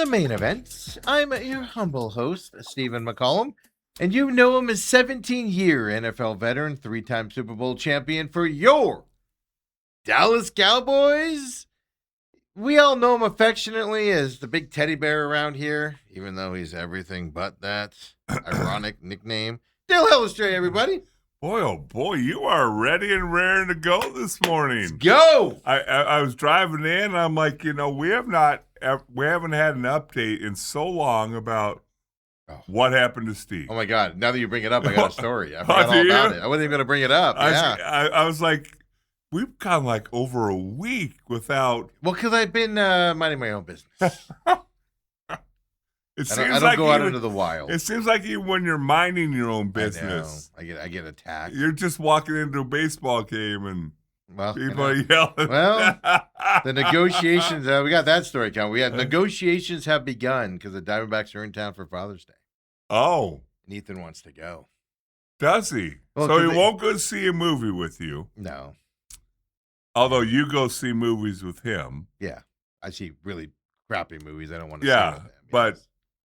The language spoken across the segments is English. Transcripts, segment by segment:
The main event. I'm your humble host, Stephen McCollum, and you know him as 17-year NFL veteran, three-time Super Bowl champion for your Dallas Cowboys. We all know him affectionately as the big teddy bear around here, even though he's everything but that ironic nickname. Dale Hellestrae, everybody. Boy, oh boy, you are ready and raring to go this morning. Let's go. I was driving in, and I'm like, we haven't had an update in so long about what happened to Steve. Oh my God! Now that you bring it up, I got a story. I forgot all about it. I wasn't even going to bring it up. I was like, we've gone like over a week without. Well, because I've been minding my own business. I don't go out into the wild. It seems like even when you're minding your own business, I get attacked. You're just walking into a baseball game and people are yelling. Well, the negotiations. We got that story coming. We had negotiations have begun because the Diamondbacks are in town for Father's Day. Oh, and Ethan wants to go. Does he? Well, so he won't go see a movie with you. No. Although you go see movies with him. Yeah, I see really crappy movies. I don't want to. Yeah, see with him, but.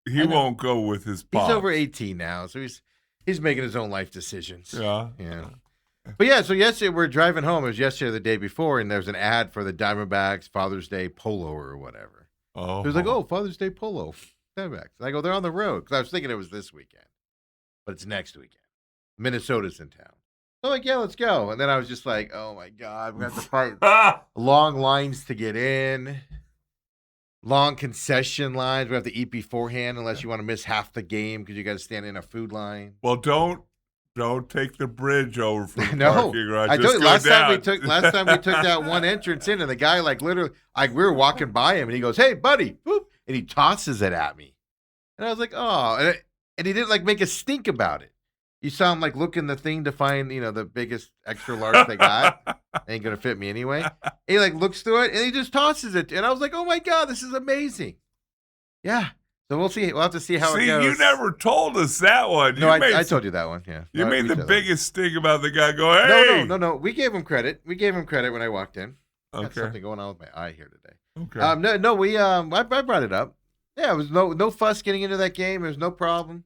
He won't go with his pops. He's over 18 now, so he's making his own life decisions. Yeah. But yeah, so yesterday we're driving home. It was yesterday or the day before, and there's an ad for the Diamondbacks Father's Day Polo or whatever. Oh. It was like, Father's Day Polo, Diamondbacks. And I go, they're on the road, because I was thinking it was this weekend, but it's next weekend. Minnesota's in town. So I'm like, yeah, let's go. And then I was just like, oh my God, we have to fight long lines to get in. Long concession lines. We have to eat beforehand unless you want to miss half the game because you got to stand in a food line. Well, don't take the bridge over from the parking garage. I told you last time we took that one entrance in, and the guy literally we were walking by him, and he goes, "Hey, buddy," boop, and he tosses it at me, and I was like, "Oh," and he didn't make a stink about it. You saw him looking the thing to find the biggest extra large they got. Ain't gonna fit me anyway. And he looks through it and he just tosses it, and I was like, "Oh my God, this is amazing!" Yeah. So we'll see. We'll have to see how it goes. You never told us that one. No, I told you that one. Yeah. You made the biggest sting about the guy going, "Hey!" No. We gave him credit. We gave him credit when I walked in. Okay. Got something going on with my eye here today. Okay. No. We I brought it up. Yeah, it was no fuss getting into that game. There was no problem.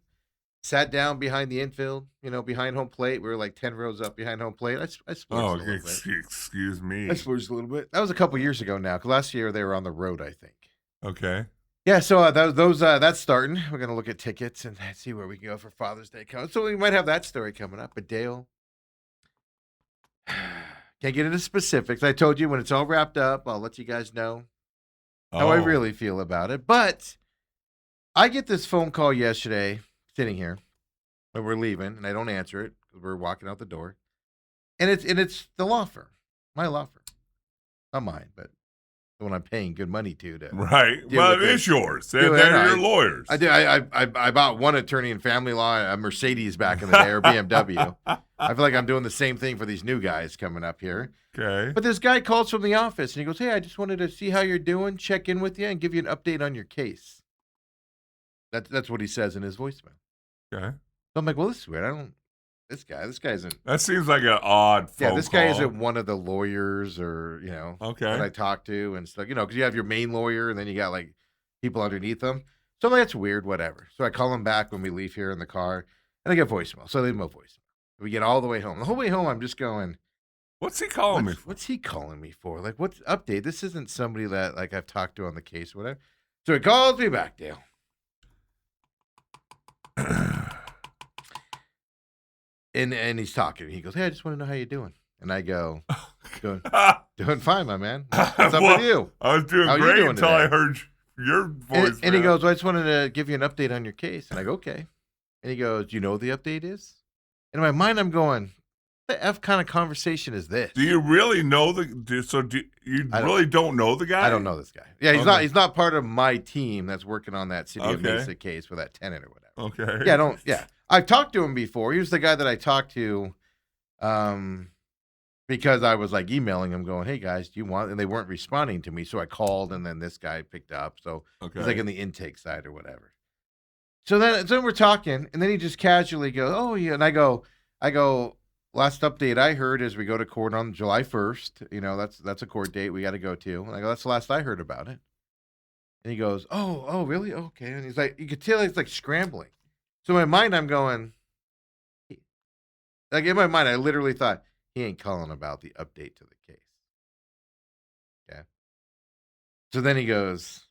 Sat down behind the infield, behind home plate. We were 10 rows up behind home plate. I splurged a little bit. Excuse me. I splurged a little bit. That was a couple years ago now, because last year they were on the road, I think. Okay. Yeah, so that's starting. We're going to look at tickets and see where we can go for Father's Day coming. So we might have that story coming up. But Dale, can't get into specifics. I told you when it's all wrapped up, I'll let you guys know how I really feel about it. But I get this phone call yesterday, sitting here, and we're leaving, and I don't answer it because we're walking out the door, and it's the law firm, my law firm, not mine, but the one I'm paying good money to. Right, well, it is yours. They're your lawyers. I did. I bought one attorney in family law, a Mercedes back in the day, or BMW. I feel like I'm doing the same thing for these new guys coming up here. Okay. But this guy calls from the office, and he goes, "Hey, I just wanted to see how you're doing, check in with you, and give you an update on your case." That's what he says in his voicemail. Okay. So I'm like, well, this is weird. This guy isn't. That seems like an odd phone call. Yeah, this guy isn't one of the lawyers or, that I talk to and stuff, because you have your main lawyer and then you got people underneath them. So I'm like, that's weird, whatever. So I call him back when we leave here in the car and I get voicemail. So I leave him a voicemail. We get all the way home. The whole way home, I'm just going, what's he calling me for? What's he calling me for? What's update? This isn't somebody that I've talked to on the case, whatever. So he calls me back, Dale. And he's talking. He goes, "Hey, I just want to know how you're doing." And I go, doing fine, my man. What's up with you? I was doing great until I heard your voice. And he goes, "Well, I just wanted to give you an update on your case." And I go, "Okay." And he goes, "Do you know what the update is?" And in my mind, I'm going, what the F kind of conversation is this? Do you really know really don't know the guy? I don't know this guy. Yeah, he's not part of my team that's working on that City of Mesa case for that tenant or whatever. Okay. Yeah, I've talked to him before. He was the guy that I talked to because I was emailing him going, "Hey guys, do you want?" And they weren't responding to me. So I called and then this guy picked up. So he's in the intake side or whatever. So then we're talking and then he just casually goes, "Oh yeah." And I go, "Last update I heard is we go to court on July 1st. That's a court date we got to go to." And I go, "That's the last I heard about it." And he goes, oh, really? Okay. And he's like, you could tell he's like scrambling. So in my mind, I'm going, like in my mind, I literally thought, he ain't calling about the update to the case. Yeah. So then he goes,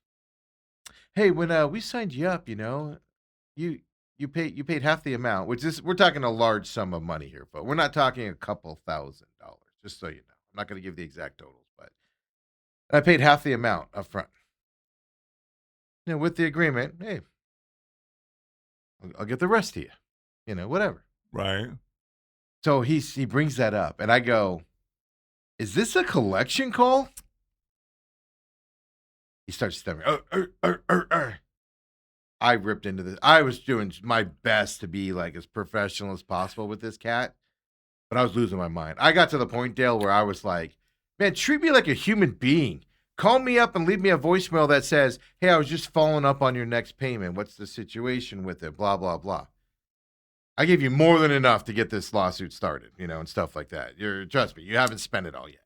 hey, when we signed you up, you you paid half the amount, which is we're talking a large sum of money here, but we're not talking a couple $1,000, just so you know. I'm not going to give the exact totals, but I paid half the amount up front. With the agreement, hey, I'll get the rest to you. Whatever. Right. So he brings that up, and I go, is this a collection call? He starts stammering. I ripped into this. I was doing my best to be like as professional as possible with this cat, but I was losing my mind. I got to the point, Dale, where I was like, man, treat me like a human being. Call me up and leave me a voicemail that says, hey, I was just following up on your next payment. What's the situation with it? Blah, blah, blah. I gave you more than enough to get this lawsuit started, and stuff like that. Trust me, you haven't spent it all yet.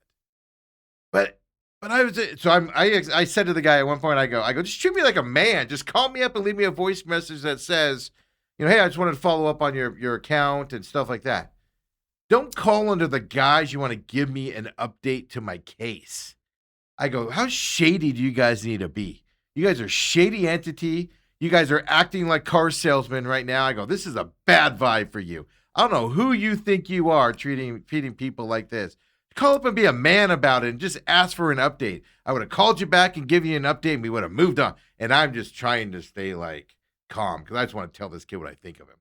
But I said to the guy at one point, I go, just treat me like a man. Just call me up and leave me a voice message that says, hey, I just wanted to follow up on your account and stuff like that. Don't call under the guise you want to give me an update to my case. I go, how shady do you guys need to be? You guys are a shady entity. You guys are acting like car salesmen right now. I go, this is a bad vibe for you. I don't know who you think you are treating people like this. Call up and be a man about it and just ask for an update. I would have called you back and give you an update and we would have moved on. And I'm just trying to stay like calm because I just want to tell this kid what I think of him.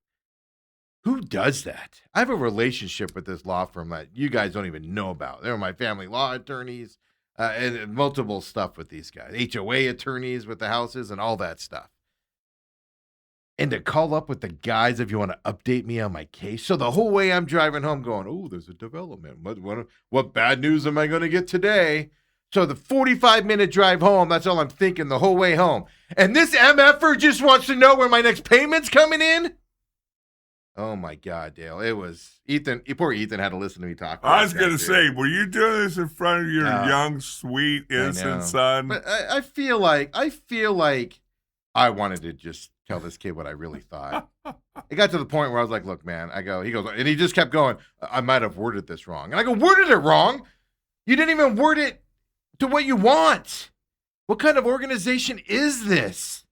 Who does that? I have a relationship with this law firm that you guys don't even know about. They're my family law attorneys and multiple stuff with these guys. HOA attorneys with the houses and all that stuff. And to call up with the guys if you want to update me on my case. So the whole way I'm driving home going, oh, there's a development. What bad news am I going to get today? So the 45-minute drive home, that's all I'm thinking the whole way home. And this MFer just wants to know where my next payment's coming in? Oh, my God, Dale. It was Ethan. Poor Ethan had to listen to me talk. I was going to say, were you doing this in front of your young, sweet, innocent son? But I feel like I wanted to just tell this kid what I really thought. It got to the point where I was like, look, man, he goes, and he just kept going, I might have worded this wrong. And I go, worded it wrong? You didn't even word it to what you want. What kind of organization is this?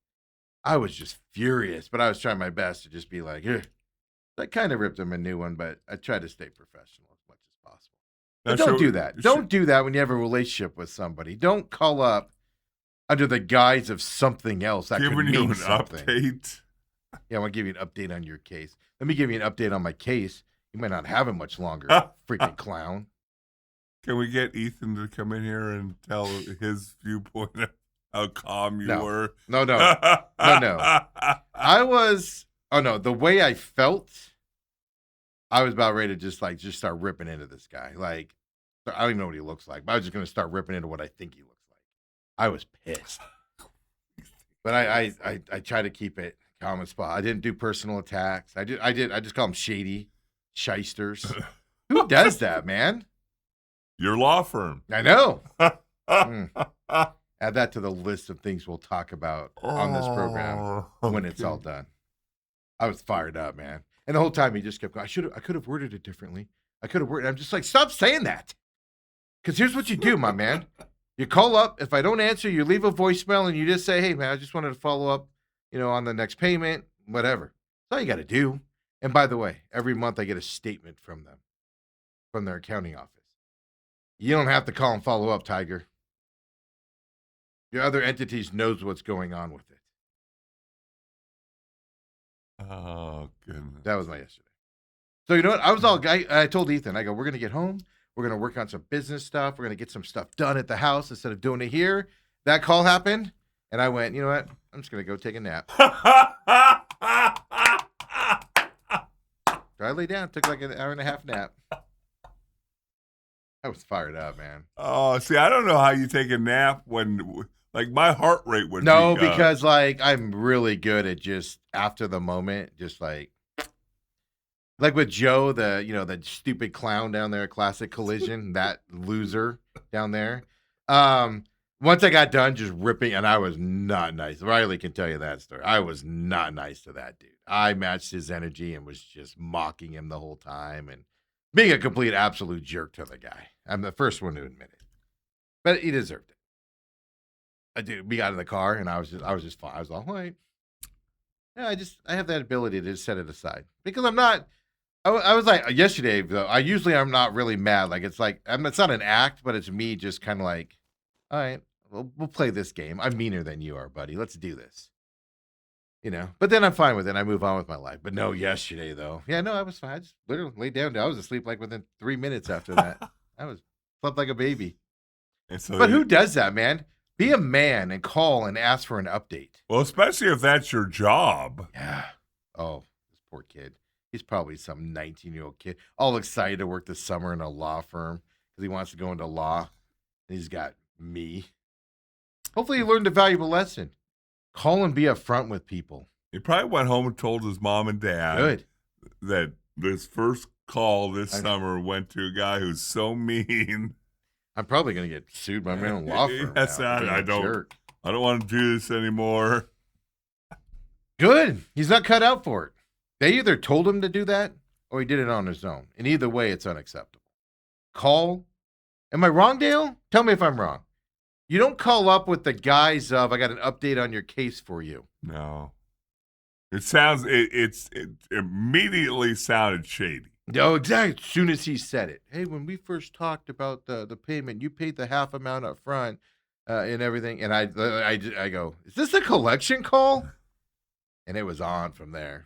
I was just furious, but I was trying my best to just be like, ugh. I kind of ripped him a new one, but I tried to stay professional as much as possible. But don't do that. Don't do that when you have a relationship with somebody. Don't call up under the guise of something else that could mean something. Update. Yeah, I want to give you an update on your case. Let me give you an update on my case. You might not have it much longer, freaking clown. Can we get Ethan to come in here and tell his viewpoint of how calm you were? No. The way I felt, I was about ready to just start ripping into this guy. Like, I don't even know what he looks like, but I was just going to start ripping into what I think he looks like. I was pissed. But I try to keep it calm and spot. I didn't do personal attacks. I just call them shady shysters. Who does that, man? Your law firm. I know. Add that to the list of things we'll talk about on this program when it's all done. I was fired up, man. And the whole time he just kept going, I could have worded it differently. I'm just like, stop saying that. Because here's what you do, my man. You call up. If I don't answer, you leave a voicemail and you just say, hey, man, I just wanted to follow up, on the next payment, whatever. That's all you got to do. And by the way, every month I get a statement from them, from their accounting office. You don't have to call and follow up, Tiger. Your other entities knows what's going on with it. Oh, goodness. That was my yesterday. So you know what? I told Ethan, I go, we're going to get home. We're going to work on some business stuff. We're going to get some stuff done at the house instead of doing it here. That call happened. And I went, you know what? I'm just going to go take a nap. So I lay down, took like an hour and a half nap. I was fired up, man. Oh, see, I don't know how you take a nap when, like, my heart rate would No, because, like, I'm really good at just after the moment, just like with Joe, the stupid clown down there at Classic Collision, that loser down there. Once I got done just ripping, and I was not nice. Riley can tell you that story. I was not nice to that dude. I matched his energy and was just mocking him the whole time and being a complete absolute jerk to the guy. I'm the first one to admit it, but he deserved it. We got in the car and I was just fine. I was all right. Yeah, I have that ability to just set it aside because I'm not. I was like yesterday though. I'm not really mad. Like it's not an act, but it's me just kind of like, all right, we'll play this game. I'm meaner than you are, buddy. Let's do this. But then I'm fine with it. I move on with my life. But no, yesterday though, yeah, no, I was fine. I just literally laid down. I was asleep like within 3 minutes after that. I slept like a baby. But who does that, man? Be a man and call and ask for an update. Well, especially if that's your job. Yeah. Oh, this poor kid. He's probably some 19-year-old kid, all excited to work this summer in a law firm because he wants to go into law. And he's got me. Hopefully he learned a valuable lesson. Call and be upfront with people. He probably went home and told his mom and dad that this first call this summer went to a guy who's so mean. I'm probably going to get sued by my own law firm. Yes, I don't want to do this anymore. Good. He's not cut out for it. They either told him to do that or he did it on his own. And either way, it's unacceptable. Call. Am I wrong, Dale? Tell me if I'm wrong. You don't call up with the guise of, I got an update on your case for you. No. It immediately sounded shady. No, exactly. As soon as he said it. Hey, when we first talked about the payment, you paid the half amount up front and everything. And I go, is this a collection call? And it was on from there.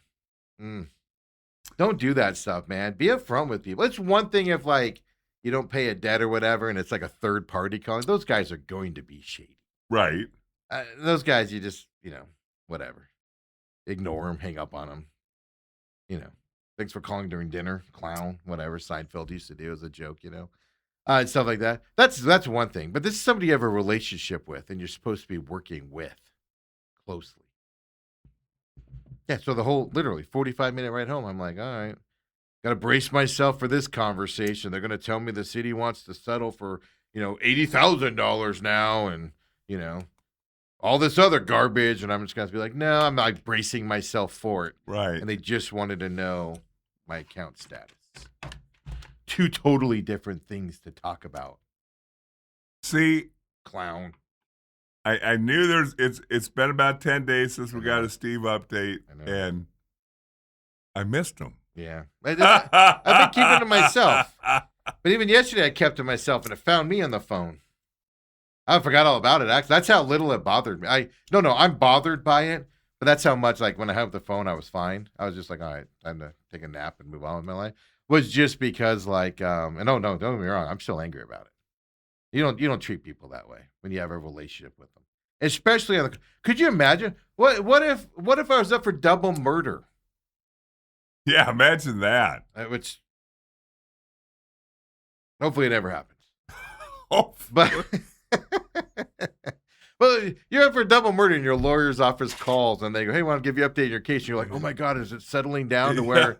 Don't do that stuff, man. Be upfront with people. It's one thing if you don't pay a debt or whatever, and it's like a third party calling. Those guys are going to be shady. Right. Those guys, you just, whatever. Ignore them, hang up on them. Thanks for calling during dinner, clown, whatever Seinfeld used to do as a joke, and stuff like that. That's one thing. But this is somebody you have a relationship with, and you're supposed to be working with closely. Yeah, so the whole, literally, 45-minute ride home, I'm like, all right. Got to brace myself for this conversation. They're going to tell me the city wants to settle for, $80,000 now and, all this other garbage. And I'm just going to be like, no, I'm not bracing myself for it. Right. And they just wanted to know my account status. Two totally different things to talk about. See, clown. I knew it's been about 10 days since we got a Steve update, and I missed him. Yeah. I've been keeping it to myself. But even yesterday, I kept it to myself, and it found me on the phone. I forgot all about it, actually. That's how little it bothered me. I'm bothered by it, but that's how much, when I have the phone, I was fine. I was just like, all right, time to take a nap and move on with my life. Was just because, and no, don't get me wrong, I'm still angry about it. You don't treat people that way when you have a relationship with them. Especially could you imagine? What if I was up for double murder? Yeah, imagine that. Which hopefully it never happens. But well, you're up for double murder and your lawyer's office calls and they go, "Hey, I want to give you an update on your case." And you're like, "Oh my God, is it settling down to where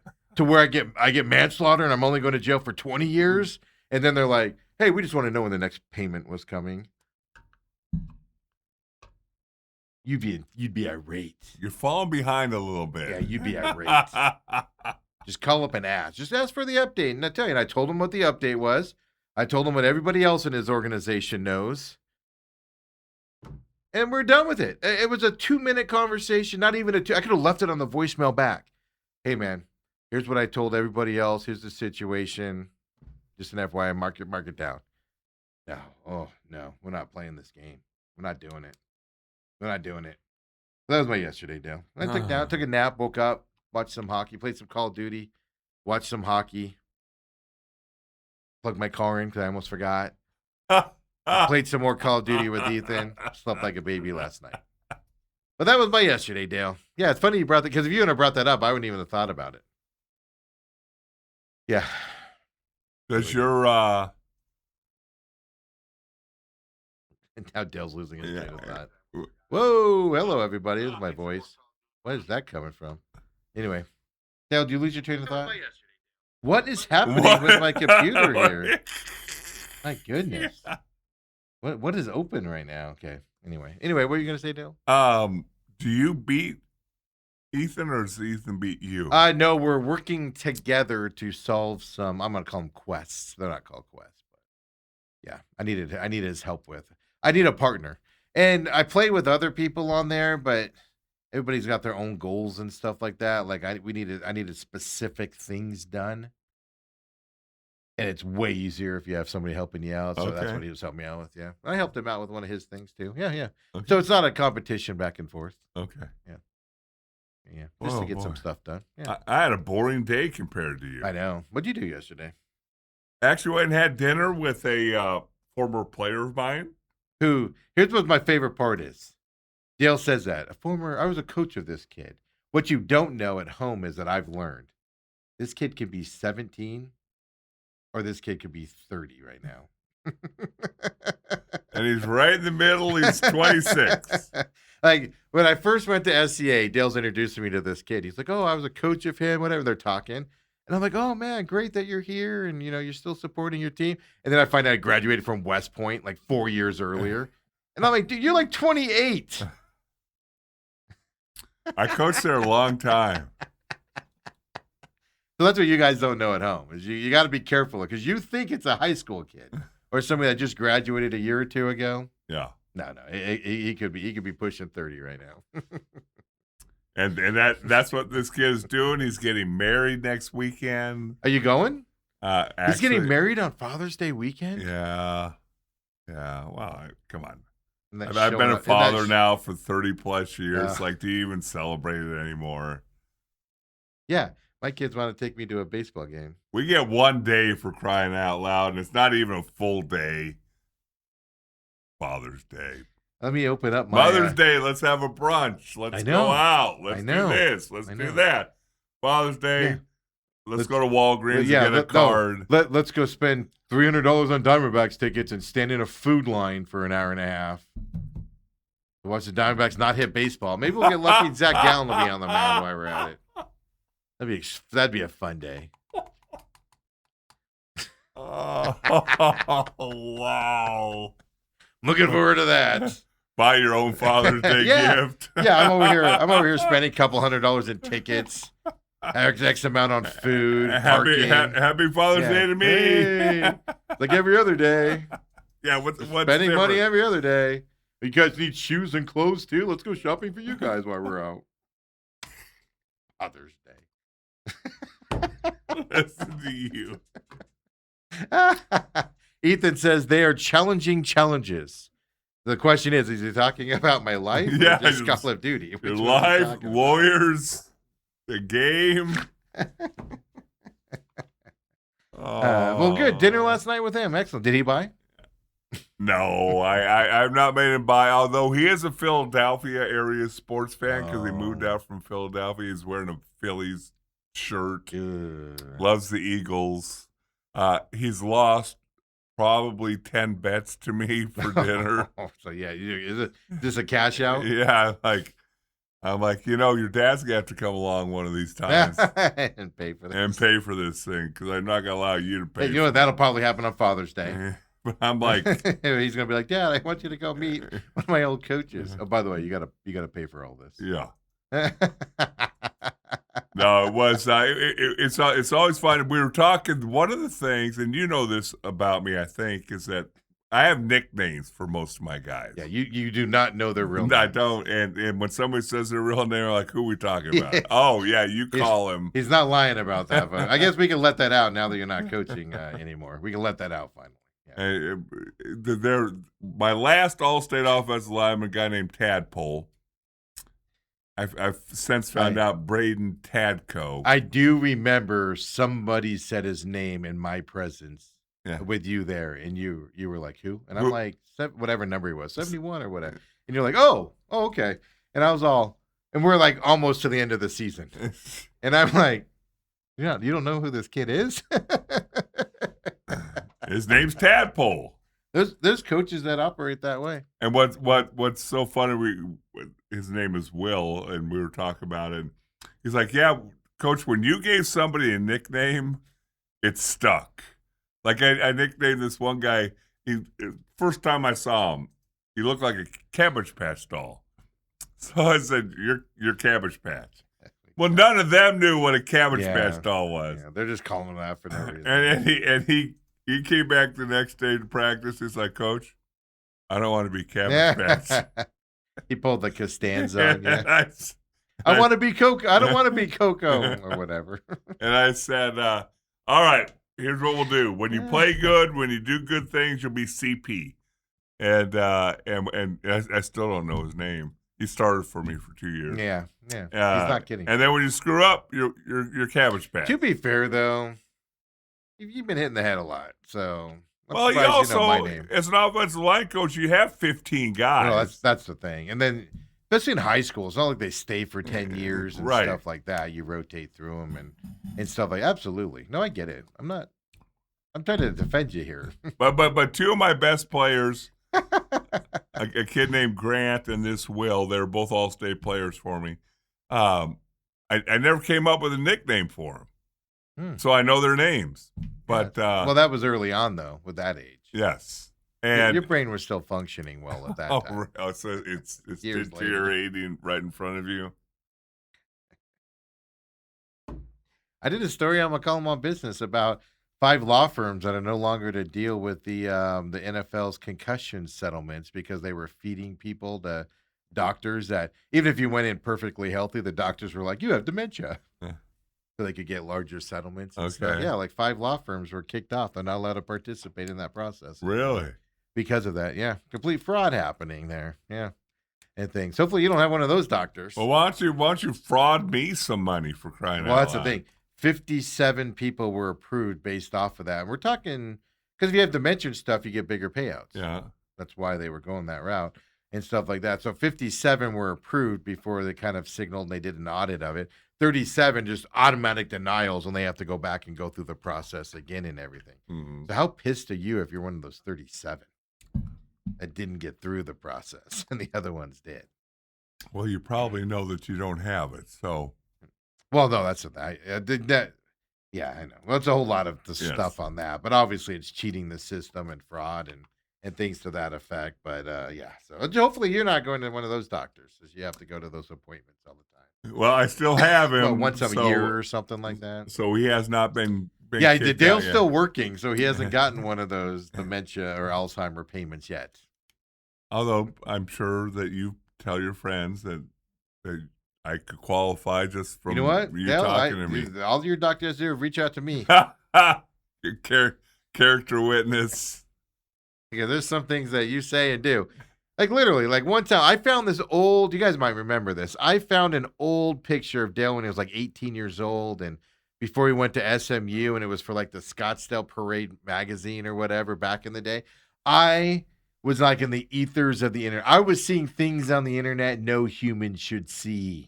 I get manslaughter and I'm only going to jail for 20 years?" And then they're like, "Hey, we just want to know when the next payment was coming." You'd be irate. You're falling behind a little bit. Yeah, you'd be irate. Just call up and ask. Just ask for the update. And I tell you, and I told him what the update was. I told him what everybody else in his organization knows. And we're done with it. It was a 2-minute conversation, not even I could have left it on the voicemail back. Hey, man, here's what I told everybody else. Here's the situation. Just an FYI, mark it down. No. Oh, no. We're not playing this game. We're not doing it. We're not doing it. That was my yesterday, Dale. I took a nap, woke up, watched some hockey, played some Call of Duty, watched some hockey, plugged my car in because I almost forgot. Played some more Call of Duty with Ethan. Slept like a baby last night. But that was my yesterday, Dale. Yeah, it's funny you brought that, because if you hadn't have brought that up, I wouldn't even have thought about it. Yeah. Does your and now Dale's losing his train of thought. Whoa, hello everybody. This is my voice. Where is that coming from? Anyway, Dale, do you lose your train of thought? What is happening with my computer here? My goodness. What is open right now? Okay. Anyway, what are you gonna say, Dale? Do you beat Ethan, or does Ethan beat you? No, we're working together to solve some. I'm gonna call them quests. They're not called quests, but yeah, I needed his help with. I need a partner, and I play with other people on there, but everybody's got their own goals and stuff like that. Like I needed specific things done. And it's way easier if you have somebody helping you out. So that's Okay. what he was helping me out with. Yeah. I helped him out with one of his things too. Yeah. Yeah. Okay. So it's not a competition back and forth. Okay. Yeah. Just to get some boy. stuff done. Yeah. I had a boring day compared to you. I know. What'd you do yesterday? Actually went and had dinner with a former player of mine. Here's what my favorite part is. Dale says that. I was a coach of this kid. What you don't know at home is that I've learned this kid could be 17 or this kid could be 30 right now. And he's right in the middle. He's 26. Like, when I first went to SCA, Dale's introducing me to this kid. He's like, oh, I was a coach of him, whatever. They're talking. And I'm like, oh, man, great that you're here. And, you're still supporting your team. And then I find out I graduated from West Point like 4 years earlier. And I'm like, dude, you're like 28. So I coached there a long time. that's what you guys don't know at home is you got to be careful because you think it's a high school kid or somebody that just graduated a year or two ago. Yeah. No, he could be pushing 30 right now. And that's what this kid is doing. He's getting married next weekend. Are you going? Actually, He's getting married on Father's Day weekend? Yeah. Well, come on. And I've been a father now. now for 30 plus years. Like, do you even celebrate it anymore? Yeah. My kids want to take me to a baseball game. We get 1 day for crying out loud, and it's not even a full day. Father's Day. Let me open up my Mother's Day, let's have a brunch. Let's go out. Let's do this. Let's do that. Father's Day, let's go to Walgreens and get a card. Let's go spend $300 on Diamondbacks tickets and stand in a food line for an hour and a half. Watch the Diamondbacks not hit baseball. Maybe we'll get lucky and Zach Gallen will be on the mound while we're at it. That'd be a fun day. Oh, wow. Looking forward to that. Buy your own Father's Day gift. Yeah, I'm over here spending a couple $100 in tickets, X amount on food, happy Father's Day to me. Hey, like every other day. Yeah, what's spending different? money every other day. You guys need shoes and clothes too. Let's go shopping for you guys while we're out. Father's Day. Listen to you. Ethan says they are challenging challenges. The question is he talking about my life or just Call of Duty? Your life, lawyers, the game. Well, good. Dinner last night with him. Excellent. Did he buy? No, I've not made him buy, although he is a Philadelphia area sports fan because he moved out from Philadelphia. He's wearing a Phillies shirt. Loves the Eagles. He's lost probably 10 bets to me for dinner. So yeah, is this a cash out? Yeah, I'm like, your dad's gonna have to come along one of these times and pay for this thing because I'm not gonna allow you to pay. Hey, that'll probably happen on Father's Day. But I'm like, he's gonna be like, Dad, I want you to go meet one of my old coaches. Oh, by the way, you gotta pay for all this. Yeah. No, it was. It's always fun. We were talking. One of the things, and you know this about me, I think, is that I have nicknames for most of my guys. Yeah, you do not know their real name. I don't. And when somebody says their real name, I'm like, who are we talking about? Oh, yeah, you call him. He's not lying about that. But I guess we can let that out now that you're not coaching anymore. We can let that out finally. Yeah. My last All-State offensive lineman, a guy named Tadpole. I've since found out Braden Tadco. I do remember somebody said his name in my presence with you there, and you were like, who? And I'm like, whatever number he was, 71 or whatever. And you're like, oh, okay. And I was and we're like almost to the end of the season. And I'm like, yeah, you don't know who this kid is? His name's Tadpole. There's coaches that operate that way. And what's so funny, his name is Will, and we were talking about it. He's like, yeah, Coach, when you gave somebody a nickname, it stuck. Like I nicknamed this one guy First time I saw him, he looked like a Cabbage Patch doll. So I said, "You're Cabbage Patch." Well, none of them knew what a Cabbage Patch doll was. Yeah, they're just calling him that for no reason. And he came back the next day to practice. He's like, "Coach, I don't want to be Cabbage Patch." He pulled the Costanza on you. I want to be Coco. I don't want to be Coco or whatever. And I said, "All right, here's what we'll do. When you play good, when you do good things, you'll be CP." And I still don't know his name. He started for me for 2 years. Yeah. He's not kidding. And then when you screw up, you're Cabbage Patch. To be fair, though, you've been hitting the head a lot, so. Well, you also, as an offensive line coach, you have 15 guys. No, that's the thing. And then, especially in high school, it's not like they stay for 10 years and stuff like that. You rotate through them and stuff like that. Absolutely. No, I get it. I'm trying to defend you here. But two of my best players, a kid named Grant and this Will, they're both all-state players for me. I never came up with a nickname for them, so I know their names. But well, that was early on, though, with that age. Yes, and your brain was still functioning well at that time. Oh, so it's deteriorating right in front of you. I did a story on McCollum on Business about 5 law firms that are no longer to deal with the NFL's concussion settlements because they were feeding people to doctors that even if you went in perfectly healthy, the doctors were like, "You have dementia." So they could get larger settlements and stuff. Yeah, like 5 law firms were kicked off. They're not allowed to participate in that process. Really? Because of that, yeah. Complete fraud happening there. Yeah. And things. Hopefully you don't have one of those doctors. Well, why don't you fraud me some money for crying out loud? Well, that's the thing. 57 people were approved based off of that. And we're talking, because if you have dementia and stuff, you get bigger payouts. Yeah. That's why they were going that route and stuff like that. So 57 were approved before they kind of signaled and they did an audit of it. 37 just automatic denials when they have to go back and go through the process again and everything. Mm-hmm. So how pissed are you if you're one of those 37 that didn't get through the process and the other ones did? Well, you probably know that you don't have it, so. Well, no, that's that. Yeah, I know. Well, it's a whole lot of the stuff on that, but obviously it's cheating the system and fraud and things to that effect. But yeah, so hopefully you're not going to one of those doctors, because you have to go to those appointments all the time. Well, I still have him once a year or something like that. So he has not been. Yeah, Dale's still working, so he hasn't gotten one of those dementia or Alzheimer payments yet. Although I'm sure that you tell your friends that I could qualify just from Dale, talking to me. All your doctors do, reach out to me. Character witness. Yeah, there's some things that you say and do. Like literally, like one time I found this old, you guys might remember this. I found an old picture of Dale when he was like 18 years old and before he went to SMU, and it was for like the Scottsdale Parade magazine or whatever back in the day. I was like in the ethers of the internet. I was seeing things on the internet no human should see.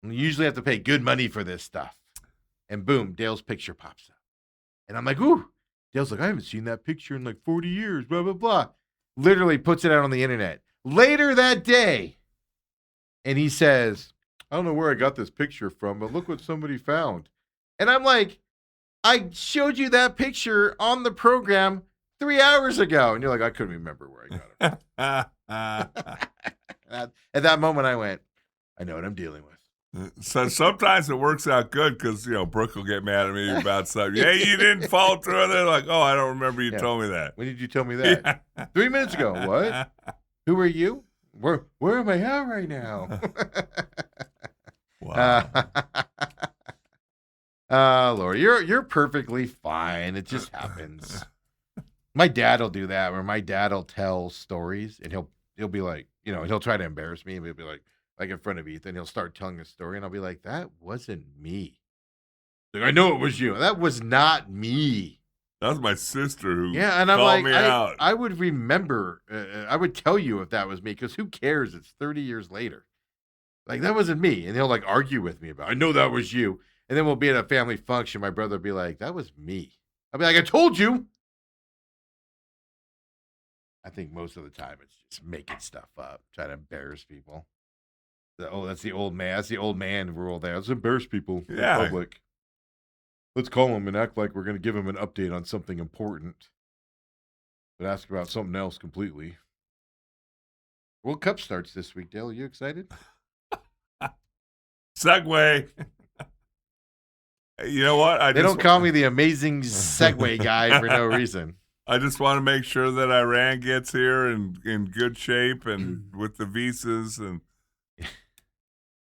You usually have to pay good money for this stuff. And boom, Dale's picture pops up. And I'm like, ooh. Dale's like, I haven't seen that picture in like 40 years, blah, blah, blah. Literally puts it out on the internet. Later that day, and he says, I don't know where I got this picture from, but look what somebody found. And I'm like, I showed you that picture on the program 3 hours ago. And you're like, I couldn't remember where I got it. At that moment, I went, I know what I'm dealing with. So sometimes it works out good because, Brooke will get mad at me about something. Hey, you didn't follow through. They're like, oh, I don't remember you told me that. When did you tell me that? Yeah. 3 minutes ago. What? Who are you? Where am I at right now? Wow. Laura, you're perfectly fine. It just happens. My dad will do that, where my dad will tell stories, and he'll be like, he'll try to embarrass me, and he'll be like in front of Ethan, he'll start telling a story, and I'll be like, that wasn't me. Like, I know it was you. That was not me. That was my sister who and I'm called like, me out. I would remember. I would tell you if that was me, because who cares? It's 30 years later. Like, that wasn't me. And he'll like argue with me about it. I know that was you. And then we'll be at a family function. My brother will be like, that was me. I'll be like, I told you. I think most of the time it's just making stuff up, trying to embarrass people. That's the old man. That's the old man rule there. Let's embarrass people in public. Let's call him and act like we're going to give him an update on something important. But ask about something else completely. World Cup starts this week, Dale. Are you excited? Segway. You know what? They don't call me the amazing Segway guy for no reason. I just want to make sure that Iran gets here in good shape and with the visas and.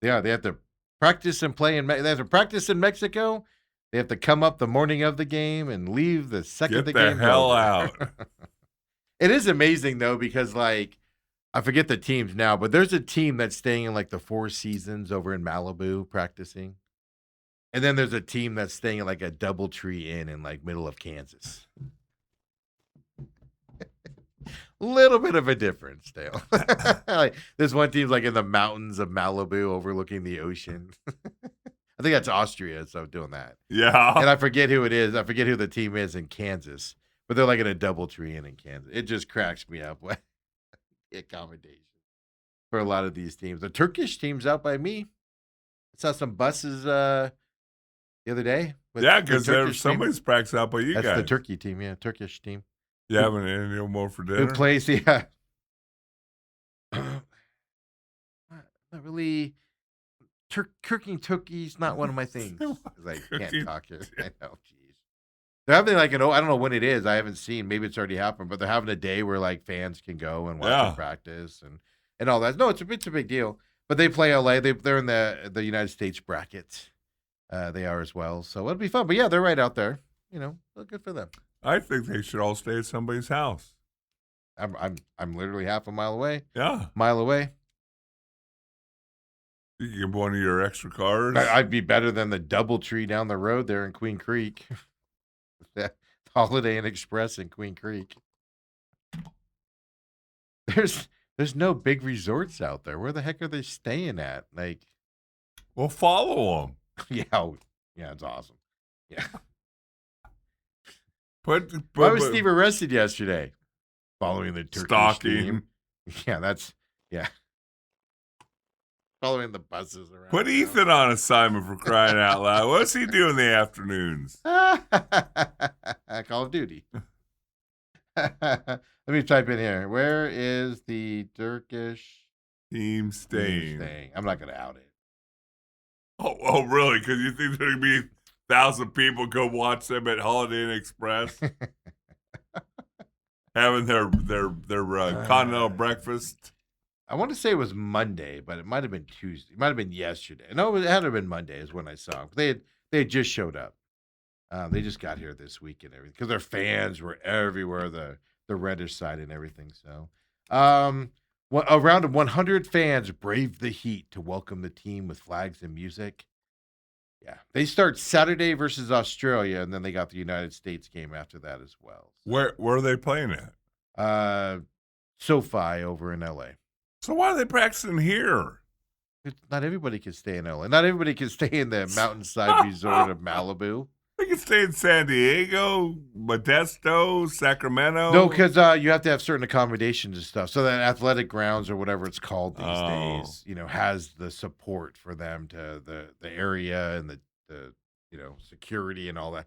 Yeah, they have to practice and play they have to practice in Mexico. They have to come up the morning of the game and leave the second the game. Get the hell out. It is amazing though because like I forget the teams now, but there's a team that's staying in like the Four Seasons over in Malibu practicing. And then there's a team that's staying in like a DoubleTree Inn in like middle of Kansas. Little bit of a difference, Dale. Like, this one team's like in the mountains of Malibu overlooking the ocean. I think that's Austria, so doing that. Yeah. And I forget who it is. I forget who the team is in Kansas. But they're like in a DoubleTree Inn in Kansas. It just cracks me up. Accommodation for a lot of these teams. The Turkish team's out by me. I saw some buses the other day. Yeah, because somebody's practicing out by you guys. That's the Turkey team, yeah, Turkish team. You having any more for dinner? Who plays, yeah. Not really. Cooking turkey's not one of my things. I can't talk here. I know, jeez. They're having like I don't know when it is. I haven't seen. Maybe it's already happened, but they're having a day where like fans can go and watch them practice and all that. No, it's a big deal. But they play LA. They're in the United States bracket. They are as well. So it'll be fun. But yeah, they're right out there. You know, good for them. I think they should all stay at somebody's house. I'm literally half a mile away. Yeah, mile away. You can get one of your extra cars. I'd be better than the DoubleTree down the road there in Queen Creek. Holiday Inn Express in Queen Creek. There's no big resorts out there. Where the heck are they staying at? Like, well, follow them. Yeah, it's awesome. Yeah. Why was Steve arrested yesterday? Following the Turkish team. Yeah. Following the buses around. Put Ethan on assignment for crying out loud. What's he do in the afternoons? Call of Duty. Let me type in here. Where is the Turkish team staying? I'm not going to out it. Oh, really? Because you think there's going to be 1,000 people go watch them at Holiday Inn Express? Having their continental breakfast. I want to say it was Monday, but it might have been Tuesday. It might have been yesterday. No, it had to have been Monday is when I saw them. They had just showed up. They just got here this week and everything because their fans were everywhere, the reddish side and everything. So, around 100 fans braved the heat to welcome the team with flags and music. Yeah, they start Saturday versus Australia, and then they got the United States game after that as well. So. Where are they playing at? SoFi over in LA. So why are they practicing here? Not everybody can stay in LA. Not everybody can stay in the mountainside resort of Malibu. They can stay in San Diego, Modesto, Sacramento. No, because you have to have certain accommodations and stuff. So that athletic grounds or whatever it's called these days, has the support for them to the area and the security and all that.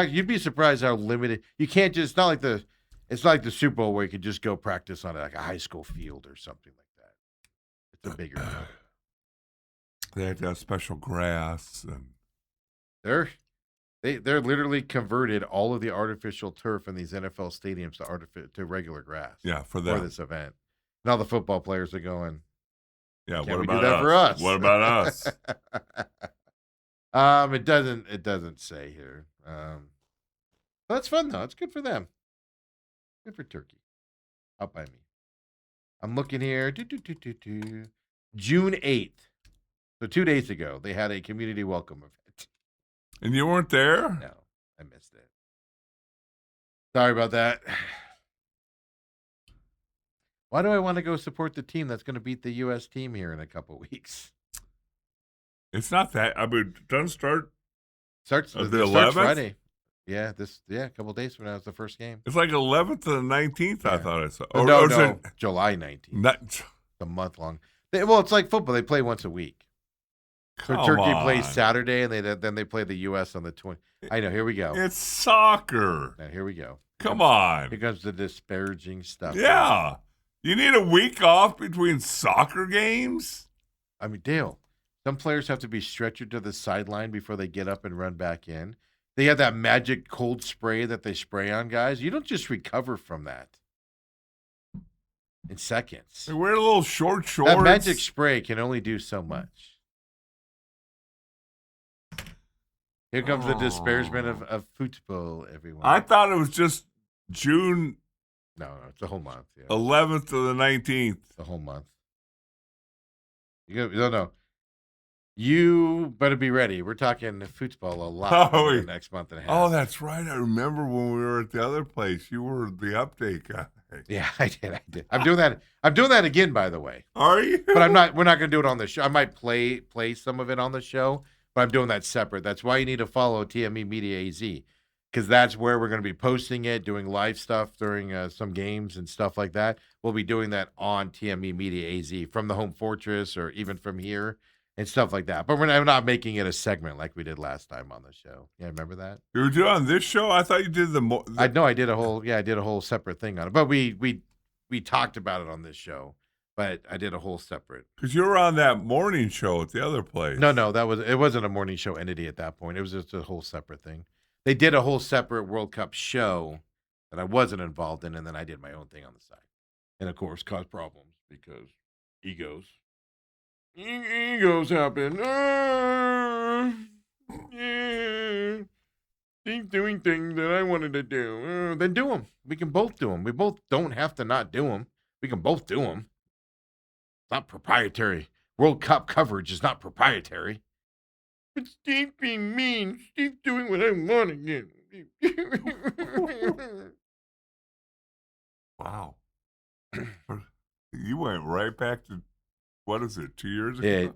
You'd be surprised how limited. You can't just. It's not like the Super Bowl where you could just go practice on like a high school field or something like that. It's a bigger deal. They have to have special grass and they're literally converted all of the artificial turf in these NFL stadiums to regular grass. Yeah, for this event. Now the football players are going. Yeah, what about that for us? What about us? It doesn't say here. That's fun though. It's good for them. Good for Turkey. Out by me. I'm looking here. June 8th. So 2 days ago, they had a community welcome event. And you weren't there? No, I missed it. Sorry about that. Why do I want to go support the team that's going to beat the U.S. team here in a couple weeks? It's not that. I mean, it doesn't start. Starts the 11th? Friday. Yeah, a couple days from now is the first game. It's like 11th to the 19th, yeah. I thought I saw. No, July 19th. A month long. It's like football. They play once a week. So Turkey plays Saturday, and then they play the U.S. on the 20th. I know. Here we go. It's soccer. Now, here we go. Come on. Here comes the disparaging stuff. Yeah. You need a week off between soccer games? I mean, Dale, some players have to be stretchered to the sideline before they get up and run back in. They have that magic cold spray that they spray on guys. You don't just recover from that in seconds. They wear little short shorts. That magic spray can only do so much. Here comes the disparagement of football, everyone. I thought it was just June No, it's the whole month. Yeah. 11th to the 19th. It's the whole month. No. You better be ready. We're talking football a lot in the next month and a half. Oh, that's right. I remember when we were at the other place. You were the update guy. Yeah, I did. I'm doing that again, by the way. Are you? But we're not going to do it on the show. I might play some of it on the show, but I'm doing that separate. That's why you need to follow TME Media AZ, because that's where we're going to be posting it, doing live stuff during some games and stuff like that. We'll be doing that on TME Media AZ from the home fortress or even from here and stuff like that. But we're not making it a segment like we did last time on the show. Yeah, remember that? You were doing on this show? I thought you did I did a whole separate thing on it. But we talked about it on this show. But I did a whole separate. Because you were on that morning show at the other place. No, it wasn't a morning show entity at that point. It was just a whole separate thing. They did a whole separate World Cup show that I wasn't involved in, and then I did my own thing on the side. And, of course, caused problems because egos. Egos happen. Keep doing things that I wanted to do. Then do them. We can both do them. We both don't have to not do them. We can both do them. It's not proprietary. World Cup coverage is not proprietary. But Steve being mean. Steve's doing what I want again. Wow. You went right back to, what is it, 2 years ago? Yeah,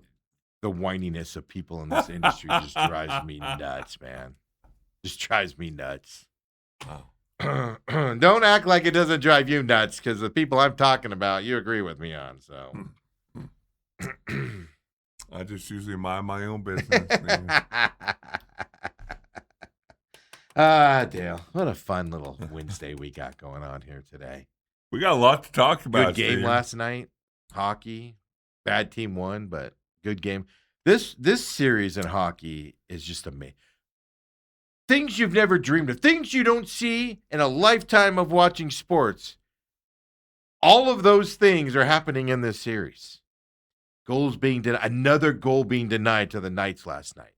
the whininess of people in this industry just drives me nuts, man. Just drives me nuts. Wow. Don't act like it doesn't drive you nuts, because the people I'm talking about, you agree with me on. So, I just usually mind my own business. Dale, what a fun little Wednesday we got going on here today. We got a lot to talk about. Good game last night. Hockey. Bad team won, but good game. This series in hockey is just amazing. Things you've never dreamed of. Things you don't see in a lifetime of watching sports. All of those things are happening in this series. Another goal being denied to the Knights last night.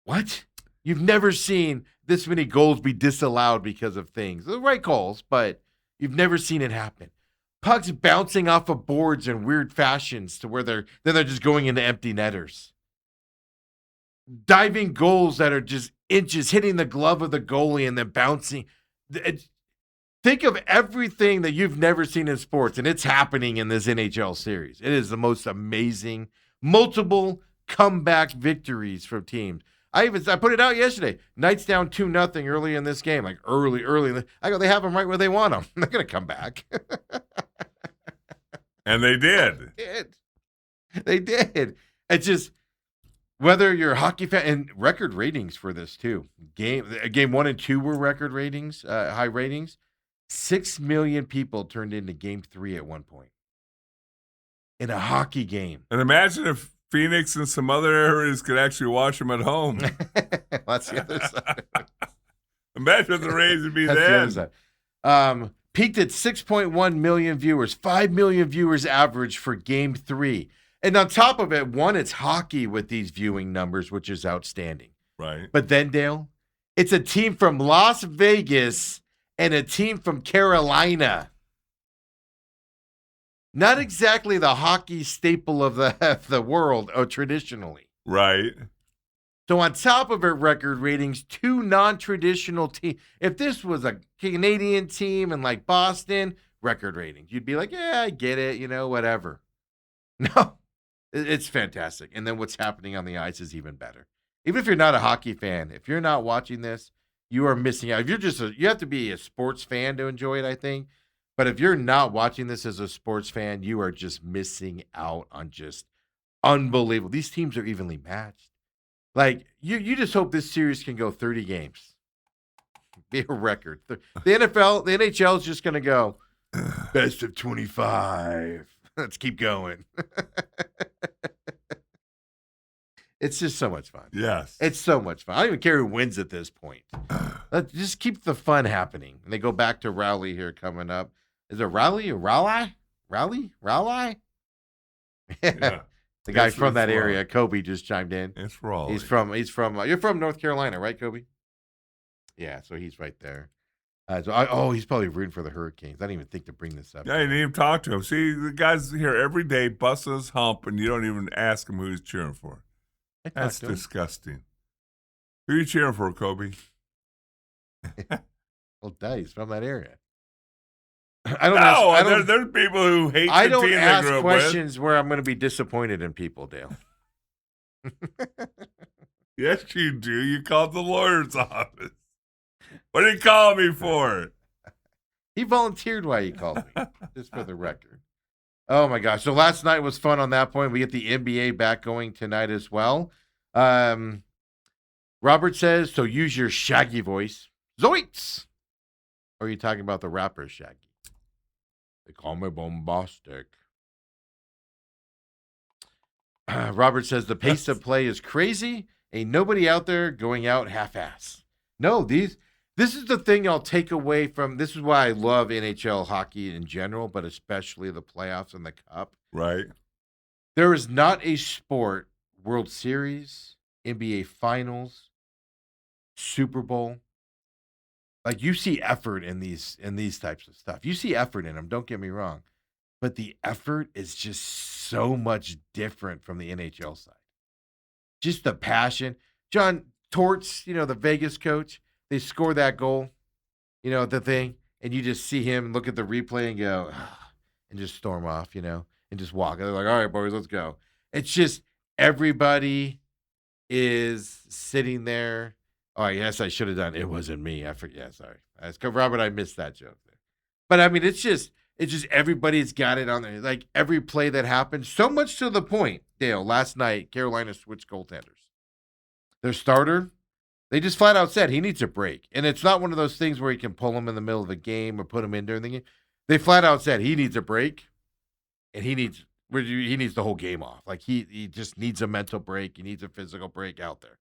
What? You've never seen this many goals be disallowed because of things. The right goals, but you've never seen it happen. Pucks bouncing off of boards in weird fashions to where they're just going into empty netters. Diving goals that are just inches, hitting the glove of the goalie and then bouncing. Think of everything that you've never seen in sports, and it's happening in this NHL series. It is the most amazing, multiple comeback victories from teams. I put it out yesterday. Knights down 2-0 early in this game, like early. I go, they have them right where they want them. They're going to come back. And they did. They did. It's just, whether you're a hockey fan, and record ratings for this too. Game 1 and 2 were record ratings, high ratings. 6 million people turned into game 3 at one point in a hockey game. And imagine if Phoenix and some other areas could actually watch them at home. That's the other side. Imagine the Rays would be there. Peaked at 6.1 million viewers, 5 million viewers average for game 3. And on top of it, it's hockey with these viewing numbers, which is outstanding. Right. But then, Dale, it's a team from Las Vegas and a team from Carolina. Not exactly the hockey staple of the world, traditionally. Right. So on top of it, record ratings, 2 non-traditional teams. If this was a Canadian team and like Boston, record ratings, you'd be like, yeah, I get it, whatever. No, it's fantastic. And then what's happening on the ice is even better. Even if you're not a hockey fan, if you're not watching this, you are missing out. If you're you have to be a sports fan to enjoy it, I think. But if you're not watching this as a sports fan, you are just missing out on just unbelievable. These teams are evenly matched. Like, you just hope this series can go 30 games. Be a record. The NFL, the NHL is just going to go best of 25. Let's keep going. It's just so much fun. Yes. It's so much fun. I don't even care who wins at this point. Let's just keep the fun happening. And they go back to Rowley here coming up. Is it Rowley or Rowley? Rowley? Yeah. The guy It's from that Raleigh. area, Kobe, just chimed in. It's Raleigh. He's from. You're from North Carolina, right, Kobe? Yeah, so he's right there. He's probably rooting for the Hurricanes. I didn't even think to bring this up. Yeah, you didn't even talk to him. See, the guy's here every day, busting his hump, and you don't even ask him who he's cheering for. That's disgusting. Who are you cheering for, Kobe? Well, he's from that area. There's people who hate I the don't team they ask grew up questions where I'm going to be disappointed in people, Dale. Yes, you do. You called the lawyer's office. What did he call me for? He volunteered why he called me, just for the record. Oh, my gosh. So last night was fun on that point. We get the NBA back going tonight as well. Robert says, so use your Shaggy voice. Zoinks! Or are you talking about the rapper Shaggy? They call me bombastic. Robert says the pace of play is crazy. Ain't nobody out there going out half-ass. No, this is the thing I'll take away from. This is why I love NHL hockey in general, but especially the playoffs and the cup. Right. There is not a sport, World Series, NBA Finals, Super Bowl. Like, you see effort in these types of stuff. You see effort in them, don't get me wrong. But the effort is just so much different from the NHL side. Just the passion. John Torts, the Vegas coach, they score that goal, the thing, and you just see him look at the replay and go, and just storm off, and just walk. And they're like, all right, boys, let's go. It's just everybody is sitting there. Oh, yes, I should have done. It wasn't me. I forget. Yeah, sorry. Robert, I missed that joke there. But, I mean, it's just everybody's got it on there. Like, every play that happens, so much to the point, Dale, last night, Carolina switched goaltenders. Their starter, they just flat out said he needs a break. And it's not one of those things where you can pull him in the middle of the game or put him in during the game. They flat out said he needs a break, and he needs the whole game off. Like, he just needs a mental break. He needs a physical break out there.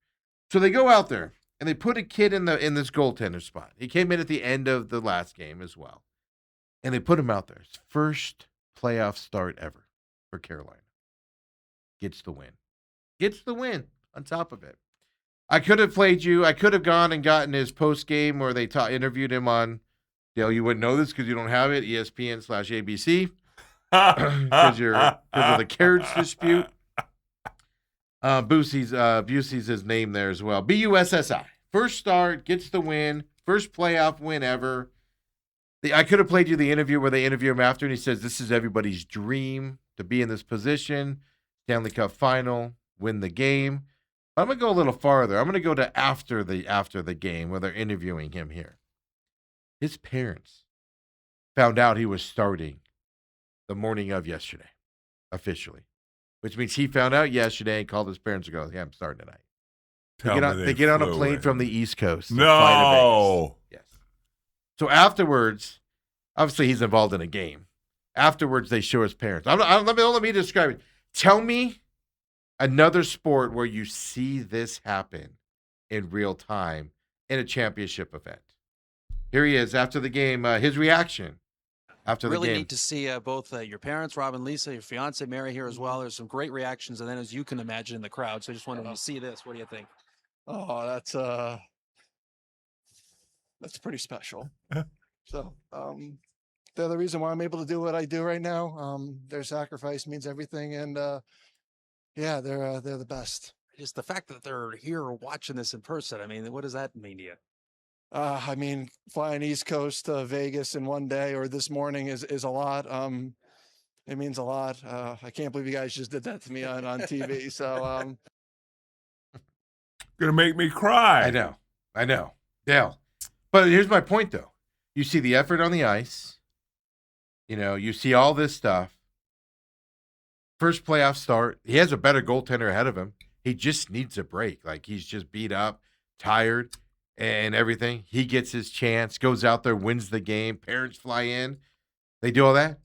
So they go out there. And they put a kid in this goaltender spot. He came in at the end of the last game as well. And they put him out there. His first playoff start ever for Carolina. Gets the win. Gets the win on top of it. I could have played you. I could have gone and gotten his post game where they interviewed him on, Dale, you wouldn't know this because you don't have it, ESPN/ABC. Because of the carriage dispute. Busey's his name there as well. BUSSI. First start, gets the win. First playoff win ever. I could have played you the interview where they interview him after, and he says, this is everybody's dream to be in this position. Stanley Cup final, win the game. I'm going to go a little farther. I'm going to go to after the game where they're interviewing him here. His parents found out he was starting the morning of yesterday, officially. Which means he found out yesterday and called his parents and goes, yeah, I'm starting tonight. They get on a plane from the East Coast. No. Yes. So afterwards, obviously he's involved in a game. Afterwards, they show his parents. Let me describe it. Tell me another sport where you see this happen in real time in a championship event. Here he is after the game. His reaction. After the game. Really neat to see both your parents, Rob and Lisa, your fiance, Mary, here as well. There's some great reactions, and then as you can imagine in the crowd. So I just wanted to see this. What do you think? Oh, that's pretty special. So they're the reason why I'm able to do what I do right now. Their sacrifice means everything, and they're the best. Just the fact that they're here watching this in person. I mean, what does that mean to you? I mean, flying East Coast to Vegas in one day or this morning is a lot. It means a lot. I can't believe you guys just did that to me on TV. So gonna make me cry. I know. Dale. But here's my point though. You see the effort on the ice. You see all this stuff. First playoff start. He has a better goaltender ahead of him. He just needs a break. Like, he's just beat up, tired. and everything. He gets his chance, goes out there, wins the game. Parents fly in. They do all that.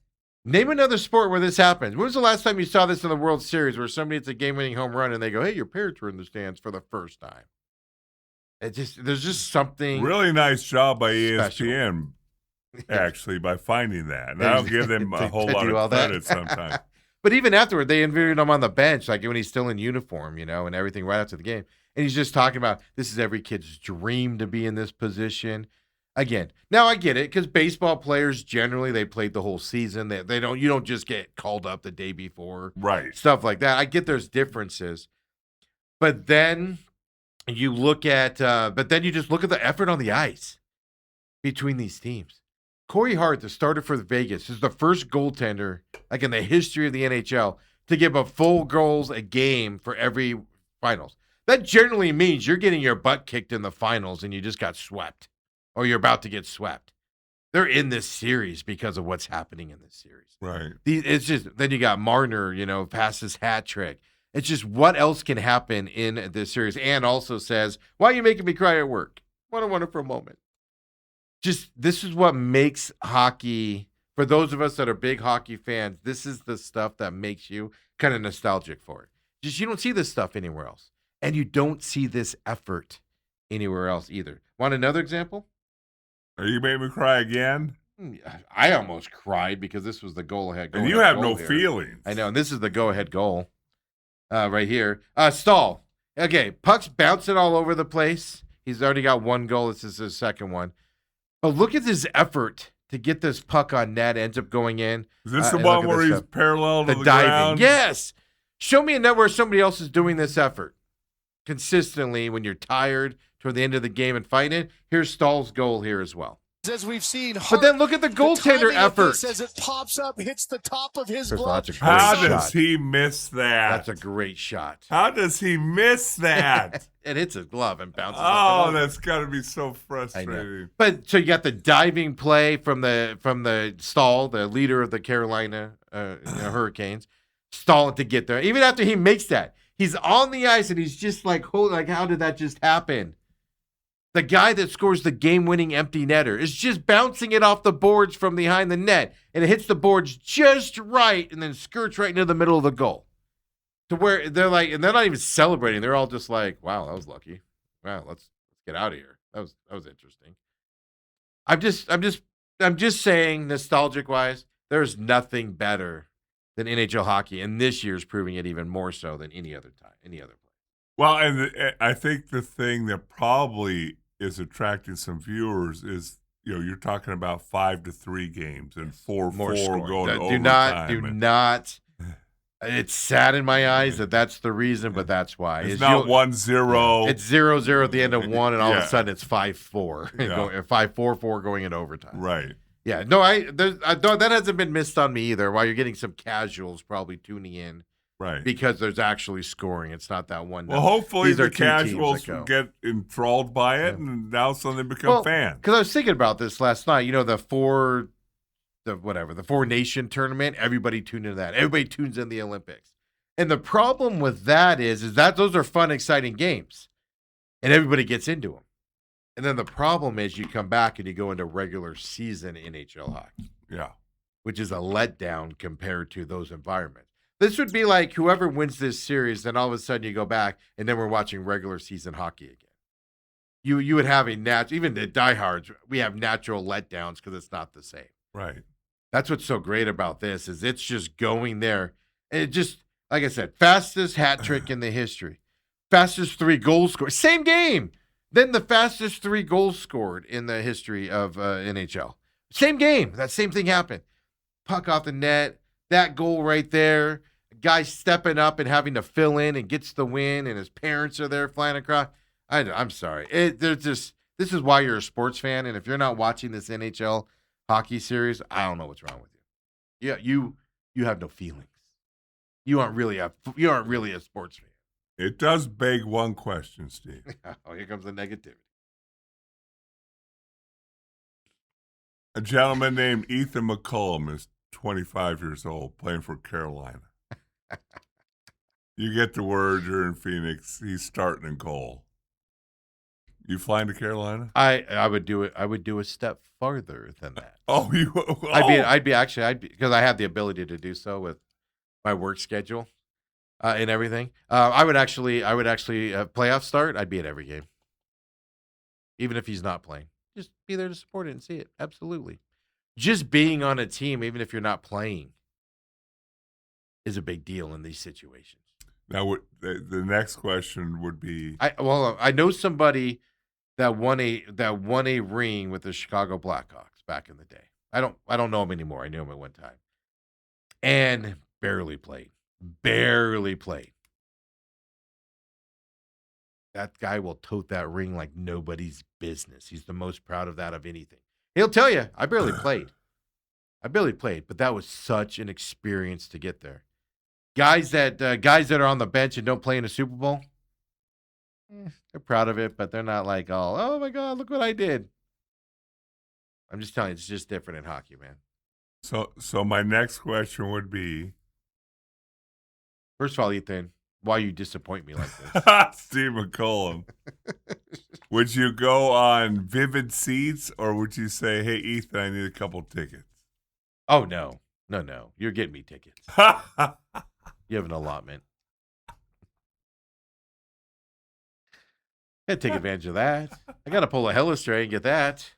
Name another sport where this happens. When was the last time you saw this in the World Series where somebody hits a game-winning home run and they go, hey, your parents were in the stands for the first time? There's just something Really nice job by special. ESPN, actually, by finding that. And I don't give them a whole lot of credit sometimes. But even afterward, they interviewed him on the bench, like when he's still in uniform, and everything right after the game. And he's just talking about this is every kid's dream to be in this position. Again, now I get it because baseball players generally they played the whole season. You don't just get called up the day before, right? Stuff like that. I get there's differences, but then you look at, you just look at the effort on the ice between these teams. Corey Hart, the starter for Vegas, is the first goaltender, like in the history of the NHL, to give up full goals a game for every finals. That generally means you're getting your butt kicked in the finals and you just got swept, or you're about to get swept. They're in this series because of what's happening in this series. Right. It's just, then you got Marner, past his hat trick. It's just what else can happen in this series. And also says, why are you making me cry at work? What a wonderful moment. Just this is what makes hockey, for those of us that are big hockey fans, this is the stuff that makes you kind of nostalgic for it. Just you don't see this stuff anywhere else. And you don't see this effort anywhere else either. Want another example? Are you making me cry again? I almost cried because this was the go-ahead goal. And you have no feelings. I know, and this is the go-ahead goal right here. Stahl. Okay, puck's bouncing all over the place. He's already got one goal. This is his second one. But look at his effort to get this puck on net. Ends up going in. Is this the one where he's parallel to the diving ground? Yes. Show me a net where somebody else is doing this effort consistently when you're tired toward the end of the game and fighting it. Here's Stahl's goal here as well. As we've seen, but then look at the goaltender effort. As it pops up, hits the top of his glove. How does he miss that? That's a great shot. How does he miss that? It hits his glove and bounces up. Oh, that's got to be so frustrating. But so you got the diving play from the Stahl, the leader of the Carolina Hurricanes, Stahl to get there. Even after he makes that, he's on the ice and he's just like, how did that just happen? The guy that scores the game-winning empty netter is just bouncing it off the boards from behind the net, and it hits the boards just right and then skirts right into the middle of the goal. To where they're like, and they're not even celebrating. They're all just like, wow, that was lucky. Wow, let's get out of here. That was interesting. I'm just saying, nostalgic-wise, there's nothing better than NHL hockey, and this year's proving it even more so than any other time, any other place. Well, and I think the thing that probably is attracting some viewers is, you're talking about 5-3 games and 4-4 going to overtime. Do not. It's sad in my eyes that's the reason, but that's why. It's not 1-0. It's 0-0 at the end of one, and all of a sudden it's 5-4, 5-4-4 going into overtime. Right. Yeah. No, that hasn't been missed on me either. While you're getting some casuals probably tuning in. Right. Because there's actually scoring. It's not that one. Well, hopefully the casuals will get enthralled by it, and now suddenly become fans. Because I was thinking about this last night. The Four Nation tournament, everybody tuned into that. Everybody tunes in the Olympics. And the problem with that is that those are fun, exciting games. And everybody gets into them. And then the problem is you come back and you go into regular season NHL hockey. Yeah. Which is a letdown compared to those environments. This would be like whoever wins this series, then all of a sudden you go back, and then we're watching regular season hockey again. You would have even the diehards, we have natural letdowns because it's not the same. Right. That's what's so great about this is it's just going there. And it just, like I said, fastest hat trick in the history. Fastest 3 goals scored. Same game. Then the fastest 3 goals scored in the history of NHL. Same game. That same thing happened. Puck off the net. That goal right there, a guy stepping up and having to fill in and gets the win, and his parents are there flying across. I'm sorry. This is why you're a sports fan, and if you're not watching this NHL hockey series, I don't know what's wrong with you. Yeah, you have no feelings. You aren't really a sports fan. It does beg one question, Steve. Oh, here comes the negativity. A gentleman named Ethan McCollum is 25 years old, playing for Carolina. You get the word, you're in Phoenix, he's starting in goal. You flying to Carolina? I would do it. I would do a step farther than that. Oh, you? Oh. I'd be because I have the ability to do so with my work schedule and everything. I would actually playoff start. I'd be at every game, even if he's not playing. Just be there to support it and see it. Absolutely. Just being on a team, even if you're not playing, is a big deal in these situations. Now, the next question would be: I know somebody that won a ring with the Chicago Blackhawks back in the day. I don't know him anymore. I knew him at one time, and barely played. That guy will tote that ring like nobody's business. He's the most proud of that of anything. He'll tell you, I barely played, but that was such an experience to get there. Guys that are on the bench and don't play in a Super Bowl, they're proud of it, but they're not like, oh my God, look what I did. I'm just telling you, it's just different in hockey, man. So my next question would be: First of all, Ethan, why you disappoint me like this? Steve McCollum. Would you go on Vivid Seats, or would you say, hey, Ethan, I need a couple tickets? Oh, no. You're getting me tickets. You have an allotment. I take advantage of that. I got to pull a Hellestrae and get that.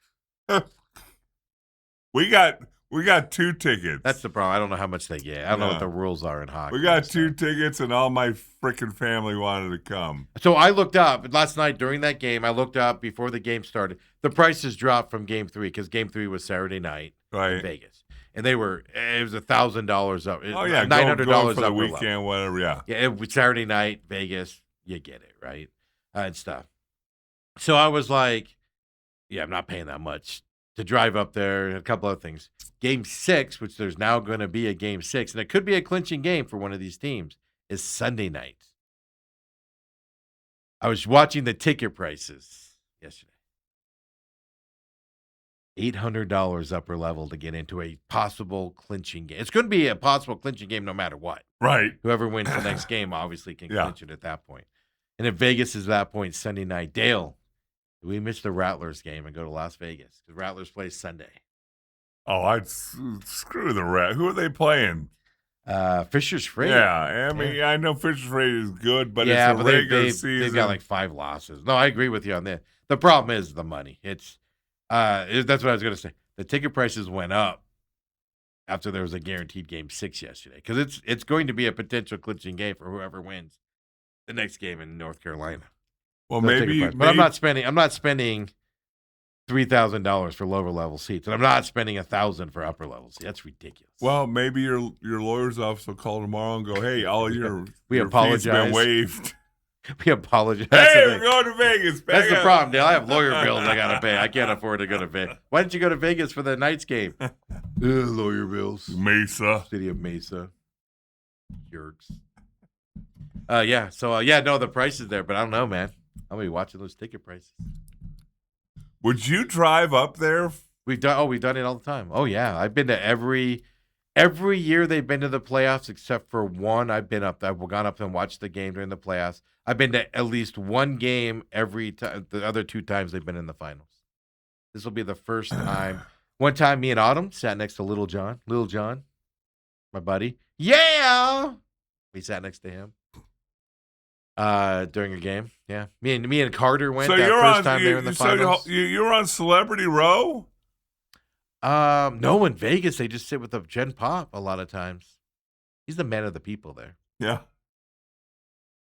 We got 2 tickets. That's the problem. I don't know how much they get. I don't know what the rules are in hockey. We got 2 tickets, and all my freaking family wanted to come. So I looked up last night during that game. I looked up before the game started. The prices dropped from Game 3 because Game 3 was Saturday night in Vegas, and it was $1,000 up. Oh yeah, $900 for the up weekend, level. whatever. Yeah, it was Saturday night Vegas. You get it, right? And stuff. So I was like, yeah, I'm not paying that much to drive up there, and a couple other things. Game 6, which there's now going to be a Game 6, and it could be a clinching game for one of these teams, is Sunday night. I was watching the ticket prices yesterday. $800 upper level to get into a possible clinching game. It's going to be a possible clinching game no matter what. right. Whoever wins the next game obviously can clinch it at that point. And if Vegas is that point Sunday night, Dale, do we miss the Rattlers game and go to Las Vegas? Because Rattlers play Sunday. Oh, I'd screw the Rat. Who are they playing? Fisher's Freight. Yeah, I mean, I know Fisher's Freight is good, but it's a regular season. They've got like 5 losses. No, I agree with you on that. The problem is the money. That's what I was going to say. The ticket prices went up after there was a guaranteed Game 6 yesterday because it's going to be a potential clinching game for whoever wins the next game in North Carolina. Well, maybe, but I'm not spending $3,000 for lower level seats, and I'm not spending $1,000 for upper level seats. That's ridiculous. Well, maybe your lawyer's office will call tomorrow and go, "Hey, all your apologize. Fees been waived." We apologize. Hey, we're going to Vegas. That's the problem, Dale. I have lawyer bills I gotta pay. I can't afford to go to Vegas. Why didn't you go to Vegas for the Knights game? Lawyer bills. Mesa, city of Mesa. Jerks. Yeah. So no, the price is there, but I don't know, man. I'll be watching those ticket prices. Would you drive up there? We've done it all the time. Oh yeah, I've been to every year they've been to the playoffs except for one. I've gone up and watched the game during the playoffs. I've been to at least one game every time. The other 2 times they've been in the finals. This will be the first time. One time, me and Autumn sat next to Little John, my buddy. Yeah, we sat next to him during a game. Yeah, me and Carter went first time they were in the finals. So you're on Celebrity Row? No, in Vegas they just sit with the Gen Pop a lot of times. He's the man of the people there. Yeah.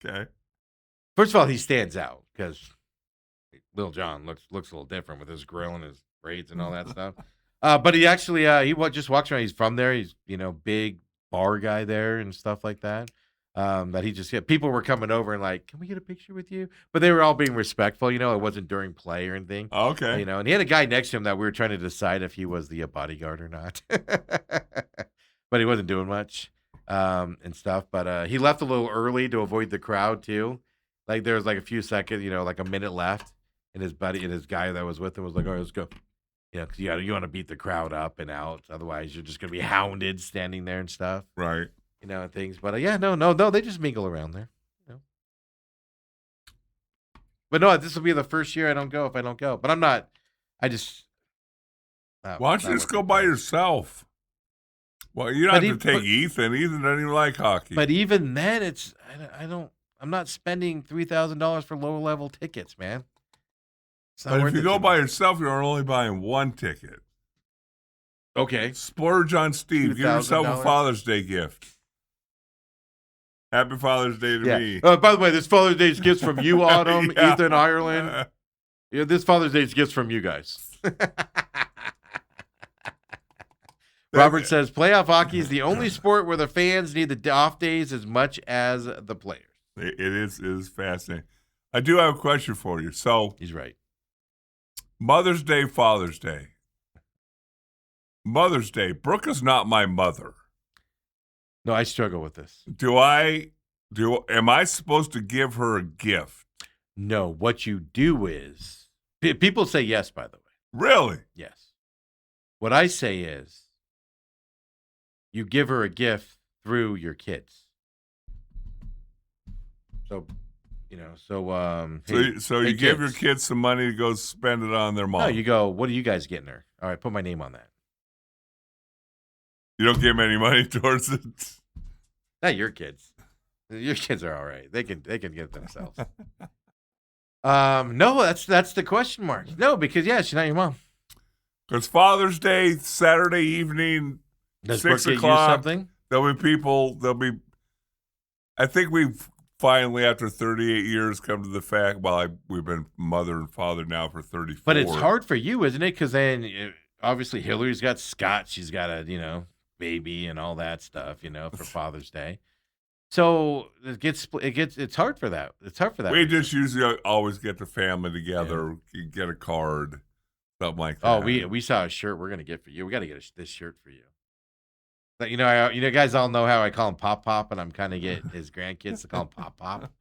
Okay. First of all, he stands out because Lil Jon looks a little different with his grill and his braids and all that stuff. But he actually just walks around. He's from there. He's big bar guy there and stuff like that. That he just people were coming over and like, can we get a picture with you? But they were all being respectful. It wasn't during play or anything. Okay. And he had a guy next to him that we were trying to decide if he was the bodyguard or not. But he wasn't doing much and stuff. But he left a little early to avoid the crowd too. Like there was like a few seconds, like a minute left, and his buddy and his guy that was with him was like, "All right, let's go." Because you want to beat the crowd up and out. Otherwise, you're just gonna be hounded standing there and stuff. Right. And things. But no, they just mingle around there. But no, this will be the first year I don't go if I don't go. But I'm not. I just. Why don't you just go by yourself? Well, you don't have to take Ethan. Ethan doesn't even like hockey. But even then, it's I'm not spending $3,000 for lower level tickets, man. But if you go by yourself, you're only buying one ticket. Okay. Splurge on Steve. Give yourself a Father's Day gift. Happy Father's Day to me. By the way, this Father's Day's gifts from you, Autumn, Ethan, Ireland. Yeah, this Father's Day's gifts from you guys. Robert says, playoff hockey is the only sport where the fans need the off days as much as the players. It is fascinating. I do have a question for you. So he's right. Mother's Day, Father's Day. Mother's Day. Brooke is not my mother. No, I struggle with this. Am I supposed to give her a gift? No, what you do is, people say yes, by the way. Really? Yes. What I say is, you give her a gift through your kids. So, you give your kids some money to go spend it on their mom. No, you go, what are you guys getting her? All right, put my name on that. You don't give them any money towards it? Not your kids. Your kids are all right. They can get it themselves. No, that's the question mark. No, because she's not your mom. Because Father's Day, Saturday evening, Does 6 Brooke o'clock. Get you something? There'll be people. I think we've finally, after 38 years, come to the fact. Well, we've been mother and father now for 34. But it's hard for you, isn't it? Because then obviously Hillary's got Scott. She's got a baby and all that stuff. For Father's Day. So it's hard for that. It's hard for that. We just usually always get the family together, get a card, something like that. Oh, we saw a shirt we're gonna get for you. We got to get this shirt for you. But guys all know how I call him Pop Pop, and I'm kind of get his grandkids to call him Pop Pop.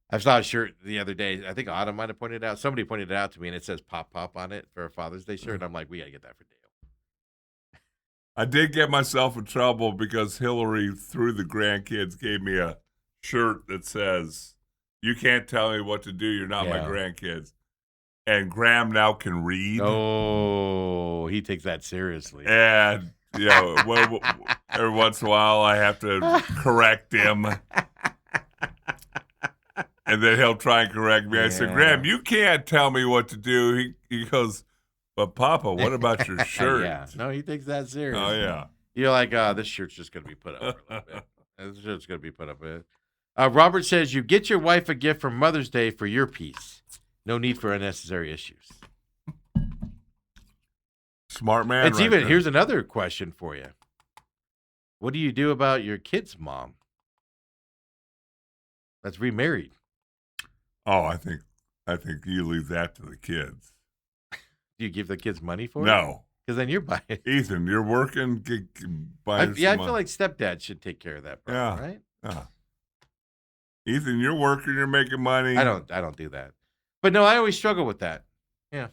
I saw a shirt the other day. I think Autumn might have pointed it out. Somebody pointed it out to me, and it says Pop Pop on it for a Father's Day shirt. And I'm like, we got to get that for Dale. I did get myself in trouble because Hillary, through the grandkids, gave me a shirt that says, "You can't tell me what to do. You're not my grandkids." And Graham now can read. Oh, he takes that seriously. And every once in a while, I have to correct him. And then he'll try and correct me. I said, Graham, you can't tell me what to do. He goes, but Papa, what about your shirt? Yeah. No, he takes that serious. Oh, yeah. You're like, this shirt's just going to be put up for a little bit. This shirt's going to be put up. Robert says, you get your wife a gift for Mother's Day for your peace. No need for unnecessary issues. Smart man. Here's another question for you. What do you do about your kid's mom that's remarried? Oh, I think you leave that to the kids. Do you give the kids money for it? No. Because then you're buying. Ethan, you're working. I feel like stepdad should take care of that problem, right? Yeah. Ethan, you're working. You're making money. I don't do that. But no, I always struggle with that. Yeah.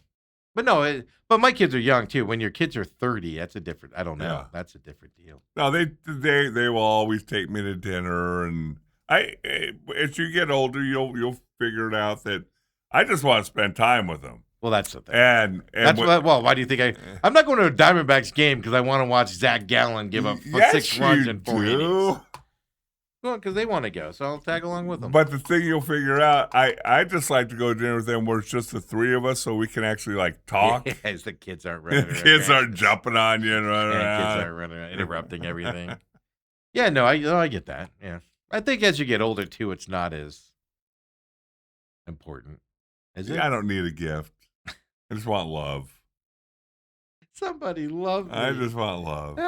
But no, but my kids are young too. When your kids are 30, that's a different. I don't know. Yeah. That's a different deal. No, they will always take me to dinner, and as you get older, you'll figure it out that I just want to spend time with them. Well, that's the thing. And why do you think I'm not going to a Diamondbacks game because I want to watch Zach Gallen give up 6 runs in 4 innings? Well, because they want to go, so I'll tag along with them. But the thing you'll figure out, I just like to go to dinner with them where it's just the three of us, so we can actually talk. As the kids aren't running around. Kids aren't jumping on you and running around. Kids aren't running around, interrupting everything. Yeah, no, I get that. Yeah, I think as you get older too, it's not as important. Is it? Yeah, I don't need a gift. I just want love. Somebody love me. I just want love.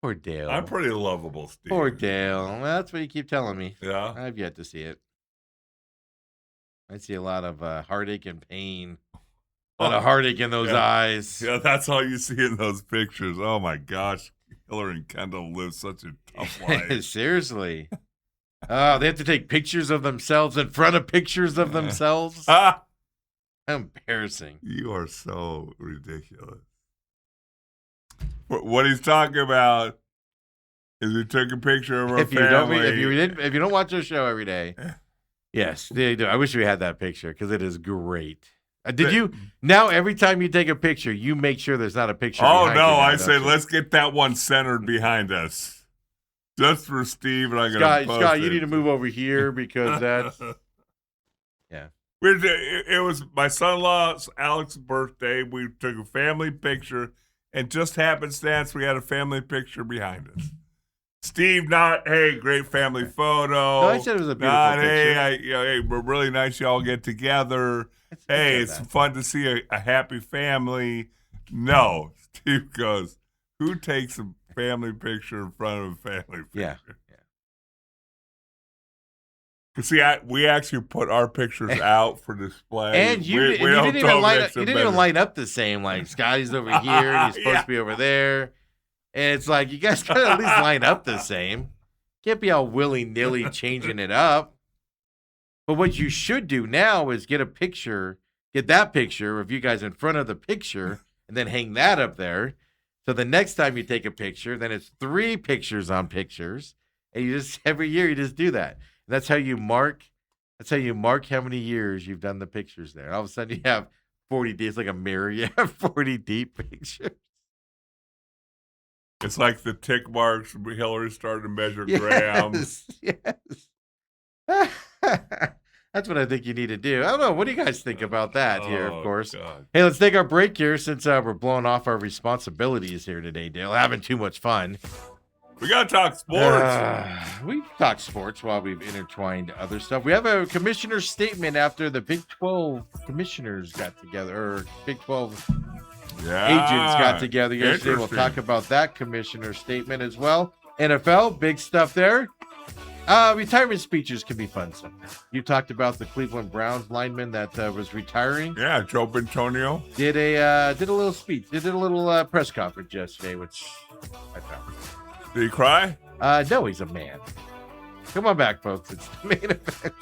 Poor Dale. I'm pretty lovable, Steve. Poor Dale. Well, that's what you keep telling me. Yeah. I've yet to see it. I see a lot of heartache and pain. A lot of heartache in those eyes. Yeah, that's all you see in those pictures. Oh, my gosh. Hillary and Kendall live such a tough life. Seriously. Oh, they have to take pictures of themselves in front of pictures of themselves. How embarrassing. You are so ridiculous. What he's talking about Is we took a picture of our If family. you don't watch our show every day, yes, they do. I wish we had that picture because it is great. Did you? Now every time you take a picture, you make sure there's not a picture. Oh behind no! you now, I don't say you? let's get that one centered behind us, just for Steve. And I'm gonna post Scott, it. you need to move over here because that's yeah. It was my son-in-law's Alex's birthday. We took a family picture, and just happenstance, we had a family picture behind us. Steve, not, hey, great family photo. No, I said it was a beautiful not, picture. hey, we're really nice y'all get together. It's fun to see a happy family. No, Steve goes, who takes a family picture in front of a family picture? Yeah. See, we actually put our pictures out for display. And you didn't even line up the same. Like Scotty's over here, and he's supposed to be over there. And it's like you guys gotta at least line up the same. Can't be all willy-nilly changing it up. But what you should do now is get that picture of you guys in front of the picture, and then hang that up there. So the next time you take a picture, then it's 3 pictures on pictures, and you just every year you just do that. And that's how you mark. That's how you mark how many years you've done the pictures there. And all of a sudden you have 40 deep. It's like a mirror. You have 40 deep pictures. It's like the tick marks. Hillary started to measure grams. Yes. That's what I think you need to do. I don't know. What do you guys think about that here, of course? God. Hey, let's take our break here since we're blowing off our responsibilities here today, Dale. Having too much fun. We got to talk sports. We talk sports while we've intertwined other stuff. We have a commissioner's statement after the Big 12 commissioners got together, or Big 12 agents got together yesterday. We'll talk about that commissioner's statement as well. NFL, big stuff there. Retirement speeches can be fun sometimes. You talked about the Cleveland Browns lineman that was retiring. Yeah, Joe Antonio did a little speech. Did a little press conference yesterday, which I found. Did he cry? No, he's a man. Come on back, folks. It's the main event.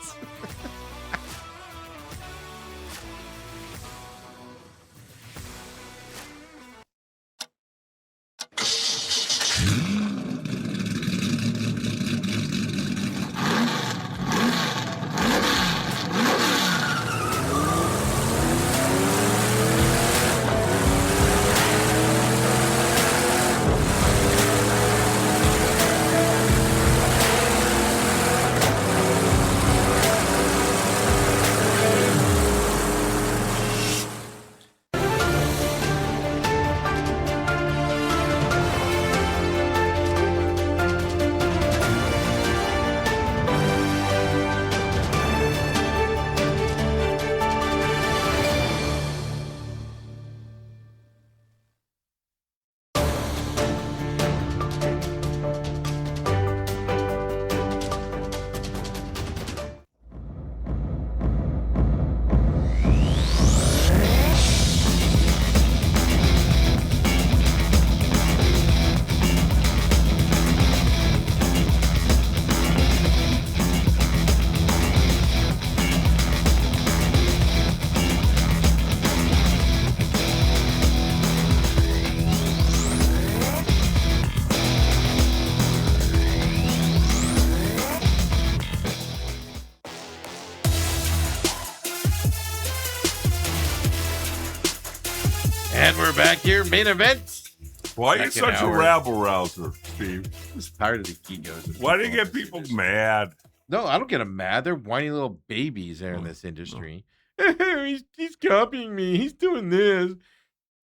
And we're back here, main event. Why are you such a rabble rouser, Steve? I'm just tired of the Kegos. Why do you get people mad? No, I don't get them mad. They're whiny little babies there in this industry. He's copying me. He's doing this.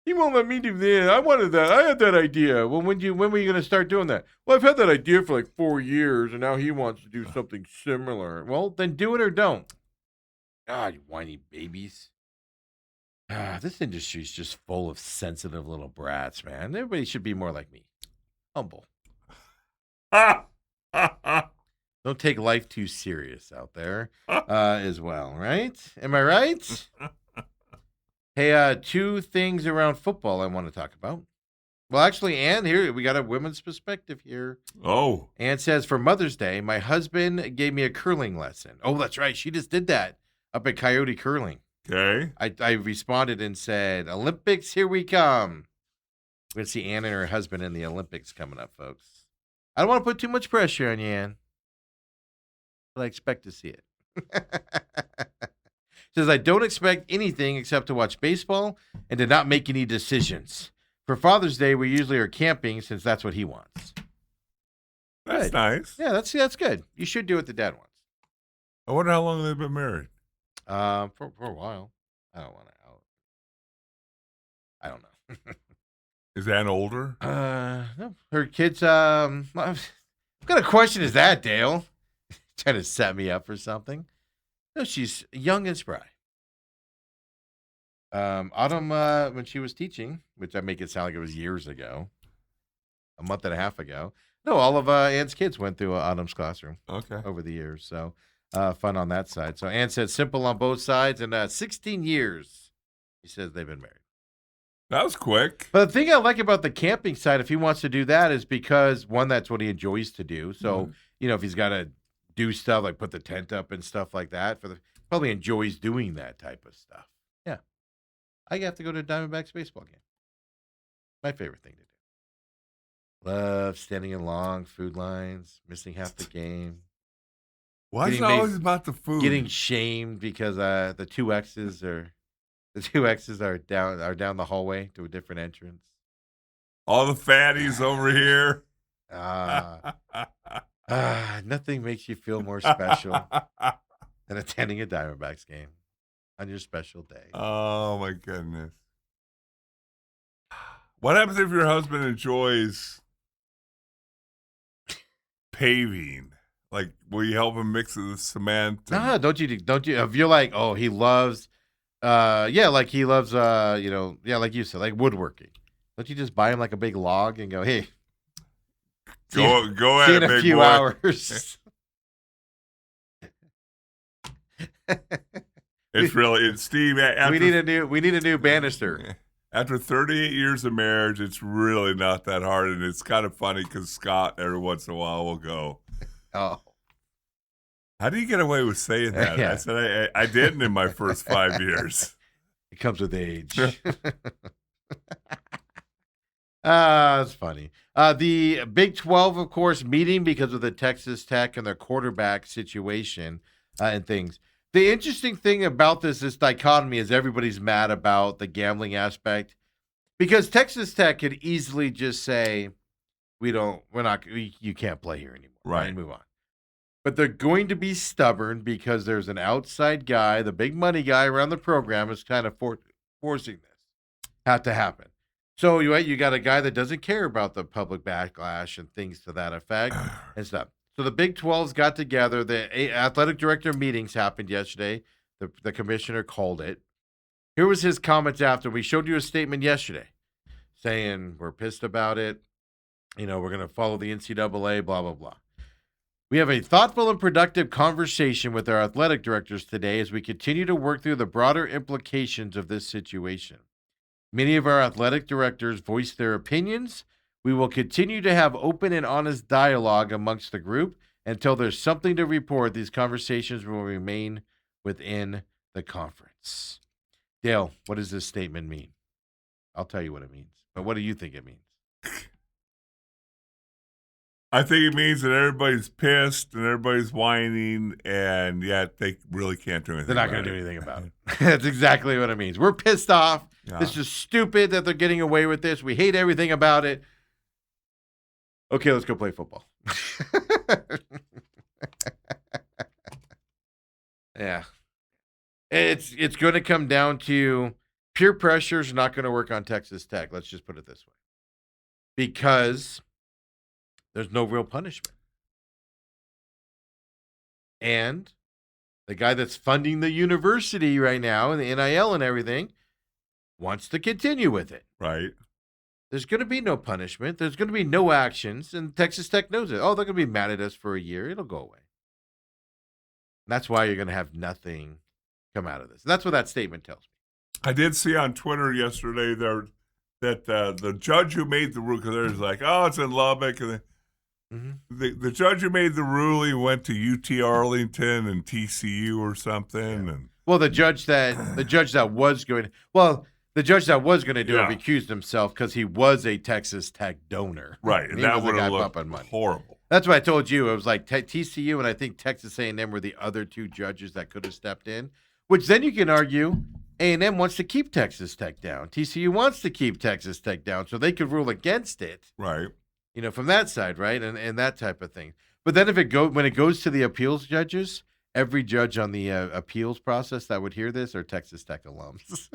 He won't let me do this. I wanted that. I had that idea. Well, when were you going to start doing that? Well, I've had that idea for like 4 years, and now he wants to do something similar. Well, then do it or don't. God, you whiny babies. This industry is just full of sensitive little brats, man. Everybody should be more like me. Humble. Don't take life too serious out there as well, right? Am I right? Hey, 2 things around football I want to talk about. Well, actually, Ann, here, we got a women's perspective here. Oh. Ann says, for Mother's Day, my husband gave me a curling lesson. Oh, that's right. She just did that up at Coyote Curling. Okay. I responded and said, Olympics, here we come. We're going to see Ann and her husband in the Olympics coming up, folks. I don't want to put too much pressure on you, Ann, but I expect to see it. Says, I don't expect anything except to watch baseball and to not make any decisions. For Father's Day, we usually are camping since that's what he wants. That's Good. nice. Yeah, that's good. You should do what the dad wants. I wonder how long they've been married. For a while. I don't want to. I don't know. Is Ann older? No. Her kids. What kind of question is that, Dale? Trying to set me up for something? No, she's young and spry. Autumn, when she was teaching, which I make it sound like it was years ago, a month and a half ago. No, all of Ann's kids went through Autumn's classroom. Okay. Over the years, so fun on that side. So Ann said simple on both sides, and 16 years. He says they've been married. That was quick. But the thing I like about the camping side, if he wants to do that, is because, one, that's what he enjoys to do. So, if he's got to do stuff like put the tent up and stuff like that, probably enjoys doing that type of stuff. Yeah. I have to go to a Diamondbacks baseball game. My favorite thing to do. Love standing in long food lines, missing half the game. Why is it always about the food? Getting shamed because the two X's are down the hallway to a different entrance. All the fatties over here. Nothing makes you feel more special than attending a Diamondbacks game on your special day. Oh my goodness. What happens if your husband enjoys paving? Like, will you help him mix the cement? No, don't you? If you're like, oh, he loves, like he loves, like you said, like woodworking. Don't you just buy him like a big log and go, hey, go at see it, in a big few boy. hours. It's Steve. We need a new banister. After 38 years of marriage, it's really not that hard, and it's kind of funny because Scott every once in a while will go, Oh, how do you get away with saying that? Yeah. I said, I didn't in my first 5 years. it comes with age. That's funny. The Big 12, of course, meeting because of the Texas Tech and their quarterback situation and things. The interesting thing about this dichotomy is everybody's mad about the gambling aspect because Texas Tech could easily just say, you can't play here anymore. Right. And move on. But they're going to be stubborn because there's an outside guy, the big money guy around the program is kind of forcing this have to happen. So you got a guy that doesn't care about the public backlash and things to that effect and stuff. So the Big 12's got together. The athletic director meetings happened yesterday. The commissioner called it. Here was his comments after. We showed you a statement yesterday saying we're pissed about it. We're going to follow the NCAA, blah, blah, blah. We have a thoughtful and productive conversation with our athletic directors today as we continue to work through the broader implications of this situation. Many of our athletic directors voiced their opinions. We will continue to have open and honest dialogue amongst the group until there's something to report. These conversations will remain within the conference. Dale, what does this statement mean? I'll tell you what it means. But what do you think it means? I think it means that everybody's pissed and everybody's whining, and yet they really can't do anything. They're not going to do anything about it. That's exactly what it means. We're pissed off. Yeah. This is stupid that they're getting away with this. We hate everything about it. Okay, let's go play football. Yeah. It's going to come down to peer pressure is not going to work on Texas Tech. Let's just put it this way. Because there's no real punishment. And the guy that's funding the university right now and the NIL and everything wants to continue with it. Right. There's going to be no punishment. There's going to be no actions. And Texas Tech knows it. Oh, they're going to be mad at us for a year. It'll go away. And that's why you're going to have nothing come out of this. And that's what that statement tells me. I did see on Twitter yesterday there that the judge who made the ruling, because there's like, oh, it's in Lubbock. And the judge who made the ruling went to UT Arlington and TCU or something. Yeah. And well, the judge that was going, well, The judge that was going to do it Yeah. recused himself because he was a Texas Tech donor. Right, And and he that was the would guy have looked pumping money. horrible. That's what I told you. It was like TCU and I think Texas A&M were the other two judges that could have stepped in, which then you can argue A&M wants to keep Texas Tech down. TCU wants to keep Texas Tech down, so they could rule against it, Right. from that side, right? And that type of thing. But then when it goes to the appeals judges, every judge on the appeals process that would hear this are Texas Tech alums.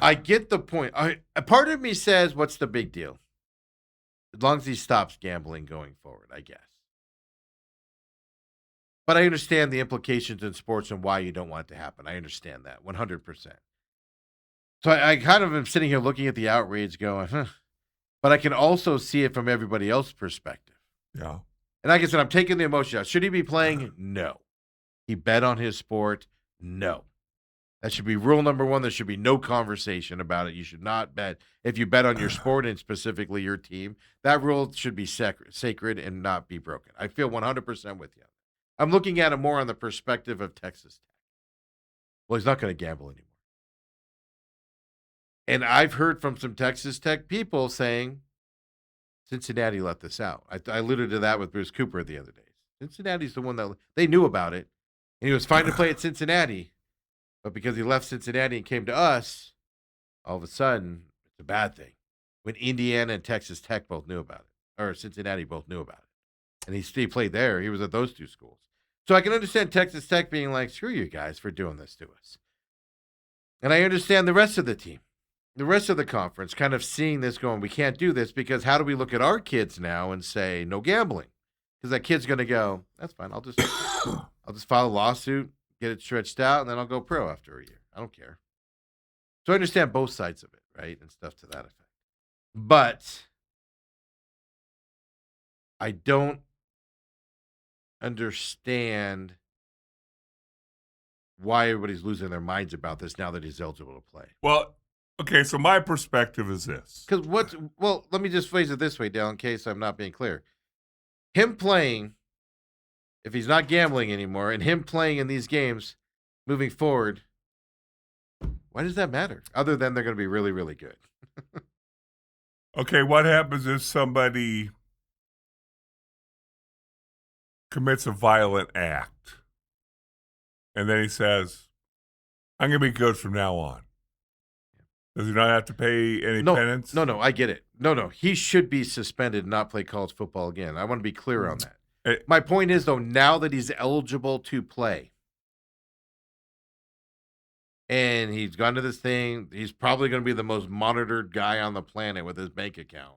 I get the point. A part of me says, what's the big deal? As long as he stops gambling going forward, I guess. But I understand the implications in sports and why you don't want it to happen. I understand that 100%. So I kind of am sitting here looking at the outrage going, But I can also see it from everybody else's perspective. Yeah. And like I said, I'm taking the emotion out. Should he be playing? No. He bet on his sport? No. That should be rule number one. There should be no conversation about it. You should not bet. If you bet on your sport and specifically your team, that rule should be sacred and not be broken. I feel 100% with you. I'm looking at it more on the perspective of Texas Tech. Well, he's not going to gamble anymore. And I've heard from some Texas Tech people saying Cincinnati let this out. I alluded to that with Bruce Cooper the other day. Cincinnati's the one that they knew about it, and he was fine to play at Cincinnati. But because he left Cincinnati and came to us, all of a sudden, it's a bad thing. When Indiana and Texas Tech both knew about it, or Cincinnati both knew about it. And he played there. He was at those two schools. So I can understand Texas Tech being like, screw you guys for doing this to us. And I understand the rest of the team, the rest of the conference kind of seeing this going, we can't do this because how do we look at our kids now and say no gambling? Because that kid's going to go, that's fine. I'll just file a lawsuit, get it stretched out, and then I'll go pro after a year. I don't care. So I understand both sides of it, right? And stuff to that effect. But I don't understand why everybody's losing their minds about this now that he's eligible to play. Well, okay, so my perspective is this. Because let me just phrase it this way, Dale, in case I'm not being clear. Him playing, if he's not gambling anymore, and him playing in these games moving forward, why does that matter? Other than they're going to be really, really good. Okay, what happens if somebody commits a violent act and then he says, I'm going to be good from now on? Does he not have to pay any penance? No, I get it. No, he should be suspended and not play college football again. I want to be clear on that. My point is, though, now that he's eligible to play, and he's gone to this thing, he's probably going to be the most monitored guy on the planet with his bank account.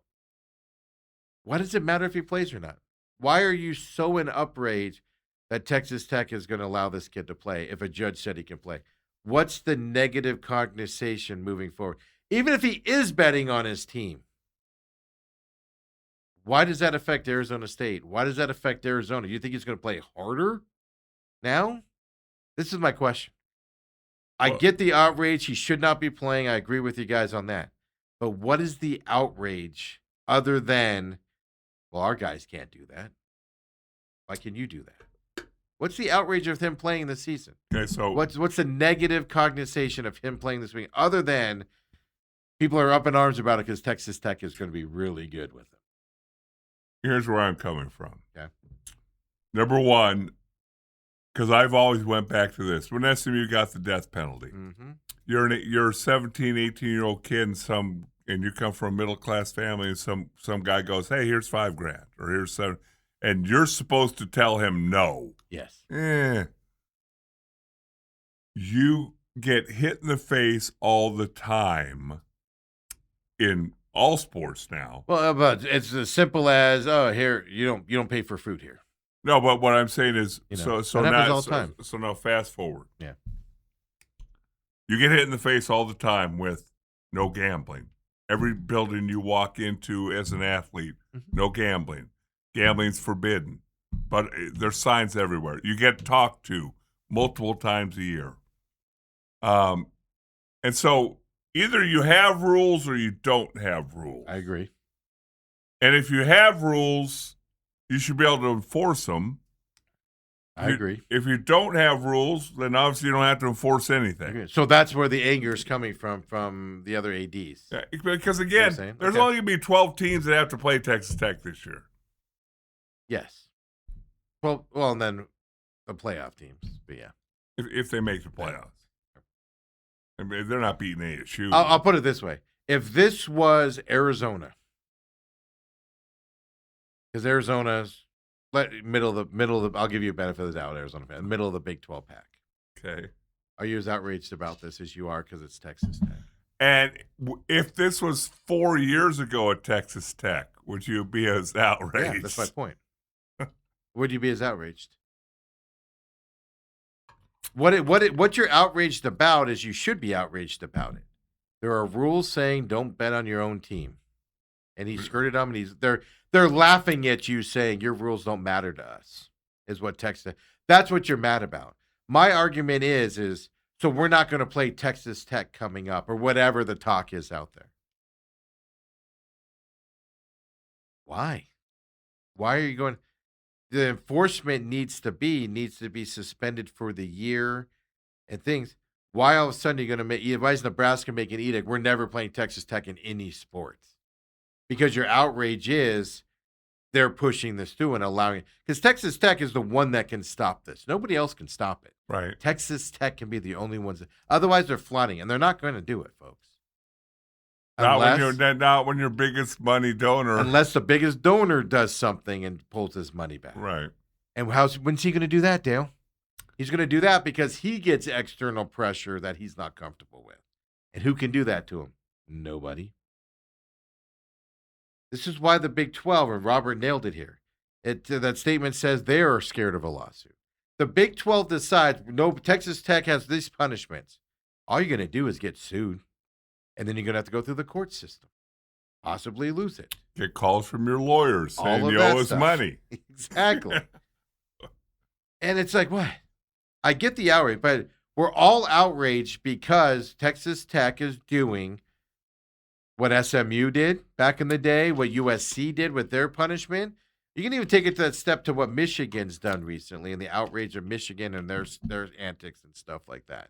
Why does it matter if he plays or not? Why are you so in outrage that Texas Tech is going to allow this kid to play if a judge said he can play? What's the negative connotation moving forward? Even if he is betting on his team, why does that affect Arizona State? Why does that affect Arizona? You think he's going to play harder now? This is my question. I get the outrage. He should not be playing. I agree with you guys on that. But what is the outrage other than, well, our guys can't do that? Why can you do that? What's the outrage of him playing this season? Okay, so what's the negative connotation of him playing this week other than people are up in arms about it because Texas Tech is going to be really good with him? here's where I'm coming from. Okay. Number one, because I've always went back to this. When SMU got the death penalty, you're a 17, 18-year-old kid and you come from a middle-class family and some guy goes, hey, here's $5,000 or here's $7,000, and you're supposed to tell him no. Yes. You get hit in the face all the time in all sports now. Well, but it's as simple as, oh, here you don't pay for food here. No, but what I'm saying is, that so happens now, all the time. So now fast forward. Yeah. You get hit in the face all the time with no gambling. Every building you walk into as an athlete, no gambling. Gambling's forbidden. But there's signs everywhere. You get talked to multiple times a year. And so either you have rules or you don't have rules. I agree. And if you have rules, you should be able to enforce them. I agree. If you don't have rules, then obviously you don't have to enforce anything. So that's where the anger is coming from the other ADs. Yeah, because again, there's only going to be 12 teams that have to play Texas Tech this year. Yes. Well, and then the playoff teams. But yeah, if they make the playoffs, I mean, they're not beating ASU. I'll put it this way: if this was Arizona, because Arizona's middle of the, I'll give you a benefit of the doubt, Arizona fan, middle of the Big 12 pack. Okay. Are you as outraged about this as you are because it's Texas Tech? And if this was 4 years ago at Texas Tech, would you be as outraged? Yeah, that's my point. Would you be as outraged? What you're outraged about is you should be outraged about it. There are rules saying don't bet on your own team, and he skirted them, and they're laughing at you saying your rules don't matter to us. Is what Texas. That's what you're mad about. My argument is so we're not going to play Texas Tech coming up or whatever the talk is out there. Why? Why are you going? The enforcement needs to be suspended for the year and things. Why all of a sudden are you going to why is Nebraska making an edict? We're never playing Texas Tech in any sports. Because your outrage is they're pushing this through and allowing it. Because Texas Tech is the one that can stop this. Nobody else can stop it. Right. Texas Tech can be the only ones. Otherwise, they're flooding, and they're not going to do it, folks. Not when your biggest money donor. Unless the biggest donor does something and pulls his money back. Right. And when's he going to do that, Dale? He's going to do that because he gets external pressure that he's not comfortable with. And who can do that to him? Nobody. This is why the Big 12, and Robert nailed it here. That statement says they are scared of a lawsuit. The Big 12 decides, no, Texas Tech has these punishments. All you're going to do is get sued. And then you're going to have to go through the court system. Possibly lose it. Get calls from your lawyers saying you owe us money. Exactly. And it's like, what? I get the outrage, but we're all outraged because Texas Tech is doing what SMU did back in the day, what USC did with their punishment. You can even take it to that step to what Michigan's done recently and the outrage of Michigan and their antics and stuff like that.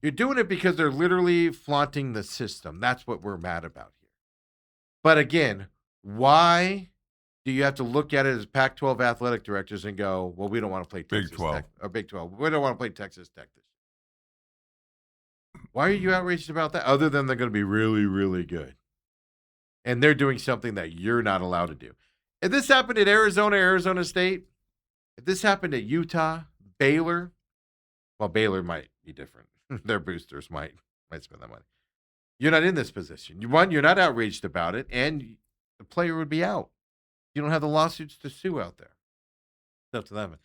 You're doing it because they're literally flaunting the system. That's what we're mad about here. But again, why do you have to look at it as Pac-12 athletic directors and go, well, we don't want to play Texas Tech or Big 12. We don't want to play Texas Tech this year. Why are you outraged about that? Other than they're going to be really, really good. And they're doing something that you're not allowed to do. If this happened at Arizona State, if this happened at Utah, Baylor, well, Baylor might be different. Their boosters might spend that money. You're not in this position. You're not outraged about it, and the player would be out. You don't have the lawsuits to sue out there. It's up to them.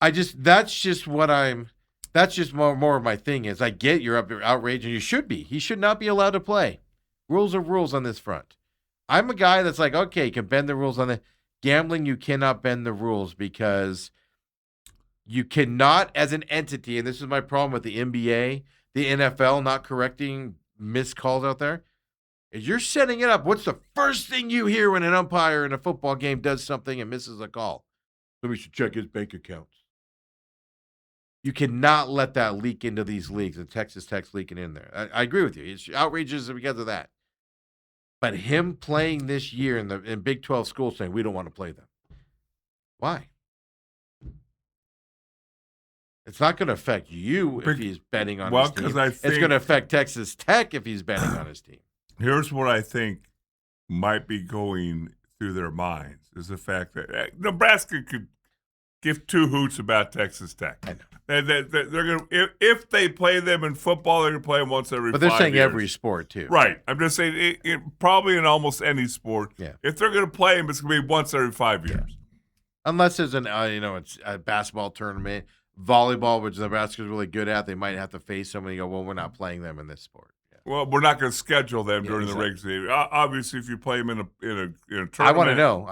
That's just more of my thing is I get your outrage, and you should be. He should not be allowed to play. Rules are rules on this front. I'm a guy that's like, okay, you can bend the rules on the gambling. You cannot bend the rules because you cannot, as an entity, and this is my problem with the NBA, the NFL not correcting missed calls out there, is you're setting it up. What's the first thing you hear when an umpire in a football game does something and misses a call? So we should check his bank accounts. You cannot let that leak into these leagues, and Texas Tech's leaking in there. I agree with you. It's outrageous because of that. But him playing this year in Big 12 schools saying we don't want to play them. Why? It's not going to affect you if he's betting on his team. It's going to affect Texas Tech if he's betting on his team. Here's what I think might be going through their minds is the fact that Nebraska could give two hoots about Texas Tech. I know. They're going to, if they play them in football, they're going to play them once every 5 years. But they're saying every sport, too. Right. I'm just saying probably in almost any sport. Yeah. If they're going to play them, it's going to be once every 5 years. Yeah. Unless there's it's a basketball tournament. Volleyball, which Nebraska's really good at, they might have to face somebody and go, well, we're not playing them in this sport. Yeah. Well, we're not going to schedule them during the regular season. Obviously, if you play them in a tournament. I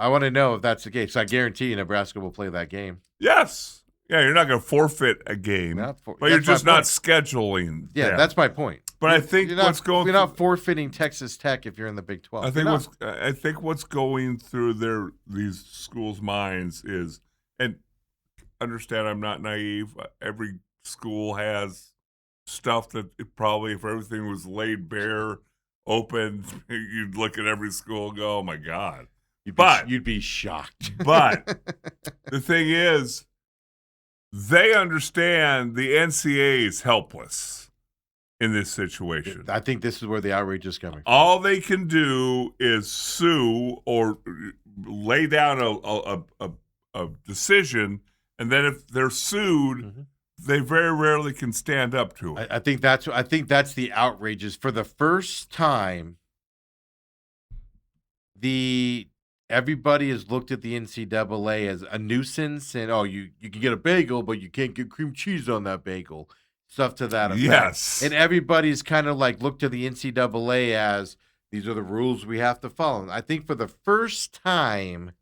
want to know if that's the case. I guarantee you Nebraska will play that game. Yes. Yeah, you're not going to forfeit a game, but you're just not scheduling. Yeah, them. that's my point. But I think you're not forfeiting Texas Tech if you're in the Big 12. I think what's going through these schools' minds is, and understand I'm not naive. Every school has stuff that it probably, if everything was laid bare, open, you'd look at every school and go, oh my God. You'd be shocked. But the thing is, they understand the NCAA is helpless in this situation. I think this is where the outrage is coming from. All they can do is sue or lay down a decision, and then if they're sued, they very rarely can stand up to it. I think that's the outrage. Is for the first time, everybody has looked at the NCAA as a nuisance, and you can get a bagel, but you can't get cream cheese on that bagel. Stuff to that effect. Yes. And everybody's kind of like looked to the NCAA as these are the rules we have to follow. I think for the first time,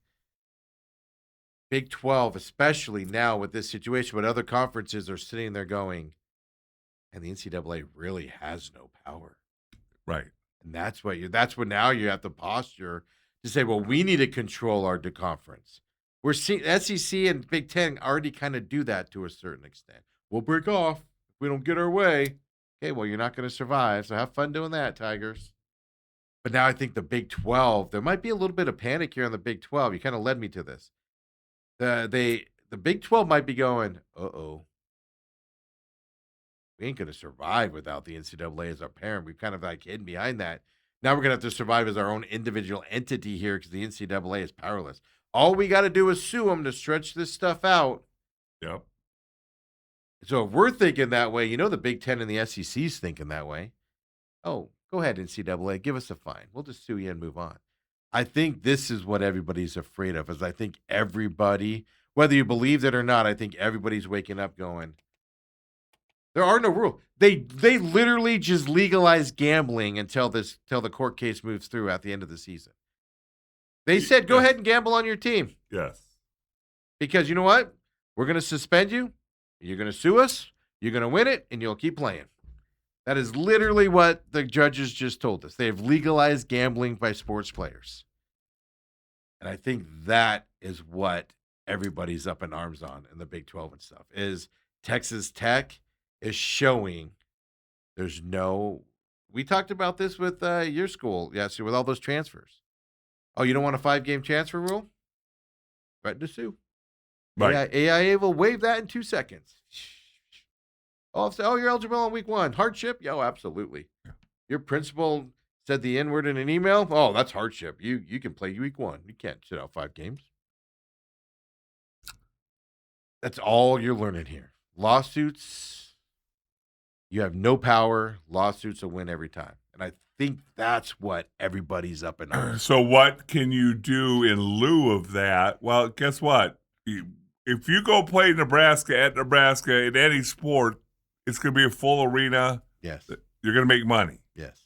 Big 12, especially now with this situation, but other conferences are sitting there going, and the NCAA really has no power. Right. And that's what now you have the posture to say, well, we need to control our conference. We're seeing SEC and Big Ten already kind of do that to a certain extent. We'll break off if we don't get our way. Okay, well, you're not going to survive, so have fun doing that, Tigers. But now I think the Big 12, there might be a little bit of panic here on the Big 12. You kind of led me to this. The Big 12 might be going, uh-oh. We ain't going to survive without the NCAA as our parent. We've kind of like hidden behind that. Now we're going to have to survive as our own individual entity here because the NCAA is powerless. All we got to do is sue them to stretch this stuff out. Yep. So if we're thinking that way, the Big Ten and the SEC's thinking that way. Oh, go ahead, NCAA. Give us a fine. We'll just sue you and move on. I think this is what everybody's afraid of, is I think everybody, whether you believe it or not, I think everybody's waking up going, there are no rules. They literally just legalize gambling until the court case moves through at the end of the season. They said, go ahead and gamble on your team. Yes. Because you know what? We're going to suspend you. You're going to sue us. You're going to win it, and you'll keep playing. That is literally what the judges just told us. They have legalized gambling by sports players. And I think that is what everybody's up in arms on in the Big 12 and stuff, is Texas Tech is showing there's no – we talked about this with your school yesterday with all those transfers. Oh, you don't want a 5-game transfer rule? Threaten to sue. Right. AIA will waive that in 2 seconds. Oh, you're eligible on week 1. Hardship? Yo, absolutely. Your principal said the N-word in an email? Oh, that's hardship. You can play week 1. You can't sit out 5 games. That's all you're learning here. Lawsuits, you have no power. Lawsuits will win every time. And I think that's what everybody's up in arms. So what can you do in lieu of that? Well, guess what? If you go play Nebraska in any sport, it's going to be a full arena. Yes. You're going to make money. Yes.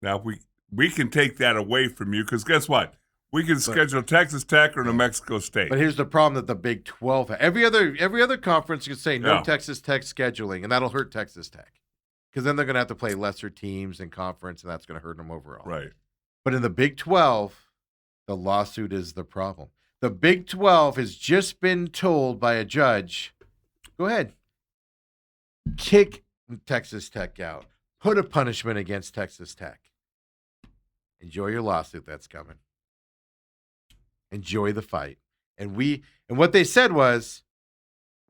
Now, we can take that away from you because guess what? We can schedule Texas Tech or New Mexico State. But here's the problem that the Big 12 has. Every other conference can say no Texas Tech scheduling, and that'll hurt Texas Tech because then they're going to have to play lesser teams in conference, and that's going to hurt them overall. Right. But in the Big 12, the lawsuit is the problem. The Big 12 has just been told by a judge, go ahead, kick Texas Tech out. Put a punishment against Texas Tech. Enjoy your lawsuit that's coming. Enjoy the fight. And what they said was,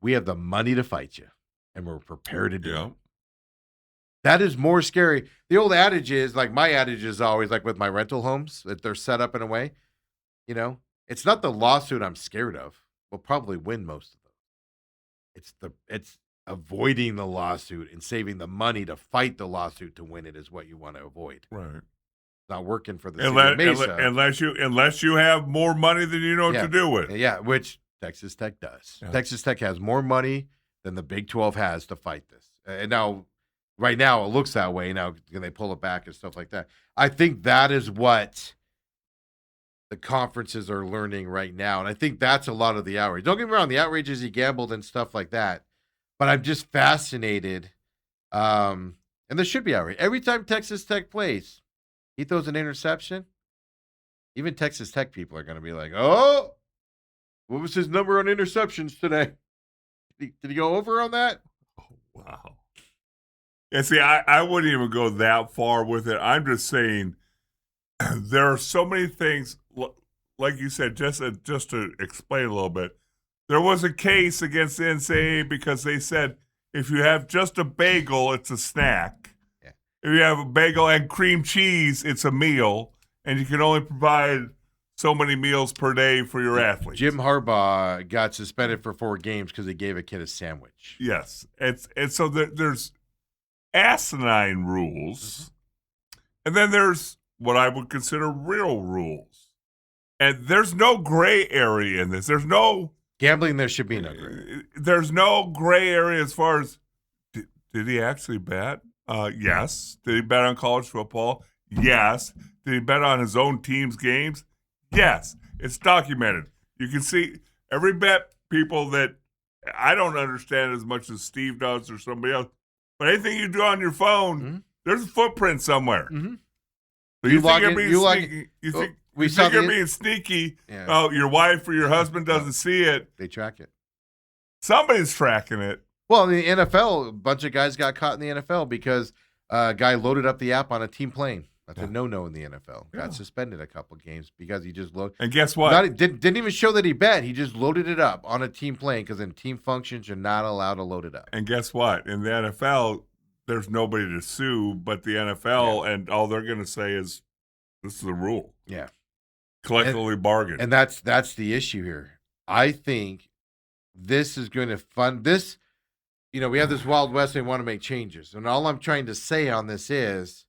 we have the money to fight you, and we're prepared to do it. That is more scary. The old adage is, like my adage is always like with my rental homes, that they're set up in a way, it's not the lawsuit I'm scared of. We'll probably win most of them. It's avoiding the lawsuit and saving the money to fight the lawsuit to win it is what you want to avoid. Right. Not working for the city of Mesa. Unless you have more money than you know what to do with. Yeah, which Texas Tech does. Yeah. Texas Tech has more money than the Big 12 has to fight this. And now, right now, it looks that way. Now, can they pull it back and stuff like that? I think that is what the conferences are learning right now. And I think that's a lot of the outrage. Don't get me wrong, the outrage is he gambled and stuff like that. But I'm just fascinated. And there should be outrage. Every time Texas Tech plays, he throws an interception. Even Texas Tech people are going to be like, oh, What was his number on interceptions today? Did he go over on that? Oh, wow. Yeah, see, I wouldn't even go that far with it. I'm just saying there are so many things, like you said, just to explain a little bit. There was a case against the NCAA because they said if you have just a bagel, it's a snack. Yeah. If you have a bagel and cream cheese, it's a meal, and you can only provide so many meals per day for your athletes. Jim Harbaugh got suspended for 4 games because he gave a kid a sandwich. Yes, and so there's asinine rules, and then there's what I would consider real rules, and there's no gray area in this. There's no gambling. There should be no gray. There's no gray area as far as did he actually bet? Yes. Did he bet on college football? Yes. Did he bet on his own team's games? Yes. It's documented. You can see every bet, people that I don't understand as much as Steve does or somebody else, but anything you do on your phone, there's a footprint somewhere. Mm-hmm. So you think you're being sneaky? You think you're being sneaky? Yeah. Oh, your wife or your husband doesn't see it. They track it. Somebody's tracking it. Well, in the NFL, a bunch of guys got caught in the NFL because a guy loaded up the app on a team plane. That's a no-no in the NFL. Got suspended a couple games because he just loaded. And guess what? Didn't even show that he bet. He just loaded it up on a team plane because in team functions, you're not allowed to load it up. And guess what? In the NFL, there's nobody to sue but the NFL, and all they're going to say is, this is the rule. Yeah. Collectively bargained. And that's the issue here. I think this is going to fund this. You know, we have this Wild West and we want to make changes. And all I'm trying to say on this is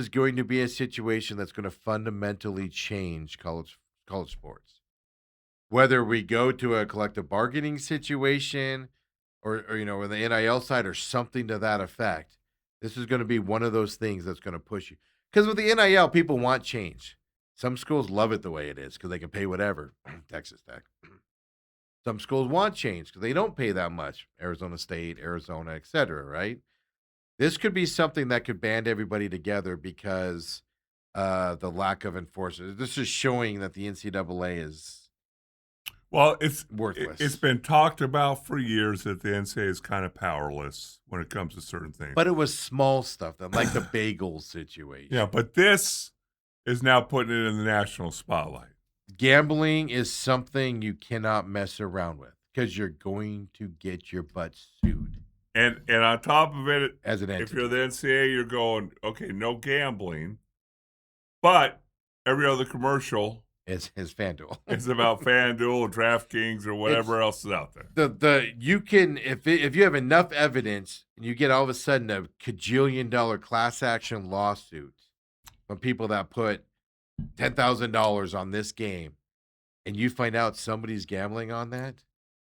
going to be a situation that's going to fundamentally change college sports. Whether we go to a collective bargaining situation or you know, on the NIL side or something to that effect, this is going to be one of those things that's going to push you. Because with the NIL, people want change. Some schools love it the way it is because they can pay whatever. Texas Tech. Some schools want change because they don't pay that much. Arizona State, Arizona, et cetera, right? This could be something that could band everybody together because the lack of enforcement. This is showing that the NCAA is it's worthless. It's been talked about for years that the NCAA is kind of powerless when it comes to certain things. But it was small stuff, like the bagel situation. Yeah, but this is now putting it in the national spotlight. Gambling is something you cannot mess around with because you're going to get your butt sued. And on top of it, as an entity, if you're the NCAA, you're going, okay, no gambling, but every other commercial is FanDuel. It's about FanDuel or DraftKings or whatever else is out there. You can if you have enough evidence and you get all of a sudden a $1 class action lawsuit from people that put $10,000 on this game, and you find out somebody's gambling on that,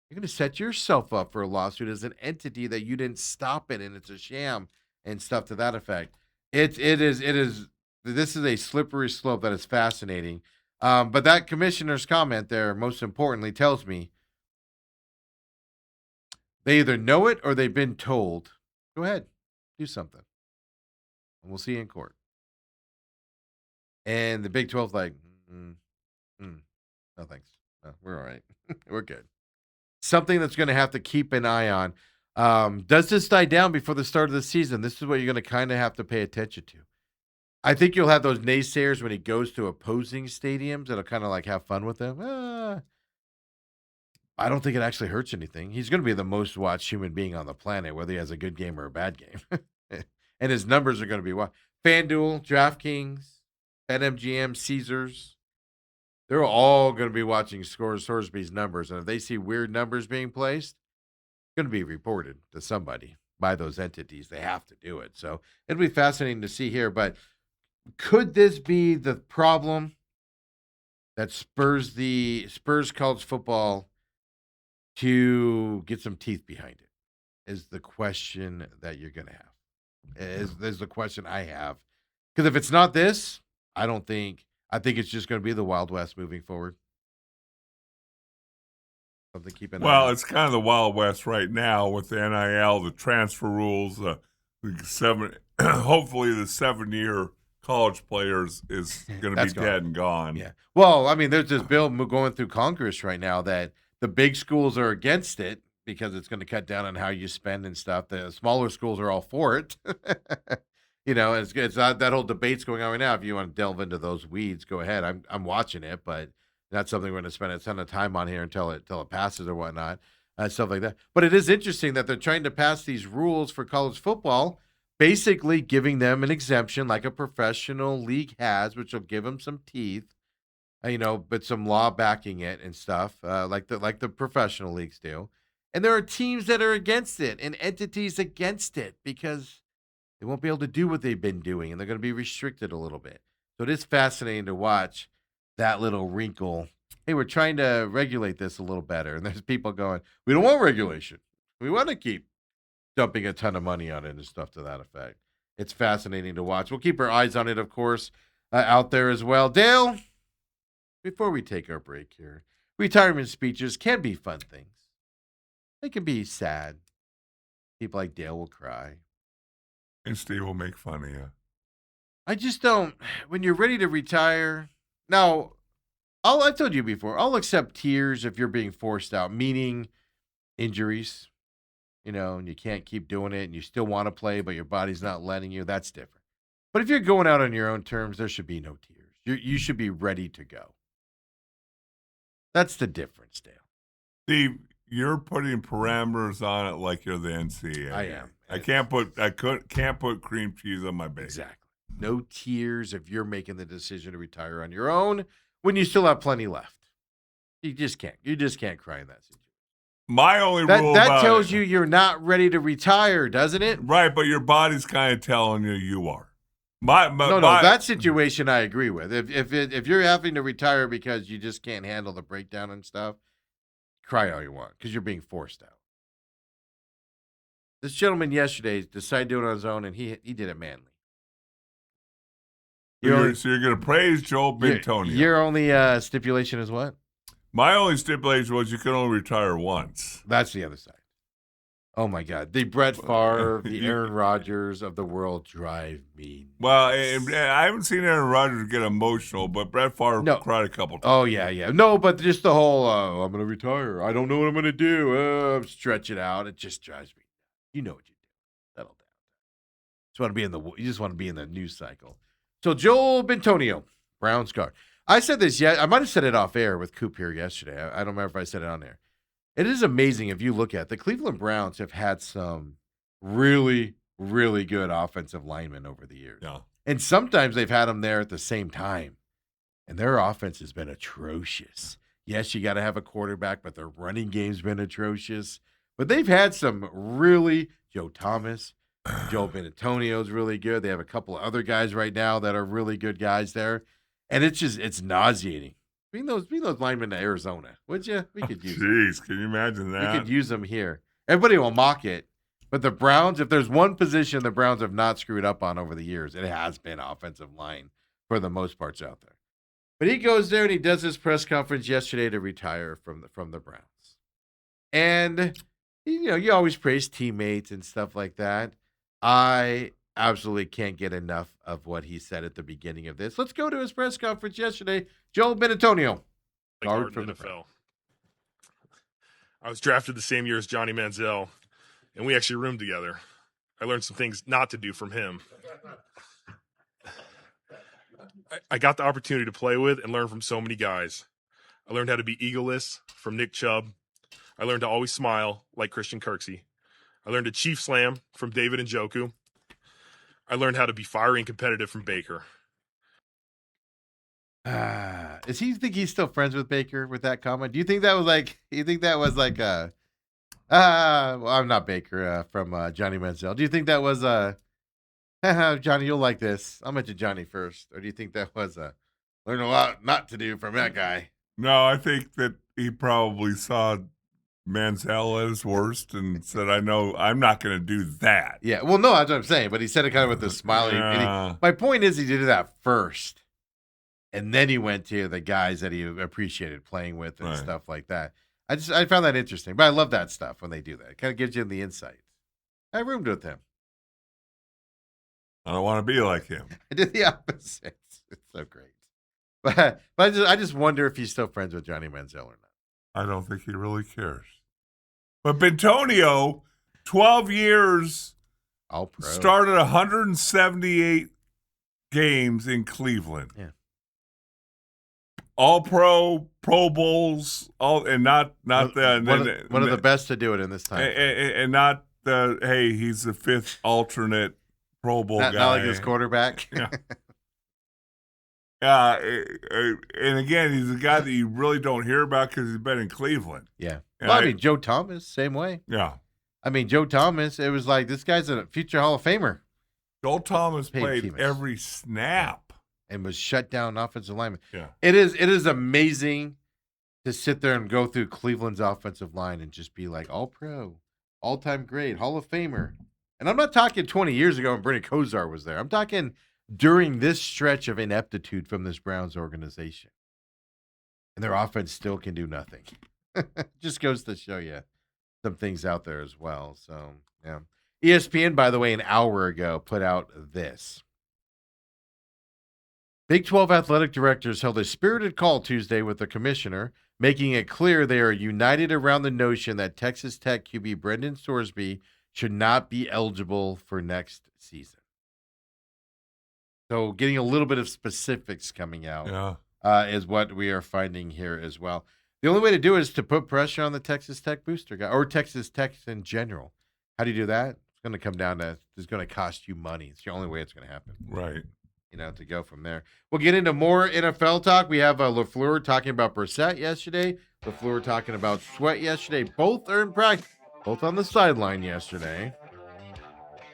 you're going to set yourself up for a lawsuit as an entity that you didn't stop it and it's a sham and stuff to that effect. It is. This is a slippery slope that is fascinating. But that commissioner's comment there, most importantly, tells me they either know it or they've been told, go ahead, do something. And we'll see you in court. And the Big 12's like, no thanks. No, we're all right. We're good. Something that's going to have to keep an eye on. Does this die down before the start of the season? This is what you're going to kind of have to pay attention to. I think you'll have those naysayers when he goes to opposing stadiums that'll kind of like have fun with them. I don't think it actually hurts anything. He's going to be the most watched human being on the planet, whether he has a good game or a bad game. And his numbers are going to be what? FanDuel, DraftKings, BetMGM, Caesars. They're all going to be watching Sorsby's numbers. And if they see weird numbers being placed, it's going to be reported to somebody by those entities. They have to do it. So it'll be fascinating to see here. But could this be the problem that spurs college football to get some teeth behind it? Is the question that you're going to have. Is the question I have. Because if it's not this, I think it's just going to be the Wild West moving forward. Something to keep an eye on. It's kind of the Wild West right now with the NIL, the transfer rules, hopefully the 7-year college players is going to be dead and gone. Yeah. Well, I mean, there's this bill going through Congress right now that the big schools are against it because it's going to cut down on how you spend and stuff. The smaller schools are all for it. It's that whole debate's going on right now. If you want to delve into those weeds, go ahead. I'm watching it, but not something we're going to spend a ton of time on here until it passes or whatnot, stuff like that. But it is interesting that they're trying to pass these rules for college football, basically giving them an exemption like a professional league has, which will give them some teeth, but some law backing it and stuff, like the professional leagues do. And there are teams that are against it and entities against it because they won't be able to do what they've been doing, and they're going to be restricted a little bit. So it is fascinating to watch that little wrinkle. Hey, we're trying to regulate this a little better. And there's people going, we don't want regulation. We want to keep dumping a ton of money on it and stuff to that effect. It's fascinating to watch. We'll keep our eyes on it, of course, out there as well. Dale, before we take our break here, retirement speeches can be fun things. They can be sad. People like Dale will cry. And Steve will make fun of you. I just don't. When you're ready to retire, now, I told you before, I'll accept tears if you're being forced out, meaning injuries, and you can't keep doing it and you still want to play, but your body's not letting you. That's different. But if you're going out on your own terms, there should be no tears. You should be ready to go. That's the difference, Dale. Steve, you're putting parameters on it like you're the NCAA. I am. I can't put cream cheese on my bagel. Exactly. No tears if you're making the decision to retire on your own when you still have plenty left. You just can't. You just can't cry in that situation. My only rule that tells you you're not ready to retire, doesn't it? Right, but your body's kind of telling you are. No, that situation I agree with. If you're having to retire because you just can't handle the breakdown and stuff, cry all you want because you're being forced out. This yesterday decided to do it on his own, and he did it manly. So you're going to praise Joel Bentonio. Your only stipulation is what? My only stipulation was you can only retire once. That's the other side. Oh, my God. The Brett Favre, the Aaron Rodgers of the world drive me nuts. Well, I haven't seen Aaron Rodgers get emotional, but Brett Favre cried a couple times. Oh, yeah. No, but just the whole, I'm going to retire. I don't know what I'm going to do. Stretch it out. It just drives me nuts. You know what you do. Settle down. You just want to be in the news cycle. So Joel Bentonio, Browns guard. I said this, I might have said it off air with Coop here yesterday. I don't remember if I said it on there. It is amazing if you look at the Cleveland Browns have had some really, really good offensive linemen over the years. Yeah. And sometimes they've had them there at the same time. And their offense has been atrocious. Yes, you got to have a quarterback, but their running game's been atrocious. But they've had some really, Joe Thomas, Joel Bentonio's really good. They have a couple of other guys right now that are really good guys there. And it's nauseating. Bring those linemen to Arizona, would you? We could use them. Jeez, can you imagine that? We could use them here. Everybody will mock it. But the Browns, if there's one position the Browns have not screwed up on over the years, it has been offensive line for the most parts out there. But he goes there and he does his press conference yesterday to retire from the Browns. And, you always praise teammates and stuff like that. I absolutely can't get enough of what he said at the beginning of this. Let's go to his press conference yesterday. Joel Bentonio, guard from the NFL. I was drafted the same year as Johnny Manziel, and we actually roomed together. I learned some things not to do from him. I got the opportunity to play with and learn from so many guys. I learned how to be egoless from Nick Chubb. I learned to always smile like Christian Kirksey. I learned to chief slam from David Njoku. I learned how to be fiery and competitive from Baker. Does he think he's still friends with Baker with that comment? Do you think that was like, well, I'm not Baker from Johnny Manziel. Do you think that was Johnny, you'll like this. I'll mention Johnny first. Or do you think that was learn a lot not to do from that guy? No, I think that he probably saw Manziel at his worst and said, I know I'm not going to do that. Yeah, well, no, that's what I'm saying. But he said it kind of with a smile. Yeah. My point is he did that first. And then he went to the guys that he appreciated playing with and stuff like that. I found that interesting. But I love that stuff when they do that. It kind of gives you the insight. I roomed with him. I don't want to be like him. I did the opposite. It's so great. But I just wonder if he's still friends with Johnny Manziel or not. I don't think he really cares. But Bentonio, 12 years, All pro. started 178 games in Cleveland. Yeah. All pro, Pro Bowls, not one of the best to do it in this time. And not the, hey, he's the fifth alternate Pro Bowl guy. Not like his quarterback. Yeah. And again, he's a guy that you really don't hear about because he's been in Cleveland. Yeah. Well, I mean, Joe Thomas, same way. Yeah. I mean, Joe Thomas, it was like, this guy's a future Hall of Famer. Joe Thomas played famous. every snap. And was shut down offensive lineman. Yeah. It is amazing to sit there and go through Cleveland's offensive line and just be like, all pro, all-time great, Hall of Famer. And I'm not talking 20 years ago when Brady Kosar was there. I'm talking during this stretch of ineptitude from this Browns organization. And their offense still can do nothing. Just goes to show you some things out there as well. So, yeah. ESPN, by the way, an hour ago put out this. Big 12 athletic directors held a spirited call Tuesday with the commissioner, making it clear they are united around the notion that Texas Tech QB Brendan Sorsby should not be eligible for next season. So getting a little bit of specifics coming out is what we are finding here as well. The only way to do it is to put pressure on the Texas Tech booster guy, or Texas Tech in general. How do you do that? It's going to come down to, it's going to cost you money. It's the only way it's going to happen. Right. To go from there. We'll get into more NFL talk. We have LaFleur talking about Brissett yesterday. LaFleur talking about Sweat yesterday. Both are in practice. Both on the sideline yesterday.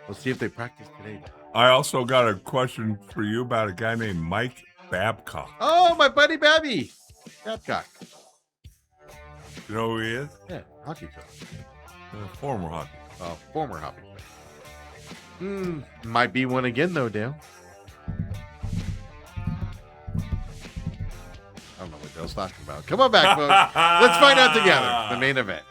We'll see if they practice today. I also got a question for you about a guy named Mike Babcock. Oh, my buddy Babby. Babcock. You know who he is? Yeah, hockey coach. Former hockey. Former hockey. Might be one again, though, Dale. I don't know what Dale's talking about. Come on back, folks. Let's find out together. The main event.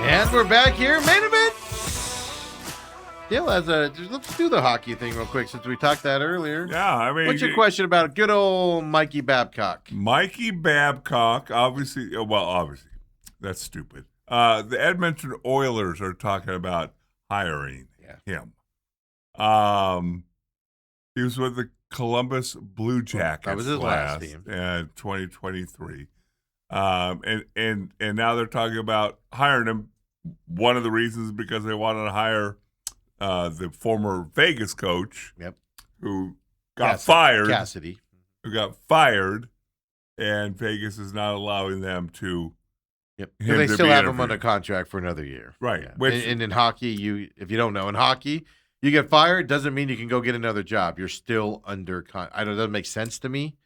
And we're back here, main event. Dale has let's do the hockey thing real quick since we talked that earlier. Yeah, I mean, what's your question about good old Mikey Babcock? Mikey Babcock, obviously, that's stupid. The Edmonton Oilers are talking about hiring him. He was with the Columbus Blue Jackets. That was his last team. 2023. And now they're talking about hiring him. One of the reasons is because they wanted to hire the former Vegas coach, who got fired. Cassidy. Who got fired, and Vegas is not allowing them to. Yep. But they still have him under contract for another year. Right. Yeah. And in hockey, if you don't know, in hockey, you get fired doesn't mean you can go get another job. You're still under contract. It doesn't make sense to me.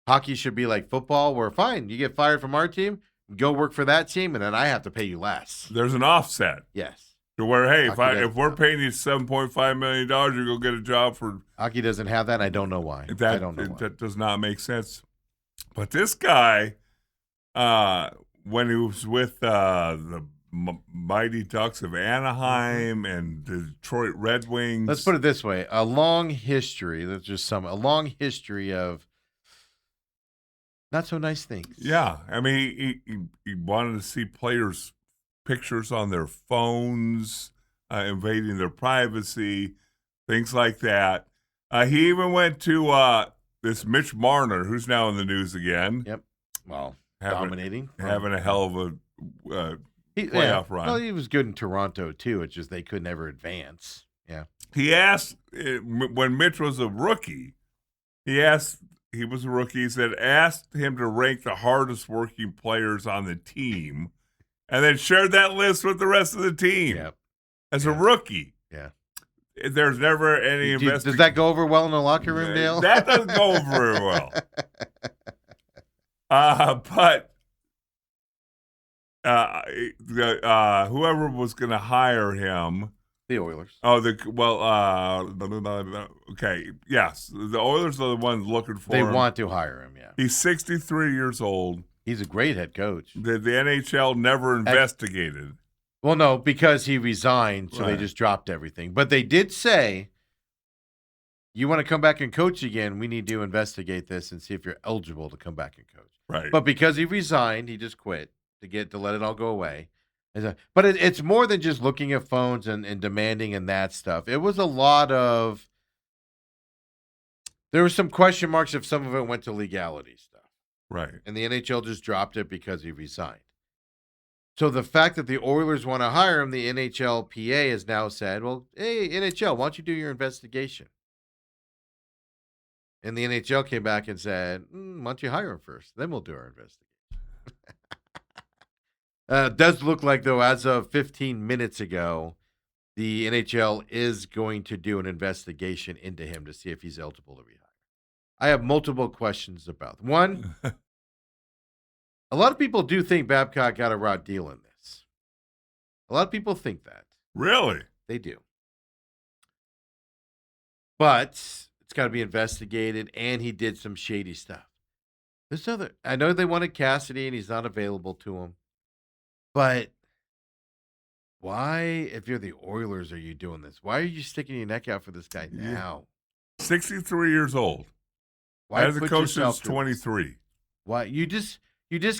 Hockey should be like football, where fine, you get fired from our team, go work for that team, and then I have to pay you less. There's an offset Yes. to where, hey, Hockey if we're paying you $7.5 million, you go get a job for. Hockey doesn't have that. And I don't know why. I don't know why. That does not make sense. But this guy, when he was with the Mighty Ducks of Anaheim and the Detroit Red Wings. Let's put it this way: a long history. A long history of not so nice things. Yeah, I mean, he wanted to see players' pictures on their phones, invading their privacy, things like that. He even went to this Mitch Marner, who's now in the news again. Yep. Well, having a hell of a playoff run. Well, he was good in Toronto too. It's just they could never advance. Yeah. He asked when Mitch was a rookie. He said asked him to rank the hardest working players on the team, and then shared that list with the rest of the team. Yep. As a rookie. Yeah. There's never any investigation. Does that go over well in the locker room, Dale? That doesn't go over very well. But whoever was going to hire him, the Oilers. Okay, yes, the Oilers are the ones looking for him. They want to hire him. Yeah, he's 63 years old. He's a great head coach. The NHL never investigated. Well, no, because he resigned, so they just dropped everything. But they did say, you want to come back and coach again, we need to investigate this and see if you're eligible to come back and coach. Right. But because he resigned, he just quit to let it all go away. But it's more than just looking at phones and demanding and that stuff. It was a lot of, there were some question marks if some of it went to legality stuff. Right. And the NHL just dropped it because he resigned. So the fact that the Oilers want to hire him, the NHLPA has now said, well, hey, NHL, why don't you do your investigation? And the NHL came back and said, why don't you hire him first? Then we'll do our investigation. It does look like, though, as of 15 minutes ago, the NHL is going to do an investigation into him to see if he's eligible to rehire. I have multiple questions about it. One, a lot of people do think Babcock got a raw deal in this. A lot of people think that. Really? They do. But it's got to be investigated, and he did some shady stuff. I know they wanted Cassidy, and he's not available to them. But why, if you're the Oilers, are you doing this? Why are you sticking your neck out for this guy now? 63 years old. Why as a coach since 23. Why you just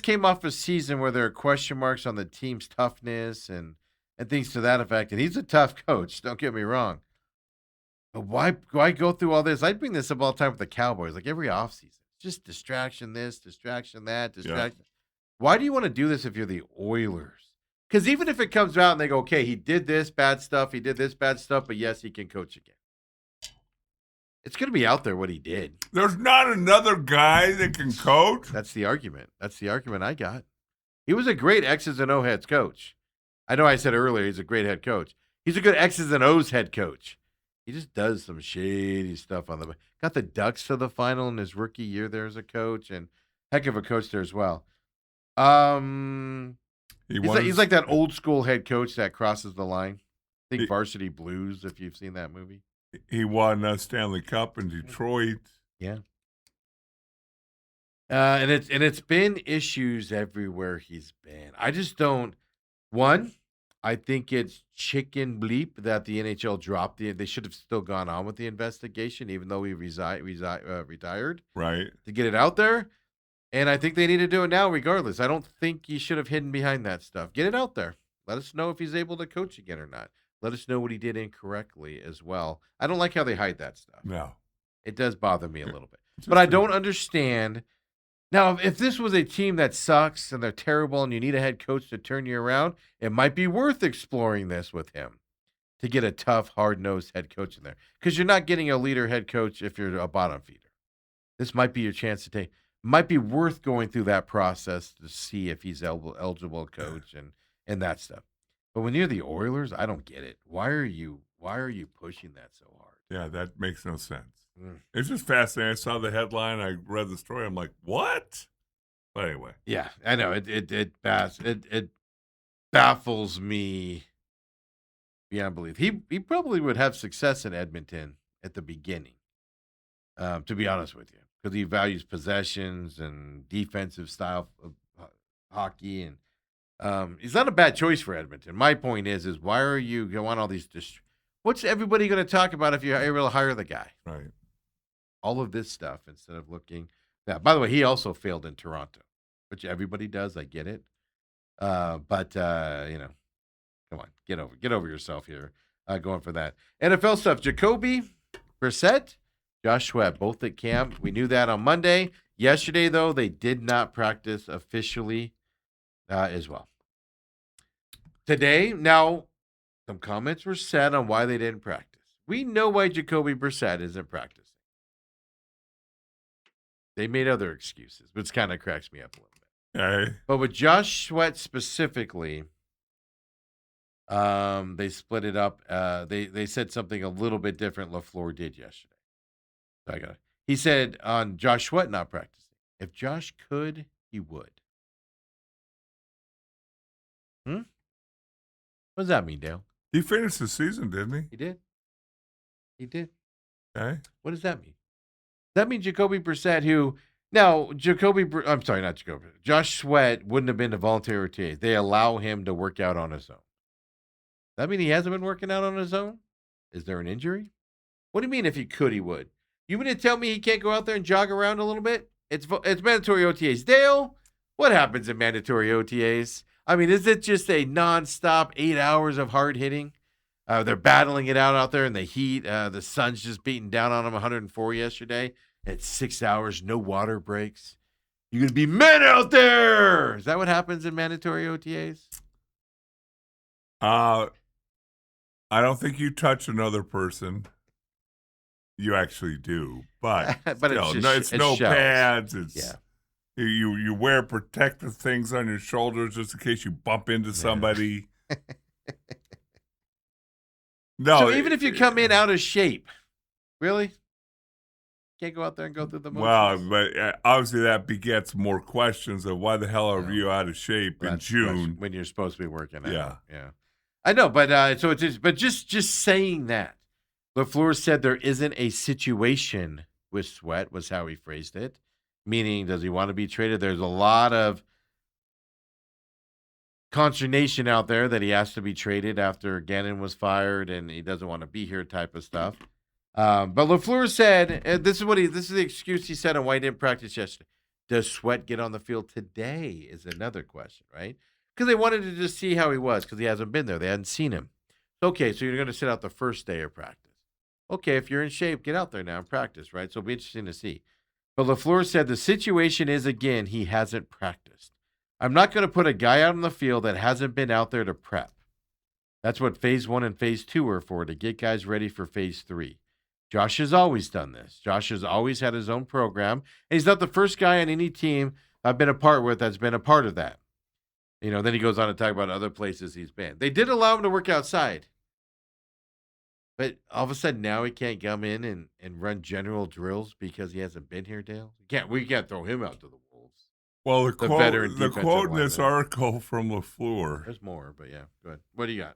came off a season where there are question marks on the team's toughness and things to that effect. And he's a tough coach. Don't get me wrong. But why go through all this? I bring this up all the time with the Cowboys, like every offseason. Just distraction this, distraction that, distraction. Yeah. Why do you want to do this if you're the Oilers? Because even if it comes out and they go, okay, he did this bad stuff, but yes, he can coach again. It's going to be out there what he did. There's not another guy that can coach? That's the argument. That's the argument I got. He was a great X's and O heads coach. I know I said earlier he's a great head coach. He's a good X's and O's head coach. He just does some shady stuff on the. Got the Ducks to the final in his rookie year there as a coach, and heck of a coach there as well. He's like that old school head coach that crosses the line. I think Varsity Blues, if you've seen that movie. He won a Stanley Cup in Detroit. Yeah. And it's been issues everywhere he's been. I just don't. One, I think it's chicken bleep that the NHL dropped they should have still gone on with the investigation, even though he retired. Right. To get it out there. And I think they need to do it now regardless. I don't think you should have hidden behind that stuff. Get it out there. Let us know if he's able to coach again or not. Let us know what he did incorrectly as well. I don't like how they hide that stuff. No. It does bother me a little bit. But I don't understand. Now, if this was a team that sucks and they're terrible and you need a head coach to turn you around, it might be worth exploring this with him to get a tough, hard-nosed head coach in there. Because you're not getting a leader head coach if you're a bottom feeder. This might be your chance to take. Might be worth going through that process to see if he's eligible coach and that stuff. But when you're the Oilers, I don't get it. Why are you pushing that so hard? Yeah, that makes no sense. It's just fascinating. I saw the headline. I read the story. I'm like, what? But anyway. Yeah, I know. It baffles me beyond belief. He probably would have success in Edmonton at the beginning, to be honest with you, because he values possessions and defensive style of hockey, and he's not a bad choice for Edmonton. My point is why are you going all these? What's everybody going to talk about if you're able to hire the guy? Right. All of this stuff instead of looking. Yeah. By the way, he also failed in Toronto, which everybody does. I get it, but come on, get over yourself here. Going for that NFL stuff. Jacoby Brissett, Josh Sweat, both at camp. We knew that on Monday. Yesterday, though, they did not practice officially as well. Today, now, some comments were said on why they didn't practice. We know why Jacoby Brissett isn't practicing. They made other excuses, which kind of cracks me up a little bit. Hey. But with Josh Sweat specifically, they split it up. They said something a little bit different LaFleur did yesterday. So he said on Josh Sweat not practicing, if Josh could, he would. What does that mean, Dale? He finished the season, didn't he? He did. Okay. What does that mean? That means Jacoby Brissett, Josh Sweat wouldn't have been a voluntary OTA. They allow him to work out on his own. That mean he hasn't been working out on his own? Is there an injury? What do you mean if he could, he would? You mean to tell me he can't go out there and jog around a little bit? It's mandatory OTAs. Dale, what happens in mandatory OTAs? I mean, is it just a nonstop 8 hours of hard hitting? They're battling it out there in the heat. The sun's just beating down on them 104 yesterday. It's 6 hours, no water breaks. You're going to be men out there. Is that what happens in mandatory OTAs? I don't think you touch another person. You actually do, but But still, it's no shells. pads. It's Yeah. You wear protective things on your shoulders just in case you bump into somebody. No, So even if you come in out of shape, really? Can't go out there and go through the motions? well, but obviously that begets more questions of why the hell are you out of shape in That's June? when you're supposed to be working out. Yeah. I know, but so it's just saying that LaFleur said there isn't a situation with Sweat was how he phrased it, meaning does he want to be traded? There's a lot of consternation out there that he has to be traded after Gannon was fired and he doesn't want to be here type of stuff. But LaFleur said, this is the excuse he said on why he didn't practice yesterday. Does Sweat get on the field today is another question, right? Because they wanted to just see how he was because he hasn't been there. They hadn't seen him. Okay, so you're going to sit out the first day of practice. Okay, if you're in shape, get out there now and practice, right? So it'll be interesting to see. But LaFleur said the situation is, again, he hasn't practiced. I'm not going to put a guy out on the field that hasn't been out there to prep. That's what phase 1 and phase 2 are for, to get guys ready for phase 3. Josh has always done this. Josh has always had his own program. And he's not the first guy on any team I've been a part with that's been a part of that. Then he goes on to talk about other places he's been. They did allow him to work outside. But all of a sudden now he can't come in and run general drills because he hasn't been here, Dale. We can't throw him out to the wolves. Well, the veteran quote in this lineman. article from LaFleur. There's more, but yeah, go ahead. What do you got?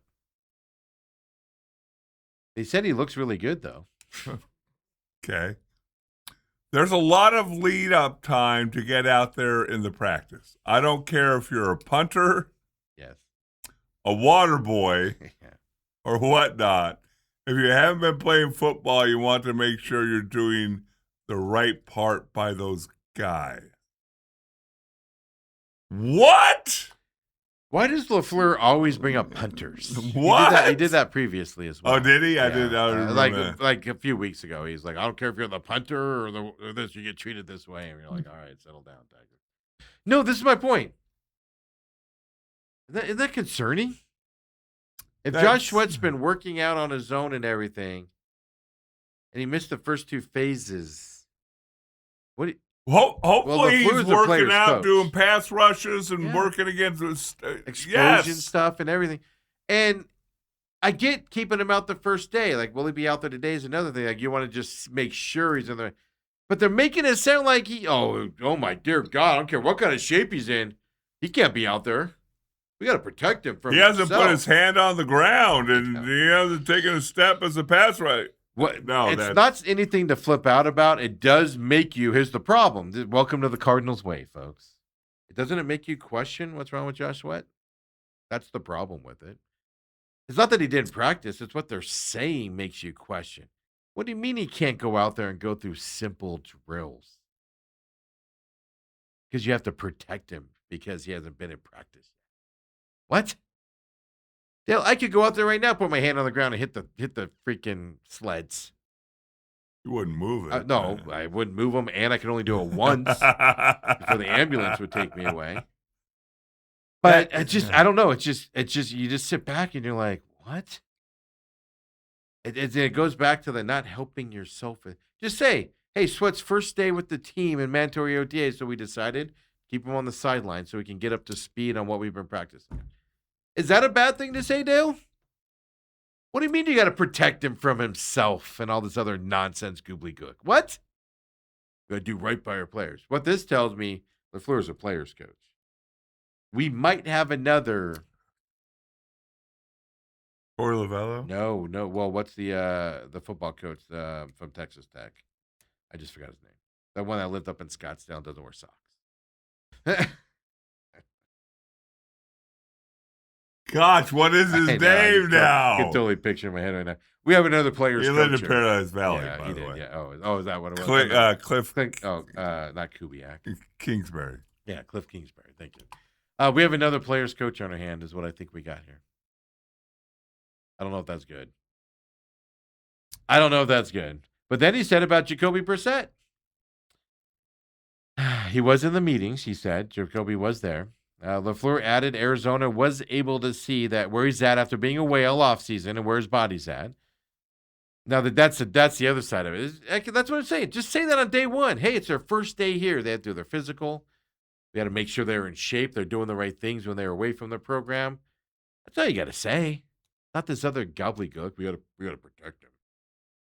They said he looks really good, though. Okay. There's a lot of lead up time to get out there in the practice. I don't care if you're a punter, Yes. a water boy, Yeah. or whatnot. If you haven't been playing football, you want to make sure you're doing the right part by those guys. What? Why does LaFleur always bring up punters? What? He did that previously as well. Oh, did he? I Yeah. did. I remember that. Like a few weeks ago, he's like, I don't care if you're the punter or this, you get treated this way. And you're like, all right, settle down, Tiger. No, this is my point. Isn't that concerning? If Josh Sweat's been working out on his own and everything, and he missed the first 2 phases, what? Hopefully he's LaFleur's the working player's out, coach. Doing pass rushes and Yeah. working against Explosion stuff and everything. And I get keeping him out the first day. Like, will he be out there today is another thing. Like, you want to just make sure he's in there. But they're making it sound like oh my dear God, I don't care what kind of shape he's in. He can't be out there. We got to protect him from He hasn't himself. put his hand on the ground, and he hasn't taken a step as a pass right. What? No, it's not anything to flip out about. It does make you. Here's the problem. Welcome to the Cardinals' way, folks. Doesn't it make you question what's wrong with Josh Sweat? That's the problem with it. It's not that he didn't practice. It's what they're saying makes you question. What do you mean he can't go out there and go through simple drills? Because you have to protect him because he hasn't been in practice. What? Dale, I could go out there right now, put my hand on the ground, and hit the freaking sleds. You wouldn't move it. No, I wouldn't move them, and I could only do it once before the ambulance would take me away. But I don't know. It's just you just sit back and you're like, what? It goes back to the not helping yourself. Just say, hey, Sweat's first day with the team in mandatory OTA, so we decided keep him on the sideline so we can get up to speed on what we've been practicing. Is that a bad thing to say, Dale? What do you mean you got to protect him from himself and all this other nonsense goobly-gook? What? Got to do right by our players. What this tells me, LaFleur's a players coach. We might have another. Corey Lavello? No. Well, what's the football coach from Texas Tech? I just forgot his name. The one that lived up in Scottsdale and doesn't wear socks. Gosh, what is his name now? I can totally picture in my head right now. We have another player's He coach. lived in Paradise Valley, Yeah, by he the did. way. Yeah. Oh, is that what it was? Cliff not Kubiak. Kingsbury. Yeah, Cliff Kingsbury. Thank you. We have another player's coach on our hand is what I think we got here. I don't know if that's good. But then he said about Jacoby Brissett. He was in the meetings, he said. Jacoby was there. LaFleur added Arizona was able to see that where he's at after being away all offseason and where his body's at. Now, that's the other side of it. That's what I'm saying. Just say that on day one. Hey, it's their first day here. They have to do their physical. We got to make sure they're in shape. They're doing the right things when they're away from the program. That's all you got to say. Not this other gobbledygook. We got to protect him.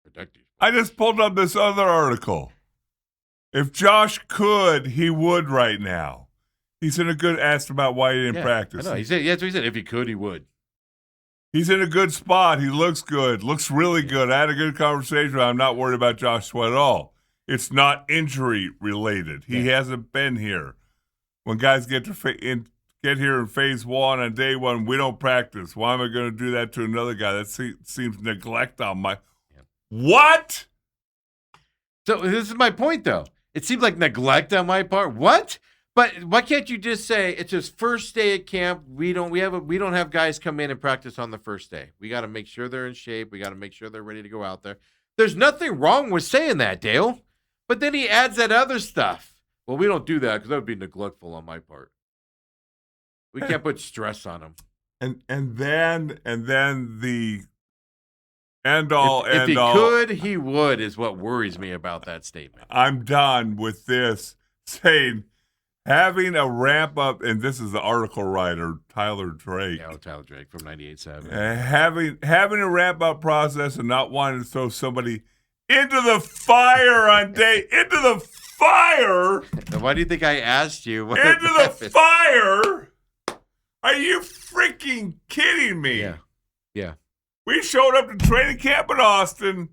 Protect these. I just pulled up this other article. If Josh could, he would right now. He's in a good. Asked about why he didn't practice. I know. That's what he said. If he could, he would. He's in a good spot. He looks good. Looks really good. I had a good conversation. I'm not worried about Josh Sweat at all. It's not injury related. He hasn't been here. When guys get here in phase one on day one, we don't practice. Why am I going to do that to another guy? That seems neglect on my. Yeah. What? So this is my point, though. It seems like neglect on my part. What? But why can't you just say it's his first day at camp? We don't have guys come in and practice on the first day. We got to make sure they're in shape. We got to make sure they're ready to go out there. There's nothing wrong with saying that, Dale. But then he adds that other stuff. Well, we don't do that because that would be neglectful on my part. We can't put stress on him. And then the end all. If he could, he would. Is what worries me about that statement. I'm done with this saying. Having a ramp up, and this is the article writer, Tyler Drake. Yeah, Tyler Drake from 98.7. Having a ramp up process and not wanting to throw somebody into the fire on day, into the fire. Why do you think I asked you? Into the fire? Are you freaking kidding me? Yeah. We showed up to training camp in Austin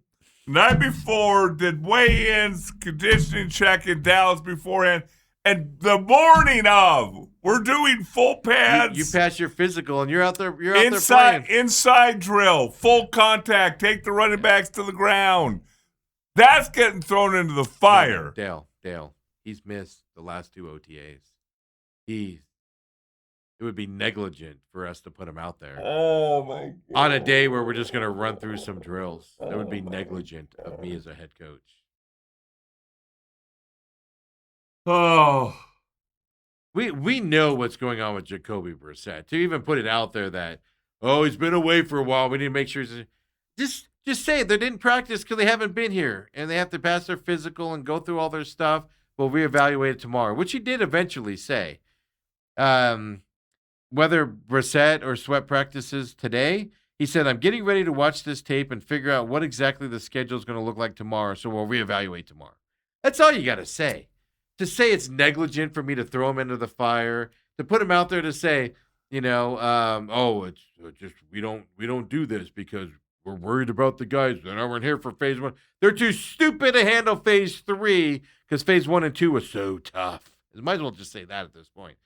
night before, did weigh-ins, conditioning check in Dallas beforehand. And the morning of, we're doing full pads. You pass your physical, and you're out there. You're out there playing. Inside drill, full contact. Take the running backs to the ground. That's getting thrown into the fire. Dale, he's missed the last two OTAs. It would be negligent for us to put him out there. Oh my God. On a day where we're just going to run through some drills. That would be negligent of me as a head coach. Oh, we know what's going on with Jacoby Brissett. To even put it out there that, he's been away for a while. We need to make sure just say they didn't practice because they haven't been here and they have to pass their physical and go through all their stuff. We'll reevaluate it tomorrow, which he did eventually say. Whether Brissett or Sweat practices today, he said, I'm getting ready to watch this tape and figure out what exactly the schedule is going to look like tomorrow, so we'll reevaluate tomorrow. That's all you got to say. To say it's negligent for me to throw him into the fire, to put him out there to say, it's just we don't do this because we're worried about the guys that aren't here for phase 1. They're too stupid to handle phase 3 because phase 1 and 2 was so tough. Might as well just say that at this point.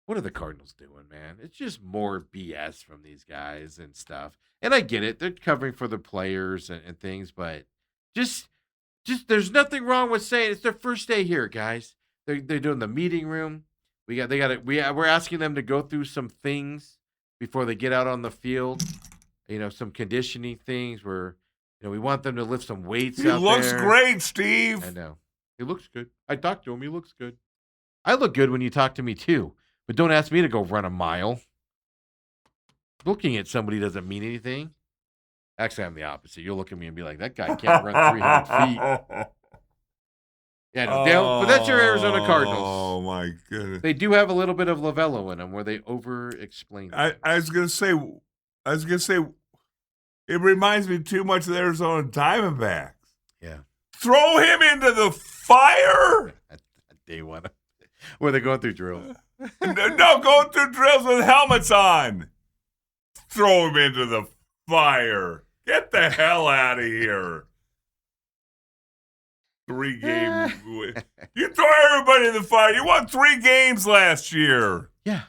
What are the Cardinals doing, man? It's just more BS from these guys and stuff. And I get it. They're covering for the players and things, but just there's nothing wrong with saying it's their first day here, guys. They're doing the meeting room. We're asking them to go through some things before they get out on the field. Some conditioning things where we want them to lift some weights. He looks great, Steve. I know. He looks good. I talked to him. He looks good. I look good when you talk to me too, but don't ask me to go run a mile. Looking at somebody doesn't mean anything. Actually, I'm the opposite. You'll look at me and be like, that guy can't run 300 feet. Yeah, no, Dale, but that's your Arizona Cardinals. Oh, my goodness. They do have a little bit of Lavello in them where they over-explain. I was going to say, it reminds me too much of the Arizona Diamondbacks. Yeah. Throw him into the fire? Day one. Where they're going through drills. No, going through drills with helmets on. Throw him into the fire. Get the hell out of here. 3 games. You throw everybody in the fire. You won 3 games last year. Yeah.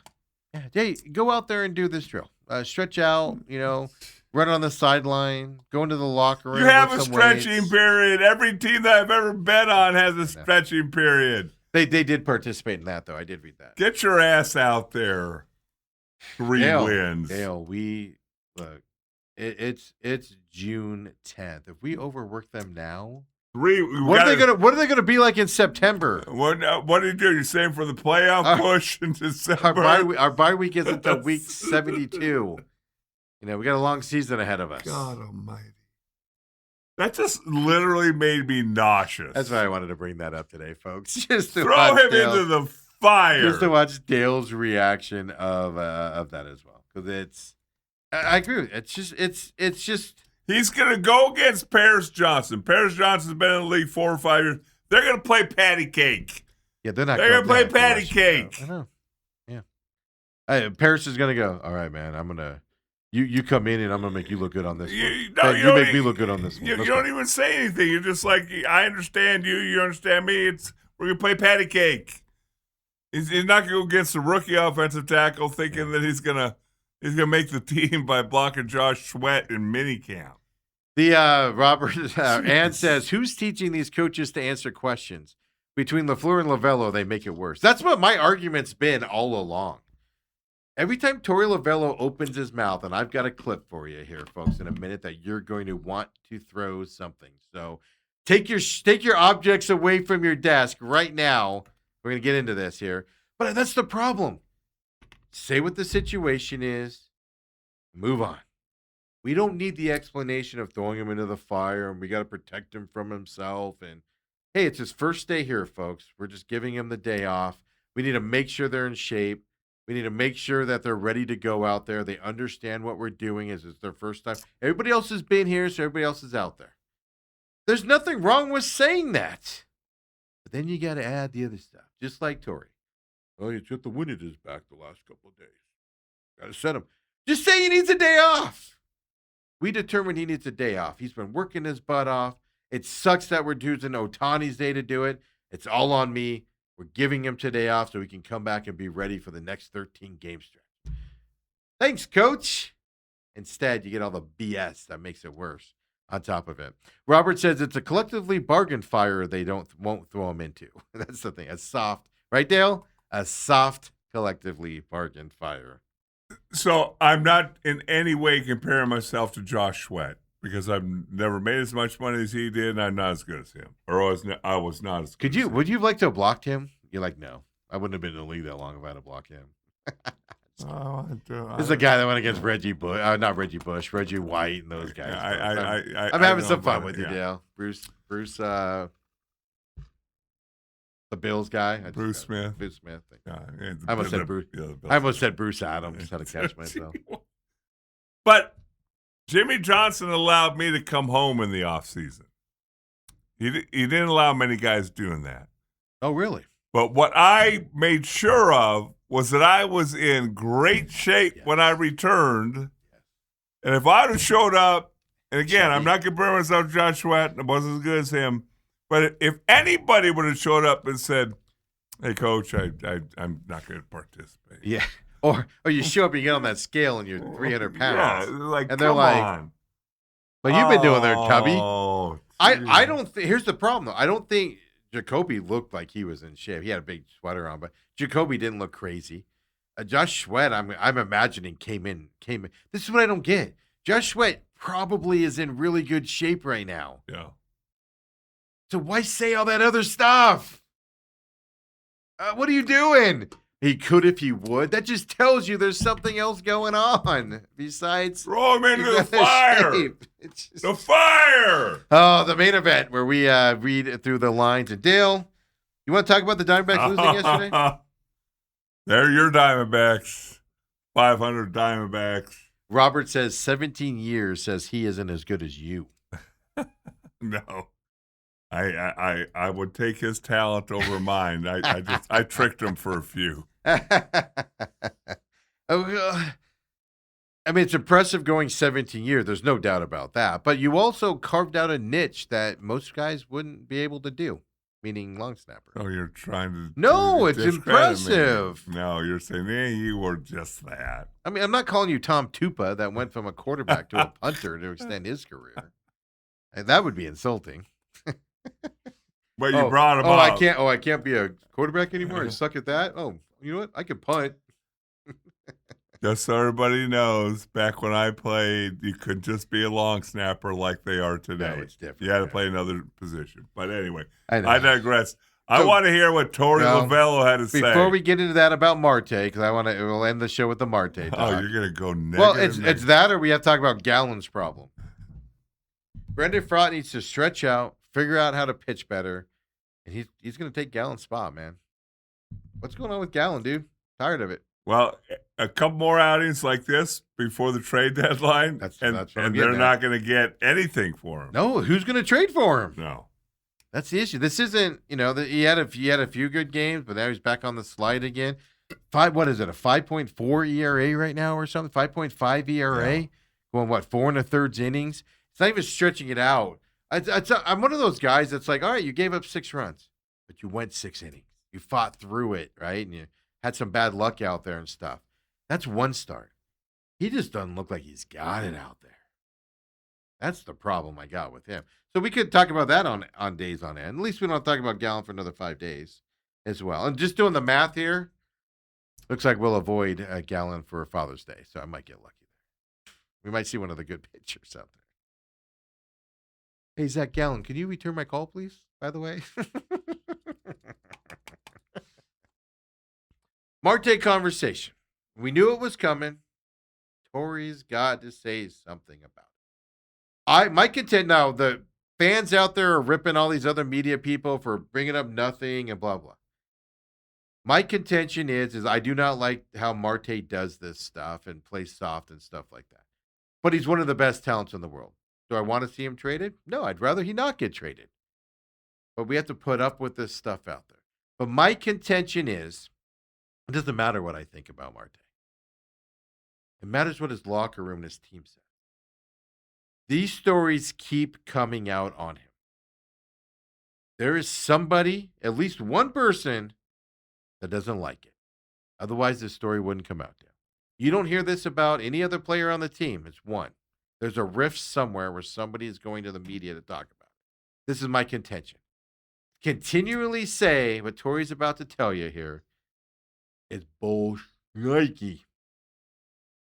Hey, go out there and do this drill. Stretch out, run on the sideline, go into the locker room. You have a stretching period. Every team that I've ever bet on has a stretching period. They did participate in that, though. I did read that. Get your ass out there. 3 wins. Dale, look. It's June 10th. If we overwork them now, what are they gonna be like in September? What do you do? You're saying for the playoff push in December? Our bye week is until week 72. We got a long season ahead of us. God almighty. That just literally made me nauseous. That's why I wanted to bring that up today, folks. Just to throw him into the fire. Just to watch Dale's reaction of that as well, because I agree with it. It's just. He's going to go against Paris Johnson. Paris Johnson's been in the league 4 or 5 years. They're going to play patty cake. Yeah, they're not. They're going to play patty cake. I know. Yeah. Paris is going to go, all right, man, I'm going to. You come in and I'm going to make you look good on this one. You make me look good on this one. You don't even say anything. You're just like, I understand you. You understand me. We're going to play patty cake. He's not going to go against the rookie offensive tackle thinking that he's going to make the team by blocking Josh Sweat in minicamp. The Robert Ann says, who's teaching these coaches to answer questions? Between LaFleur and Lavello, they make it worse. That's what my argument's been all along. Every time Torey Lavello opens his mouth, and I've got a clip for you here, folks, in a minute that you're going to want to throw something. So take your objects away from your desk right now. We're going to get into this here. But that's the problem. Say what the situation is. Move on. We don't need the explanation of throwing him into the fire and we got to protect him from himself. And hey, it's his first day here, folks. We're just giving him the day off. We need to make sure they're in shape. We need to make sure that they're ready to go out there. They understand what we're doing. It's their first time. Everybody else has been here, so everybody else is out there. There's nothing wrong with saying that. But then you got to add the other stuff, just like Torey. Oh, he's got the wind at his back the last couple of days. Got to set him. Just say he needs a day off. We determined he needs a day off. He's been working his butt off. It sucks that we're using Ohtani's day to do it. It's all on me. We're giving him today off so he can come back and be ready for the next 13-game stretch. Thanks, Coach. Instead, you get all the BS that makes it worse on top of it. Robert says it's a collectively bargain fire they won't throw him into. That's the thing. A soft, right, Dale? A soft, collectively bargain fire. So I'm not in any way comparing myself to Josh Sweat because I've never made as much money as he did, and I'm not as good as him. Or I was not as good as him. Would you have liked to have blocked him? You're like, no. I wouldn't have been in the league that long if I had to block him. This is a guy that went against Reggie White and those guys. I'm having some fun with you, Dale. Bruce, the Bills guy. Bruce Smith. I almost said Bruce. I almost said Bruce Adams. Had to catch myself. But Jimmy Johnson allowed me to come home in the offseason. He didn't allow many guys doing that. Oh, really? But what I made sure of was that I was in great shape when I returned. And if I'd have showed up, and again, I'm not comparing myself to Josh Sweat, I wasn't as good as him, but if anybody would have showed up and said, "Hey, Coach, I'm not going to participate." Yeah. Or you show up and you get on that scale and you're 300 pounds. Yeah, like, and they're come like, on. "But you've been doing there, Tubby." Oh, I don't think, here's the problem, though. I don't think Jacoby looked like he was in shape. He had a big sweater on, but Jacoby didn't look crazy. Josh Sweat, I'm imagining came in. This is what I don't get. Josh Sweat probably is in really good shape right now. Yeah. So why say all that other stuff? What are you doing? He could if he would. That just tells you there's something else going on besides Throw him into the he's out of fire. shape. It's just- The fire. Oh, the main event where we read through the lines. And Dale, you want to talk about the Diamondbacks losing yesterday? They're your Diamondbacks. 500 Diamondbacks. Robert says 17 years says he isn't as good as you. No. I would take his talent over mine. I tricked him for a few. I mean, it's impressive going 17 years. There's no doubt about that. But you also carved out a niche that most guys wouldn't be able to do, meaning long snapper. Oh, you're trying to... No, it's discredit impressive. me. No, you're saying, you were just that. I mean, I'm not calling you Tom Tupa that went from a quarterback to a punter to extend his career. And that would be insulting. But you brought him up. I can't be a quarterback anymore. I suck at that. Oh, you know what? I can punt. Just so everybody knows, back when I played, you could just be a long snapper like they are today. No, it's different. You had to play another position. But anyway, I know. I digress. I want to hear what Tori Lavello had to say. Before we get into that about Marte, because we'll end the show with the Marte talk. Oh, you're going to go negative. Well, it's that, or we have to talk about Gallen's problem. Brendan Frott needs to stretch out, figure out how to pitch better, and he's going to take Gallen's spot, man. What's going on with Gallen, dude? Tired of it. Well, a couple more outings like this before the trade deadline, That's and what I'm they're getting not at. going to get anything for him. No, who's going to trade for him? No. That's the issue. This isn't, he had a few good games, but now he's back on the slide again. What is it? A 5.4 ERA right now or something? 5.5 ERA, Yeah. going 4 1/3 innings. It's not even stretching it out. I'm one of those guys that's like, all right, you gave up 6 runs, but you went 6 innings. You fought through it, right? And you had some bad luck out there and stuff. That's one start. He just doesn't look like he's got it out there. That's the problem I got with him. So we could talk about that on days on end. At least we don't have to talk about Gallen for another 5 days as well. And just doing the math here, looks like we'll avoid Gallen for Father's Day. So I might get lucky there. We might see one of the good pitchers out there. Hey, Zach Gallen, can you return my call, please, by the way? Marte conversation. We knew it was coming. Tori's got to say something about it. My contend now, the fans out there are ripping all these other media people for bringing up nothing and blah, blah. My contention is I do not like how Marte does this stuff and plays soft and stuff like that. But he's one of the best talents in the world. Do I want to see him traded? No, I'd rather he not get traded. But we have to put up with this stuff out there. But my contention is, it doesn't matter what I think about Marte. It matters what his locker room and his team said. These stories keep coming out on him. There is somebody, at least one person, that doesn't like it. Otherwise, this story wouldn't come out there. You don't hear this about any other player on the team. It's one. There's a rift somewhere where somebody is going to the media to talk about it. This is my contention. Continually say what Tori's about to tell you here is bullshit.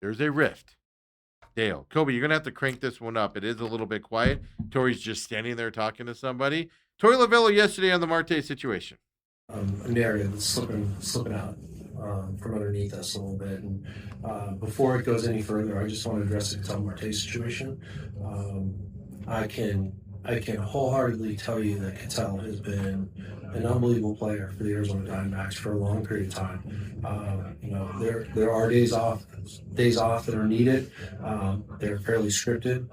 There's a rift. Dale, Kobe, you're going to have to crank this one up. It is a little bit quiet. Tori's just standing there talking to somebody. Tori Lavello yesterday on the Marte situation. A narrative that's slipping out from underneath us a little bit. And before it goes any further, I just want to address the Ketel Marte situation. I can I can wholeheartedly tell you that Cattell has been an unbelievable player for the Arizona Diamondbacks for a long period of time. There are days off that are needed. They're fairly scripted,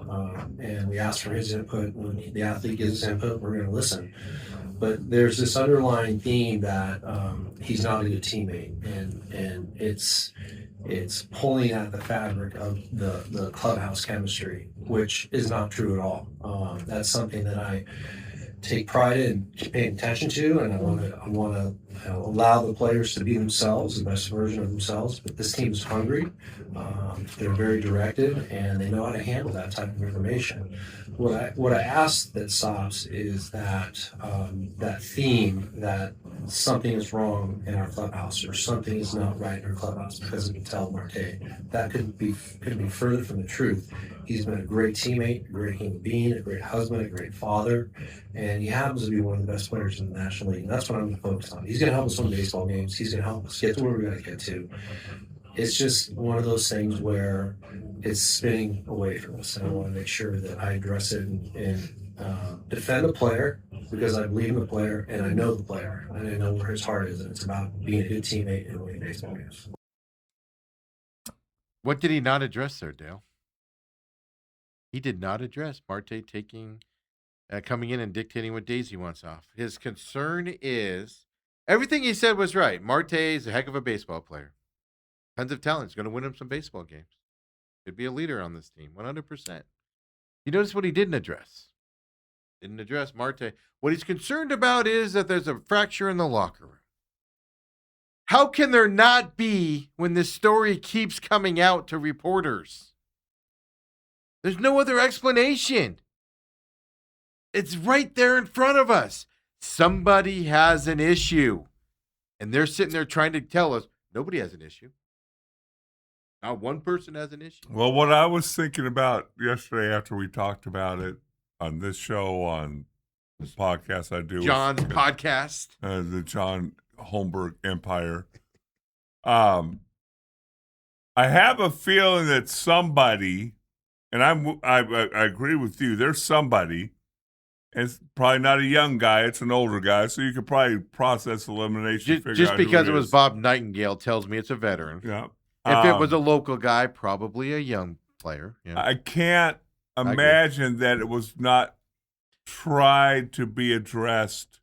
and we ask for his input. When the athlete gives us input, we're going to listen. But there's this underlying theme that he's not a good teammate, and it's pulling at the fabric of the clubhouse chemistry, which is not true at all. That's something that I take pride in paying attention to, and I want to allow the players to be themselves, the best version of themselves. But this team is hungry. They're very directed, and they know how to handle that type of information. What I ask that stops is that that theme that something is wrong in our clubhouse or something is not right in our clubhouse because of Cattell Marte. That couldn't be further from the truth. He's been a great teammate, a great human being, a great husband, a great father, and he happens to be one of the best players in the National League. And that's what I'm going to focus on. He's going to help us win baseball games. He's going to help us get to where we got to get to. It's just one of those things where it's spinning away from us, and I want to make sure that I address it and defend the player because I believe in the player and I know the player and I know where his heart is, and it's about being a good teammate and winning baseball games. What did he not address there, Dale? He did not address Marte coming in and dictating what days he wants off. His concern is everything he said was right. Marte is a heck of a baseball player. Tons of talent. He's going to win him some baseball games. Could be a leader on this team, 100%. You notice what he didn't address? Didn't address Marte. What he's concerned about is that there's a fracture in the locker room. How can there not be when this story keeps coming out to reporters? There's no other explanation. It's right there in front of us. Somebody has an issue. And they're sitting there trying to tell us nobody has an issue. Not one person has an issue. Well, what I was thinking about yesterday after we talked about it on this show, on the podcast I do. John's podcast. The John Holmberg Empire. I have a feeling that somebody, and I agree with you, there's somebody, and it's probably not a young guy, it's an older guy, so you could probably process elimination. Just because it was Bob Nightingale tells me it's a veteran. Yeah. If it was a local guy, probably a young player. Yeah. I can't imagine that it was not tried to be addressed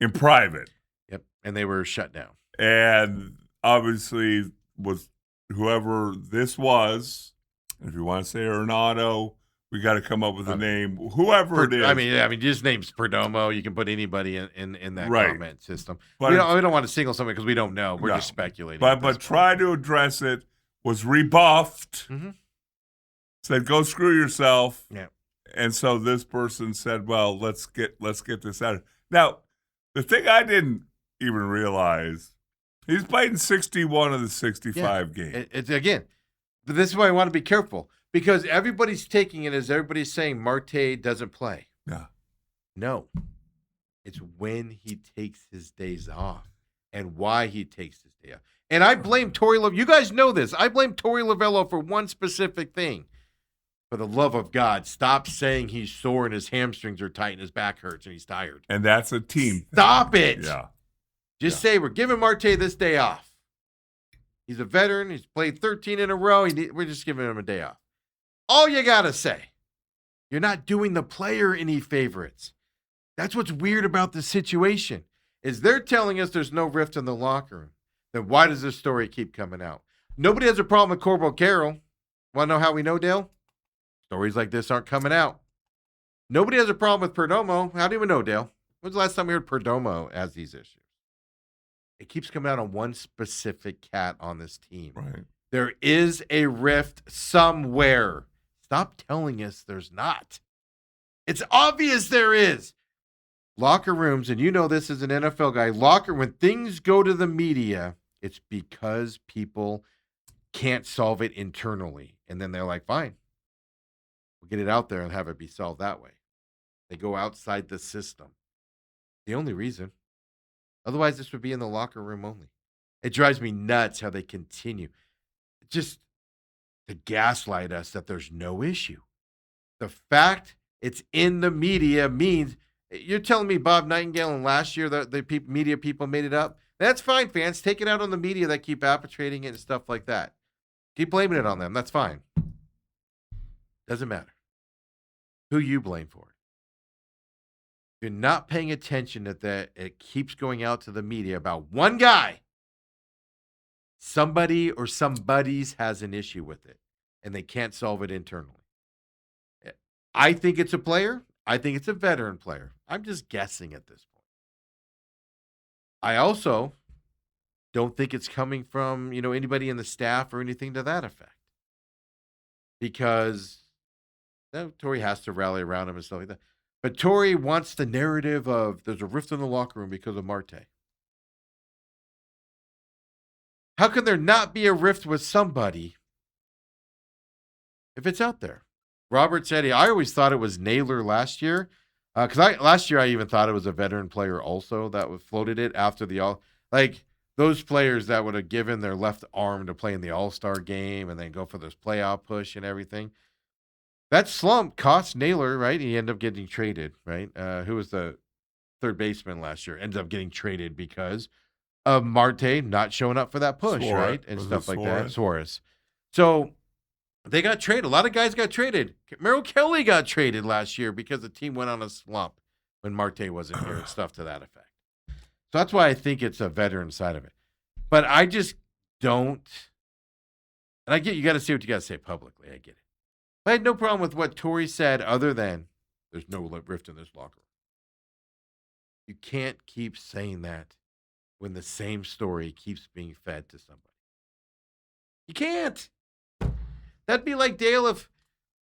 in private. Yep, and they were shut down. And obviously, was whoever this was, if you want to say Arenado, we got to come up with a name. Whoever it is. I mean, just name's Perdomo. You can put anybody in that comment system. But we don't want to single somebody because we don't know. We're just speculating. But try to address it. Was rebuffed. Mm-hmm. Said, "Go screw yourself." Yeah. And so this person said, "Well, let's get this out." Now, the thing I didn't even realize, he's played in 61 of the 65 games. It's again, this is why I want to be careful. Because everybody's taking it as everybody's saying Marte doesn't play. Yeah. No. It's when he takes his days off and why he takes his day off. And I blame Torey Lavello. You guys know this. I blame Torey Lavello for one specific thing. For the love of God, stop saying he's sore and his hamstrings are tight and his back hurts and he's tired. And that's a team. Stop it. Yeah. Just say we're giving Marte this day off. He's a veteran. He's played 13 in a row. We're just giving him a day off. All you got to say. You're not doing the player any favorites. That's what's weird about the situation, is they're telling us there's no rift in the locker room. Then why does this story keep coming out? Nobody has a problem with Corbell Carroll. Want to know how we know, Dale? Stories like this aren't coming out. Nobody has a problem with Perdomo. How do we know, Dale? When's the last time we heard Perdomo has these issues? It keeps coming out on one specific cat on this team. Right. There is a rift somewhere. Stop telling us there's not. It's obvious there is. Locker rooms, and you know this as an NFL guy, when things go to the media, it's because people can't solve it internally. And then they're like, fine, we'll get it out there and have it be solved that way. They go outside the system. The only reason. Otherwise, this would be in the locker room only. It drives me nuts how they continue. Just to gaslight us that there's no issue. The fact It's in the media means you're telling me Bob Nightingale and last year the media people made it up. That's fine, fans. Take it out on the media that keep arbitrating it and stuff like that. Keep blaming it on them. That's fine. Doesn't matter who you blame for it. You're not paying attention that it keeps going out to the media about one guy. Somebody or somebody's has an issue with it, and they can't solve it internally. I think it's a player. I think it's a veteran player. I'm just guessing at this point. I also don't think it's coming from, anybody in the staff or anything to that effect. Because Torrey has to rally around him and stuff like that. But Torrey wants the narrative of there's a rift in the locker room because of Marte. How can there not be a rift with somebody if it's out there? Robert said I always thought it was Naylor last year. Because last year I even thought it was a veteran player also that floated it after those players that would have given their left arm to play in the All-Star game and then go for this playoff push and everything. That slump cost Naylor, right? He ended up getting traded, right? Who was the third baseman last year? Ended up getting traded because of Marte not showing up for that push, right? And stuff like that. Suarez. So they got traded. A lot of guys got traded. Merrill Kelly got traded last year because the team went on a slump when Marte wasn't here and stuff to that effect. So that's why I think it's a veteran side of it. But I just don't. And I get you got to say what you got to say publicly. I get it. But I had no problem with what Torrey said other than there's no rift in this locker room. You can't keep saying that when the same story keeps being fed to somebody. You can't. That'd be like Dale if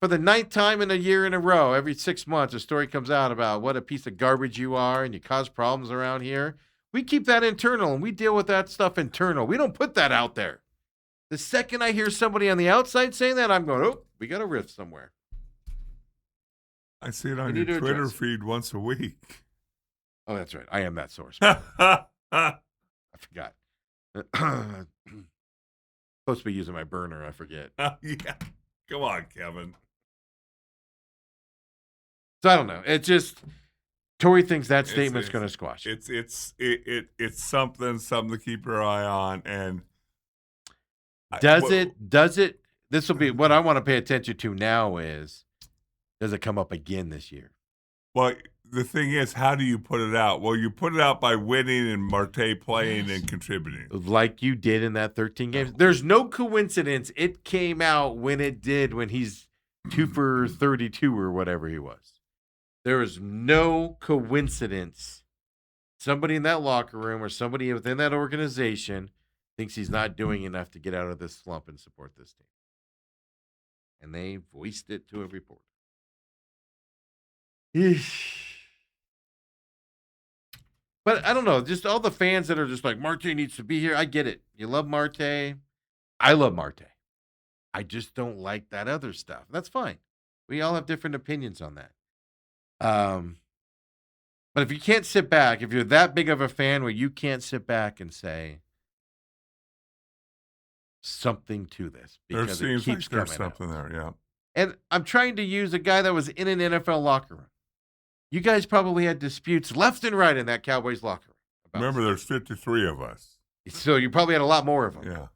for the 9th time in a year in a row, every 6 months, a story comes out about what a piece of garbage you are and you cause problems around here. We keep that internal and we deal with that stuff internal. We don't put that out there. The second I hear somebody on the outside saying that, I'm going, we got a rift somewhere. I see it on your Twitter feed once a week. Oh, that's right. I am that source. I forgot. Supposed to be using my burner. I forget. Yeah. Come on, Kevin. So I don't know. It just Torrey thinks that statement's going to squash it. It's something to keep your eye on. And does it? This will be what I want to pay attention to now. Does it come up again this year? Well, the thing is, how do you put it out? Well, you put it out by winning and Marte playing and contributing. Like you did in that 13 games. There's no coincidence it came out when it did when he's 2 for 32 or whatever he was. There is no coincidence. Somebody in that locker room or somebody within that organization thinks he's not doing enough to get out of this slump and support this team. And they voiced it to a reporter. But I don't know, just all the fans that are just like, Marte needs to be here. I get it. You love Marte. I love Marte. I just don't like that other stuff. That's fine. We all have different opinions on that. But if you can't sit back, if you're that big of a fan where you can't sit back and say something to this, because there seems it keeps like there's coming something out. there, yeah. And I'm trying to use a guy that was in an NFL locker room. You guys probably had disputes left and right in that Cowboys locker room. Remember, there's 53 of us. So you probably had a lot more of them. Yeah.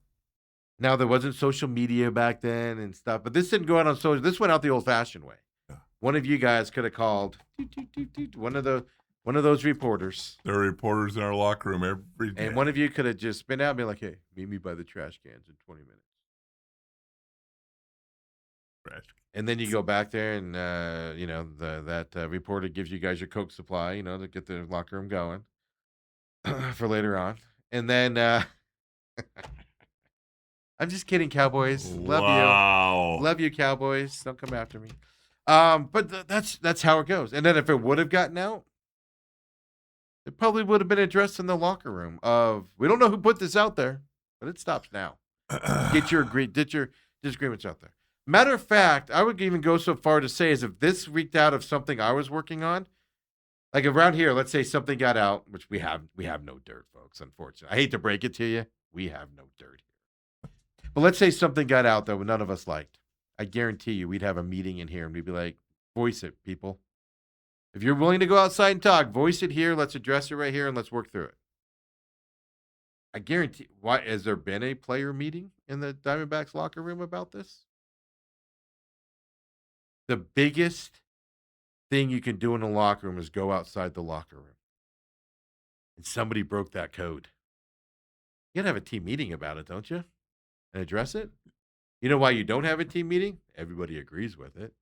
Now, there wasn't social media back then and stuff, but this didn't go out on social. This went out the old-fashioned way. Yeah. One of you guys could have called one of those reporters. There are reporters in our locker room every day. And one of you could have just been out and been like, hey, meet me by the trash cans in 20 minutes. And then you go back there and, that reporter gives you guys your Coke supply, to get the locker room going for later on. And then I'm just kidding, Cowboys. Love you. Love you, Cowboys. Don't come after me. But that's how it goes. And then if it would have gotten out, it probably would have been addressed in the locker room of, we don't know who put this out there, but it stops now. Get your disagreements out there. Matter of fact, I would even go so far to say as if this reeked out of something I was working on, like around here, let's say something got out, which we have no dirt, folks, unfortunately. I hate to break it to you. We have no dirt here. But let's say something got out that none of us liked. I guarantee you we'd have a meeting in here and we'd be like, Voice it, people. If you're willing to go outside and talk, voice it here. Let's address it right here, and let's work through it. I guarantee. Why has there been a player meeting in the Diamondbacks locker room about this? The biggest thing you can do in a locker room is go outside the locker room. And somebody broke that code. You gotta have a team meeting about it, don't you? And address it. You know why you don't have a team meeting? Everybody agrees with it.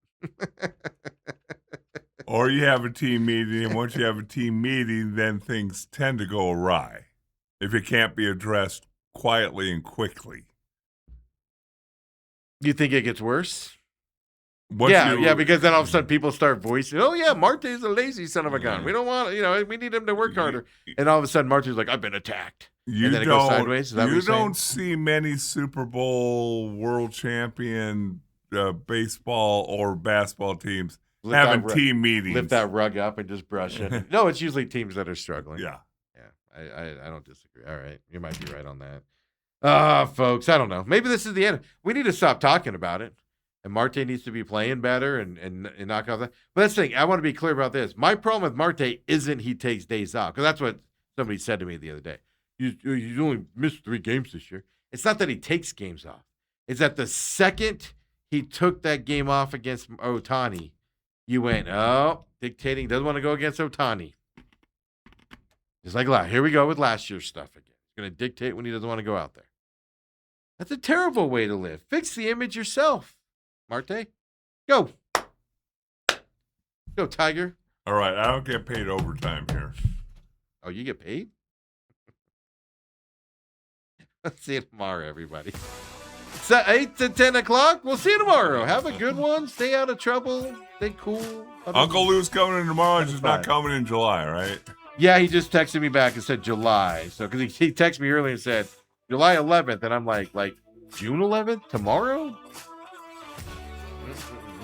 Or you have a team meeting, and once you have a team meeting, then things tend to go awry if it can't be addressed quietly and quickly. You think it gets worse? Once Yeah, because then all of a sudden people start voicing, oh, yeah, Marte's a lazy son of a gun. We don't want, we need him to work harder. And all of a sudden Marte's like, I've been attacked. And then it goes sideways. Is that what you you're saying? don't see many Super Bowl world champion baseball or basketball teams having team meetings. Lift that rug up and just brush it. No, it's usually teams that are struggling. Yeah. I don't disagree. All right. You might be right on that. Folks, I don't know. Maybe this is the end. We need to stop talking about it. And Marte needs to be playing better and knock off that. But that's the thing. I want to be clear about this. My problem with Marte isn't he takes days off. Because that's what somebody said to me the other day. You only missed 3 games this year. It's not that he takes games off. It's that the second he took that game off against Ohtani, you went, dictating, doesn't want to go against Ohtani. Just like here we go with last year's stuff again. He's going to dictate when he doesn't want to go out there. That's a terrible way to live. Fix the image yourself, Marte. Go. Go, Tiger. All right, I don't get paid overtime here. Oh, you get paid? Let's see you tomorrow, everybody. So 8 to 10 o'clock. We'll see you tomorrow. Have a good one. Stay out of trouble. Stay cool. Uncle Lou's coming in tomorrow. He's just not coming in July, right? Yeah, he just texted me back and said July. So because he texted me earlier and said July 11th, and I'm like June 11th tomorrow.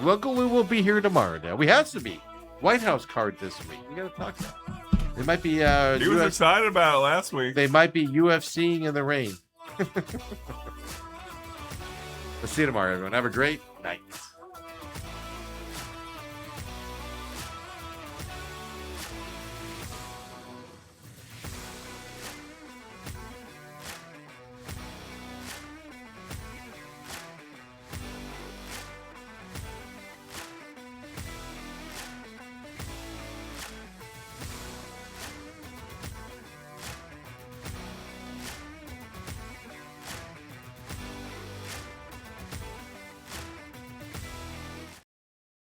Uncle Lou will be here tomorrow. Now we has to be White House card this week. We got to talk about it. It might be. He was excited about it last week. They might be UFCing in the rain. Let's see you tomorrow, everyone. Have a great night.